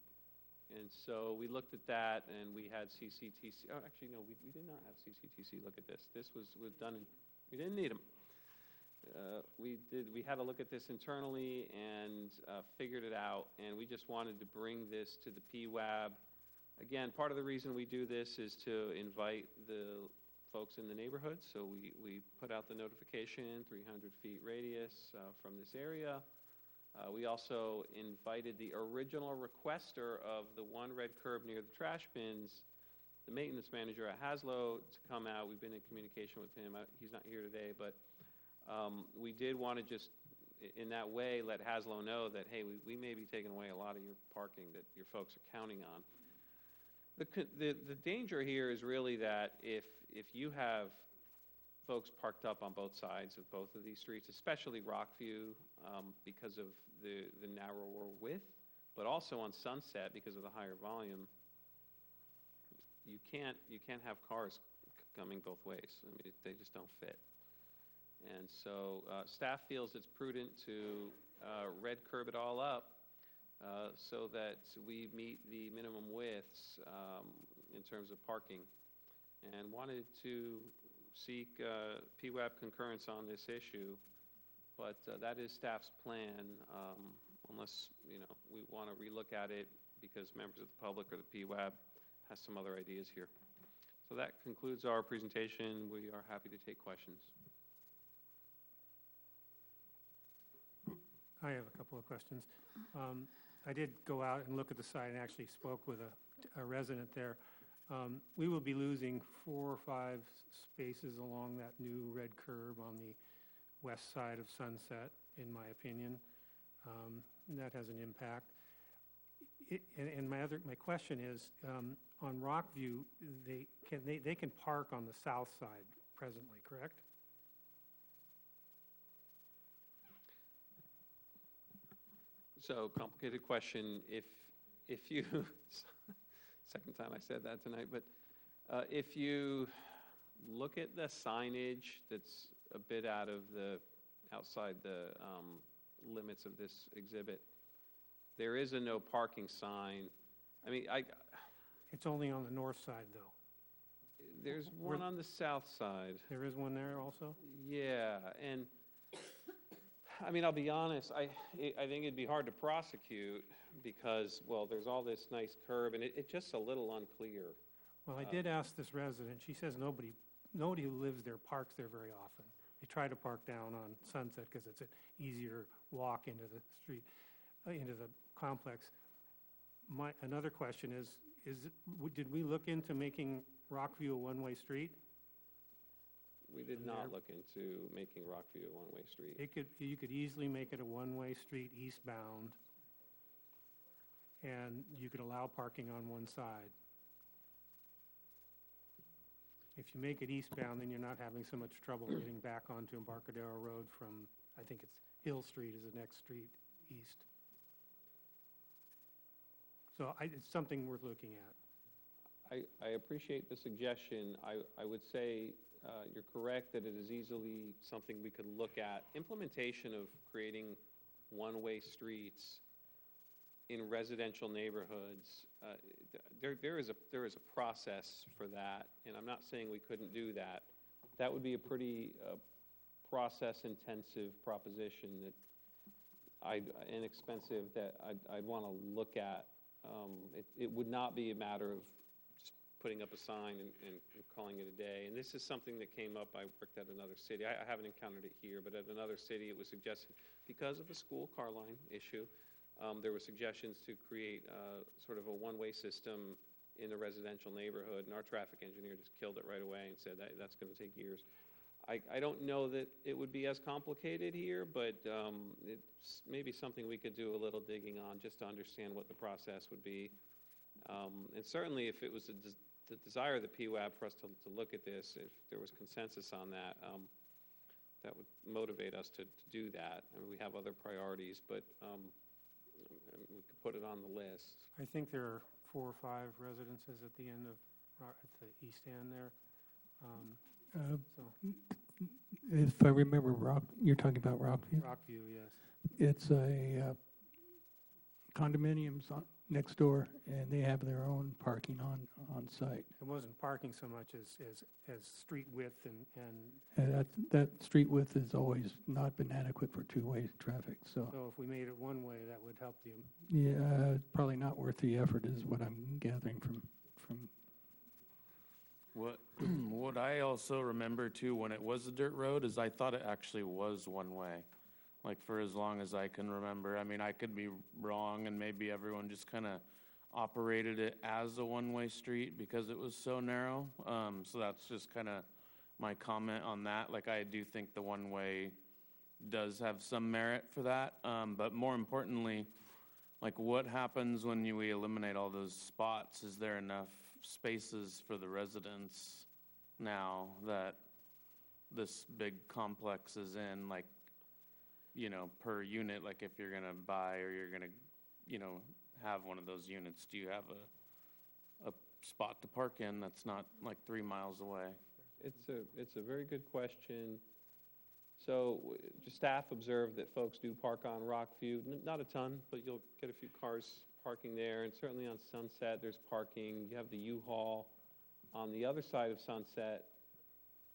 Speaker 1: And so we looked at that, and we had CCTC. Oh, actually, no, we did not have CCTC look at this. This was done, we didn't need them. We had a look at this internally and figured it out, and we just wanted to bring this to the PWAB. Again, part of the reason we do this is to invite the folks in the neighborhood, so we put out the notification, 300 feet radius from this area. We also invited the original requester of the one red curb near the trash bins, the maintenance manager at Haslo, to come out. We've been in communication with him. He's not here today, but we did want to just, in that way, let Haslo know that, hey, we may be taking away a lot of your parking that your folks are counting on. The danger here is really that if you have folks parked up on both sides of both of these streets, especially Rockview, because of the narrower width, but also on Sunset because of the higher volume, you can't have cars coming both ways. I mean, they just don't fit. And so staff feels it's prudent to red curb it all up so that we meet the minimum widths in terms of parking, and wanted to seek PWAB concurrence on this issue. But that is staff's plan, unless we want to relook at it because members of the public or the PWAB has some other ideas here. So that concludes our presentation. We are happy to take questions.
Speaker 7: I have a couple of questions. I did go out and look at the site and actually spoke with a resident there. We will be losing 4 or 5 spaces along that new red curb on the west side of Sunset, in my opinion. And that has an impact. And my question is, on Rockview, they can park on the south side presently, correct?
Speaker 1: So, complicated question. If you, second time I said that tonight, but if you look at the signage that's a bit outside the limits of this exhibit, there is a no parking sign. I mean,
Speaker 7: It's only on the north side, though.
Speaker 1: There's one on the south side.
Speaker 7: There is one there also?
Speaker 1: Yeah, and I mean, I'll be honest, I think it'd be hard to prosecute because, well, there's all this nice curb, and it's just a little unclear.
Speaker 7: Well, I did ask this resident. She says nobody who lives there parks there very often. They try to park down on Sunset because it's an easier walk into the street, into the complex. Another question is did we look into making Rockview a one-way street?
Speaker 1: We did not look into making Rockview a one-way street.
Speaker 7: You could easily make it a one-way street eastbound, and you could allow parking on one side. If you make it eastbound, then you're not having so much trouble getting back onto Embarcadero Road from, I think it's Hill Street is the next street east. So it's something worth looking at.
Speaker 1: I appreciate the suggestion. I would say you're correct that it is easily something we could look at. Implementation of creating one-way streets in residential neighborhoods, there is a process for that, and I'm not saying we couldn't do that. That would be a pretty process-intensive proposition and expensive that I'd want to look at. It would not be a matter of just putting up a sign and calling it a day. And this is something that came up. I worked at another city. I haven't encountered it here, but at another city it was suggested because of a school car line issue. There were suggestions to create sort of a one-way system in the residential neighborhood, and our traffic engineer just killed it right away and said that's going to take years. I don't know that it would be as complicated here, but it's maybe something we could do a little digging on just to understand what the process would be. And certainly if it was the desire of the PWAB for us to look at this, if there was consensus on that, that would motivate us to do that. I mean, we have other priorities, but we could put it on the list.
Speaker 7: I think there are 4 or 5 residences at the end of, at the east end there.
Speaker 11: If I remember, you're talking about Rockview?
Speaker 7: Rockview, yes.
Speaker 11: It's a condominiums next door, and they have their own parking on site.
Speaker 7: It wasn't parking so much as street width and
Speaker 11: That street width has always not been adequate for two-way traffic, so.
Speaker 7: So if we made it one way, that would help you.
Speaker 11: Yeah, probably not worth the effort is what I'm gathering from.
Speaker 6: What I also remember too, when it was a dirt road, is I thought it actually was one way. like for as long as I can remember. I mean, I could be wrong, and maybe everyone just kind of operated it as a one-way street because it was so narrow. So that's just kind of my comment on that. Like, I do think the one-way does have some merit for that. But more importantly, like, what happens when we eliminate all those spots? Is there enough spaces for the residents now that this big complex is in, like, you know, per unit? Like, if you're going to buy or you're going to, you know, have one of those units, do you have a spot to park in that's not like 3 miles away?
Speaker 1: It's a very good question. So just staff observed that folks do park on Rockview, not a ton, but you'll get a few cars parking there, and certainly on Sunset there's parking. You have the U-Haul on the other side of Sunset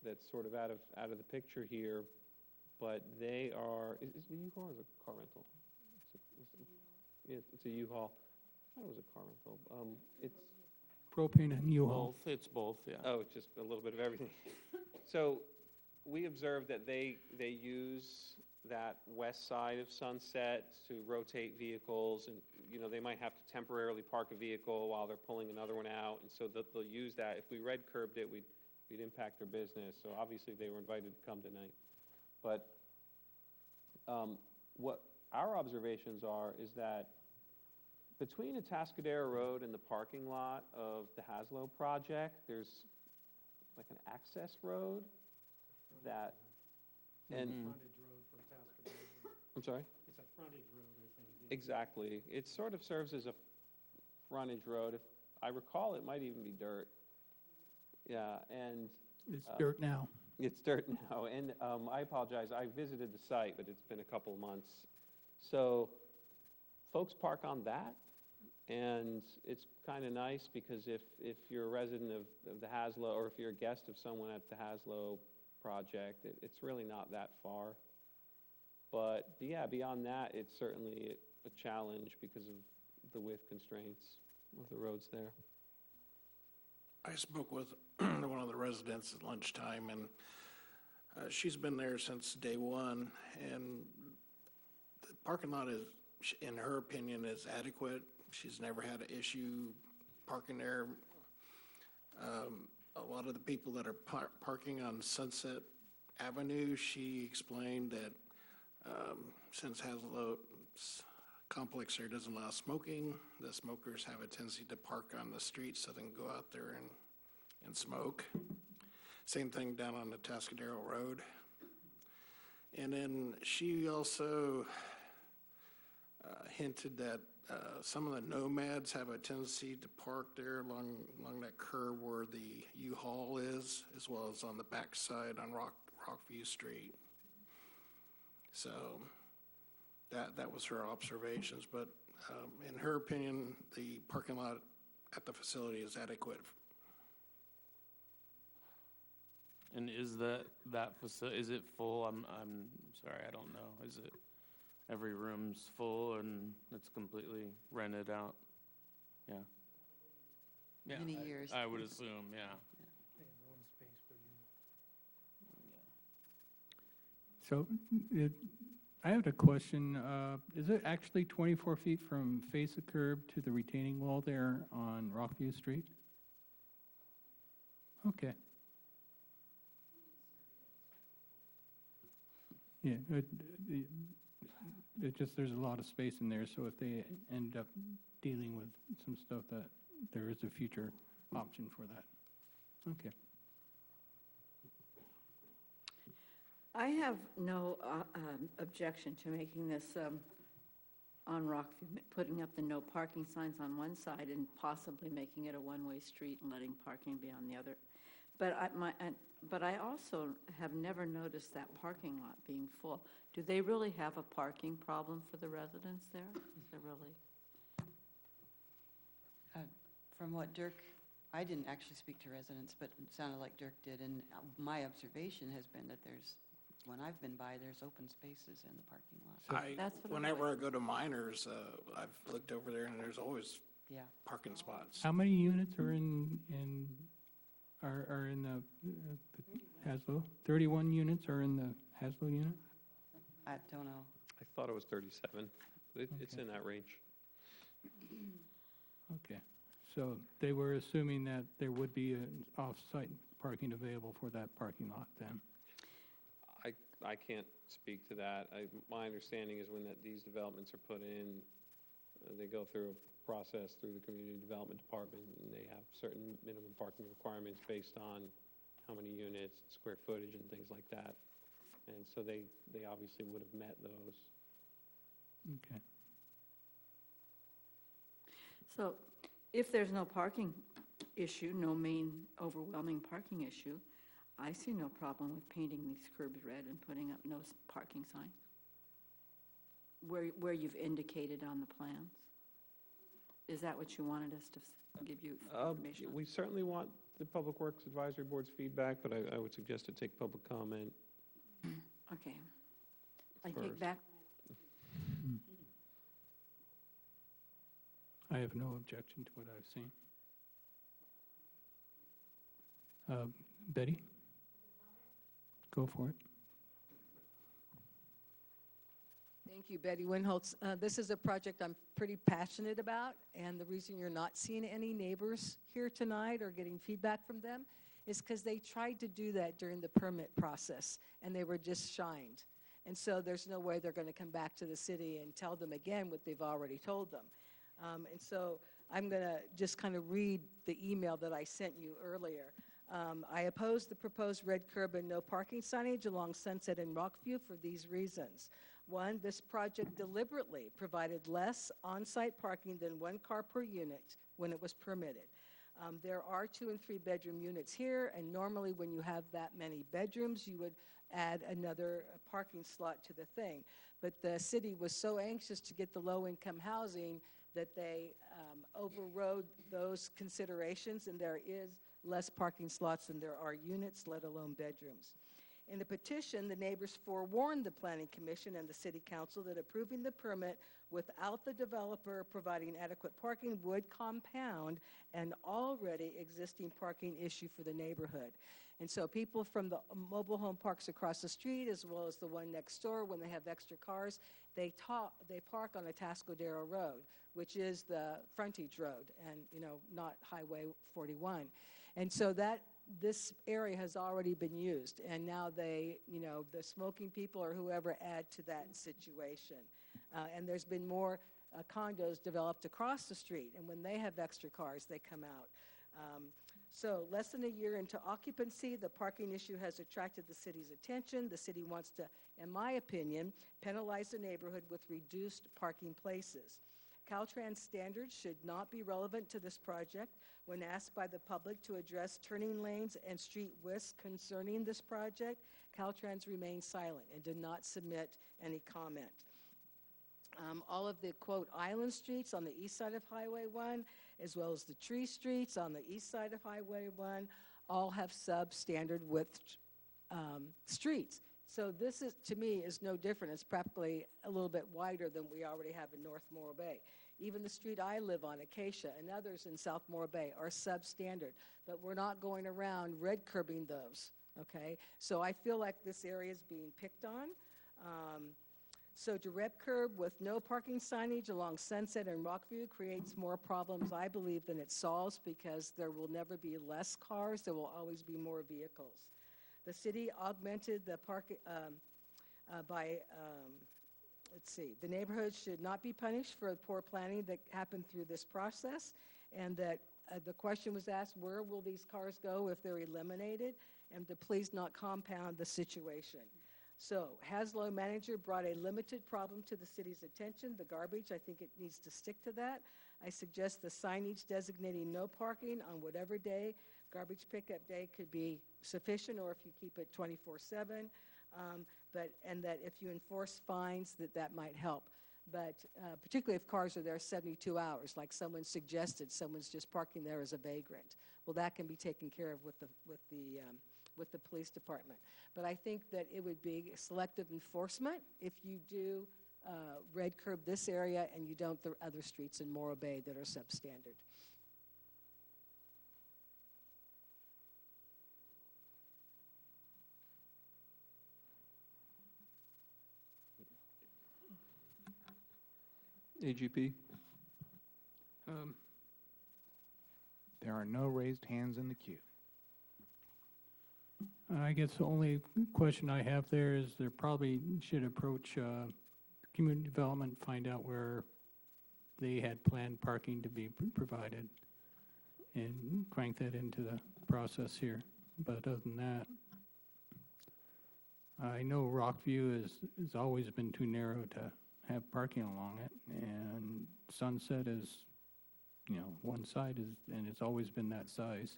Speaker 1: that's sort of out of the picture here, but they are, is it a U-Haul or is it a car rental? It's a U-Haul. I thought it was a car rental. It's
Speaker 11: Propane and U-Haul.
Speaker 6: Both, it's both, yeah.
Speaker 1: Oh, it's just a little bit of everything. So we observed that they use that west side of Sunset to rotate vehicles, and, you know, they might have to temporarily park a vehicle while they're pulling another one out, and so they'll use that. If we red curbed it, we'd impact their business, so obviously they were invited to come tonight. But what our observations are is that between Atascadero Road and the parking lot of the Haslow project, there's like an access road that, and,
Speaker 7: Frontage road for Atascadero.
Speaker 1: I'm sorry?
Speaker 7: It's a frontage road, I think.
Speaker 1: Exactly. It sort of serves as a frontage road. If I recall, it might even be dirt. Yeah, and
Speaker 11: It's dirt now.
Speaker 1: it's dirt now, and I apologize, I visited the site, but it's been a couple of months. So folks park on that, and it's kind of nice because if you're a resident of the Haslow, or if you're a guest of someone at the Haslow project, it's really not that far. But yeah, beyond that, it's certainly a challenge because of the width constraints of the roads there.
Speaker 9: I spoke with one of the residents at lunchtime, and she's been there since day one, and the parking lot is, in her opinion, is adequate. She's never had an issue parking there. A lot of the people that are parking on Sunset Avenue, she explained that since Haslow's complex there doesn't allow smoking, the smokers have a tendency to park on the street so they can go out there and smoke. Same thing down on the Atascadero Road. And then she also hinted that some of the nomads have a tendency to park there along that curve where the U-Haul is, as well as on the backside on Rockview Street. So that was her observations, but in her opinion, the parking lot at the facility is adequate.
Speaker 6: And is that facility, is it full? I'm sorry, I don't know. Is it every room's full and it's completely rented out? Yeah. Yeah,
Speaker 12: Many years.
Speaker 6: I would assume, yeah.
Speaker 7: They have one space per unit.
Speaker 11: So I have a question. Is it actually 24 feet from face of curb to the retaining wall there on Rockview Street? Okay. Yeah, it just, there's a lot of space in there, so if they end up dealing with some stuff, that there is a future option for that. Okay.
Speaker 8: I have no objection to making this on Rockview, putting up the no parking signs on one side and possibly making it a one-way street and letting parking be on the other. But I also have never noticed that parking lot being full. Do they really have a parking problem for the residents there? Is there really?
Speaker 12: From what Dirk, I didn't actually speak to residents, but it sounded like Dirk did, and my observation has been that when I've been by, there's open spaces in the parking lot.
Speaker 9: Whenever I go to Miners, I've looked over there and there's always parking spots.
Speaker 11: How many units are in the Haslow? 31 units are in the Haslow unit?
Speaker 12: I don't know.
Speaker 1: I thought it was 37. It's in that range.
Speaker 11: Okay. So they were assuming that there would be an off-site parking available for that parking lot then?
Speaker 1: I can't speak to that. My understanding is when these developments are put in, they go through a process through the Community Development Department, and they have certain minimum parking requirements based on how many units, square footage, and things like that. And so they obviously would have met those.
Speaker 11: Okay.
Speaker 8: So if there's no parking issue, no main overwhelming parking issue, I see no problem with painting these curbs red and putting up no parking sign where you've indicated on the plans. Is that what you wanted us to give you information on?
Speaker 1: We certainly want the Public Works Advisory Board's feedback, but I would suggest to take public comment.
Speaker 8: Okay. I take
Speaker 1: First.
Speaker 8: back.
Speaker 11: I have no objection to what I've seen. Betty? Go for it.
Speaker 4: Thank you, Betty Winholtz. This is a project I'm pretty passionate about, and the reason you're not seeing any neighbors here tonight or getting feedback from them is because they tried to do that during the permit process, and they were just shined. And so there's no way they're going to come back to the city and tell them again what they've already told them. And so I'm going to just kind of read the email that I sent you earlier. I oppose the proposed red curb and no parking signage along Sunset and Rockview for these reasons. One, this project deliberately provided less on-site parking than 1 car per unit when it was permitted. There are 2 and 3 bedroom units here, and normally when you have that many bedrooms, you would add another parking slot to the thing. But the city was so anxious to get the low-income housing that they overrode those considerations, and there is less parking slots than there are units, let alone bedrooms. In the petition, the neighbors forewarned the Planning Commission and the City Council that approving the permit without the developer providing adequate parking would compound an already existing parking issue for the neighborhood. And so people from the mobile home parks across the street, as well as the one next door, when they have extra cars, they park on Atascadero Road, which is the frontage road and, not Highway 41. And so this area has already been used, and now the smoking people or whoever add to that situation. And there's been more condos developed across the street, and when they have extra cars, they come out. So less than a year into occupancy, the parking issue has attracted the city's attention. The city wants to, in my opinion, penalize the neighborhood with reduced parking places. Caltrans standards should not be relevant to this project. When asked by the public to address turning lanes and street widths concerning this project, Caltrans remained silent and did not submit any comment. All of the, quote, island streets on the east side of Highway 1, as well as the tree streets on the east side of Highway 1, all have substandard width streets. So this is, to me, is no different. It's practically a little bit wider than we already have in North Morro Bay. Even the street I live on, Acacia, and others in South Morro Bay are substandard, but we're not going around red curbing those, okay? So I feel like this area is being picked on. So direct curb with no parking signage along Sunset and Rockview creates more problems, I believe, than it solves, because there will never be less cars. There will always be more vehicles. The city augmented the park let's see, the neighborhood should not be punished for poor planning that happened through this process, and that the question was asked, where will these cars go if they're eliminated, and to please not compound the situation. So Haslow manager brought a limited problem to the city's attention, the garbage. I think it needs to stick to that. I suggest the signage designating no parking on whatever day, garbage pickup day could be sufficient, or if you keep it 24/7, and that if you enforce fines, that might help. But particularly if cars are there 72 hours, like someone suggested, someone's just parking there as a vagrant. Well, that can be taken care of with the police department. But I think that it would be selective enforcement if you do red curb this area and you don't the other streets in Morro Bay that are substandard.
Speaker 1: AGP?
Speaker 15: There are no raised hands in the queue.
Speaker 11: I guess the only question I have there is there probably should approach community development, find out where they had planned parking to be provided, and crank that into the process here. But other than that, I know Rockview has always been too narrow to have parking along it, and Sunset is, you know, one side is, and it's always been that size.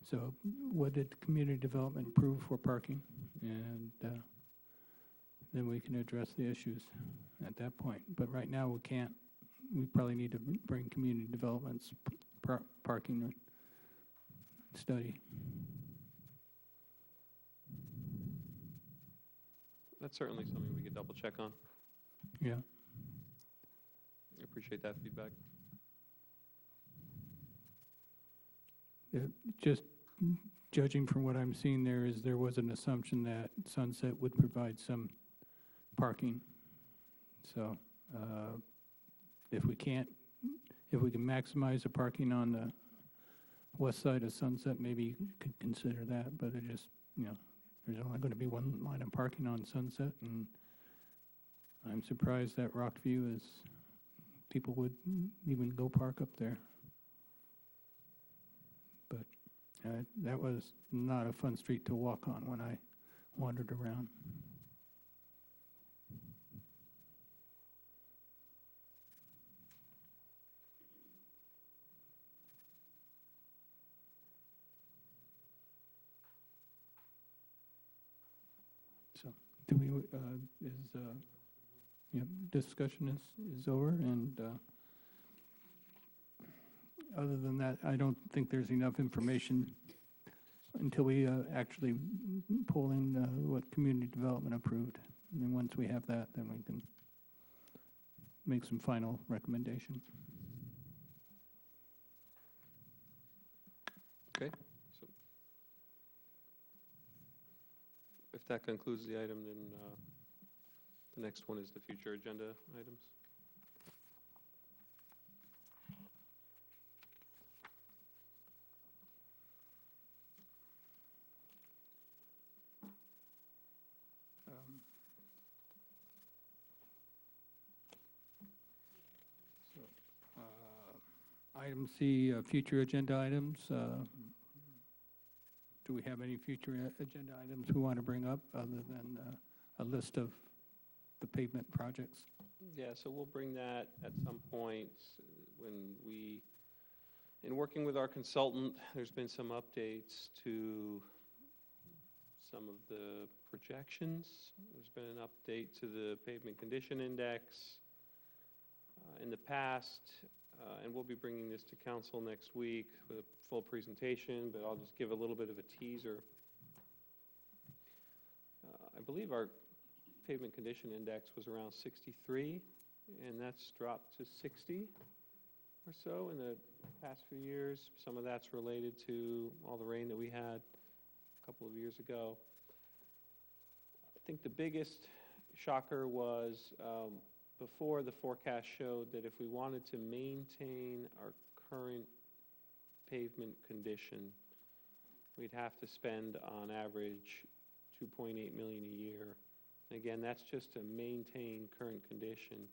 Speaker 11: So what did community development approve for parking? And then we can address the issues at that point. But right now, we can't. We probably need to bring community development's parking study.
Speaker 1: That's certainly something we could double check on.
Speaker 11: Yeah.
Speaker 1: I appreciate that feedback.
Speaker 11: Just judging from what I'm seeing there was an assumption that Sunset would provide some parking. So if we can maximize the parking on the west side of Sunset, maybe you could consider that. But it just, you know, there's only going to be one line of parking on Sunset, and I'm surprised that Rockview people would even go park up there. But that was not a fun street to walk on when I wandered around. So, do we? Discussion is over, and other than that, I don't think there's enough information until we actually pull in what community development approved. And then once we have that, then we can make some final recommendations.
Speaker 1: Okay. So if that concludes the item, then the next one is the future agenda items.
Speaker 11: Item C, future agenda items. Do we have any future agenda items we want to bring up other than a list of the pavement projects?
Speaker 1: Yeah, so we'll bring that at some point when in working with our consultant, there's been some updates to some of the projections. There's been an update to the pavement condition index in the past, and we'll be bringing this to council next week with a full presentation, but I'll just give a little bit of a teaser. I believe our pavement condition index was around 63, and that's dropped to 60 or so in the past few years. Some of that's related to all the rain that we had a couple of years ago. I think the biggest shocker was before the forecast showed that if we wanted to maintain our current pavement condition, we'd have to spend on average $2.8 million a year. And again, that's just to maintain current condition.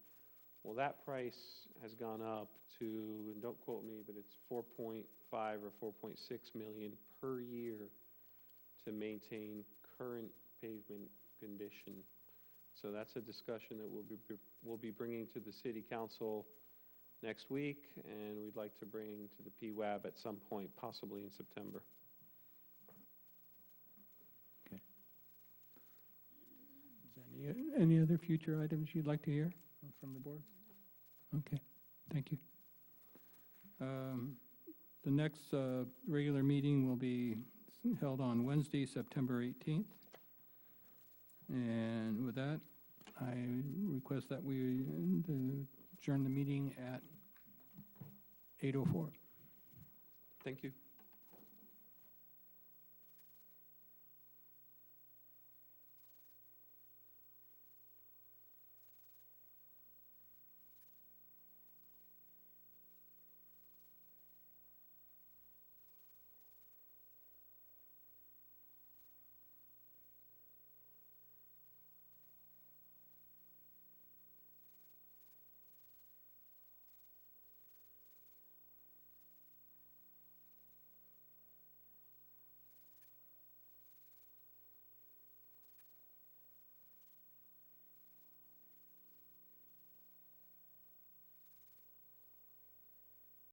Speaker 1: Well, that price has gone up to, and don't quote me, but it's 4.5 or 4.6 million per year to maintain current pavement condition. So that's a discussion that we'll be bringing to the City Council next week, and we'd like to bring to the PWAB at some point, possibly in September.
Speaker 11: Okay. Is there any other future items you'd like to hear from the board? Okay, thank you. The next regular meeting will be held on Wednesday, September 18th. And with that, I request that we adjourn the meeting at 8:04.
Speaker 1: Thank you.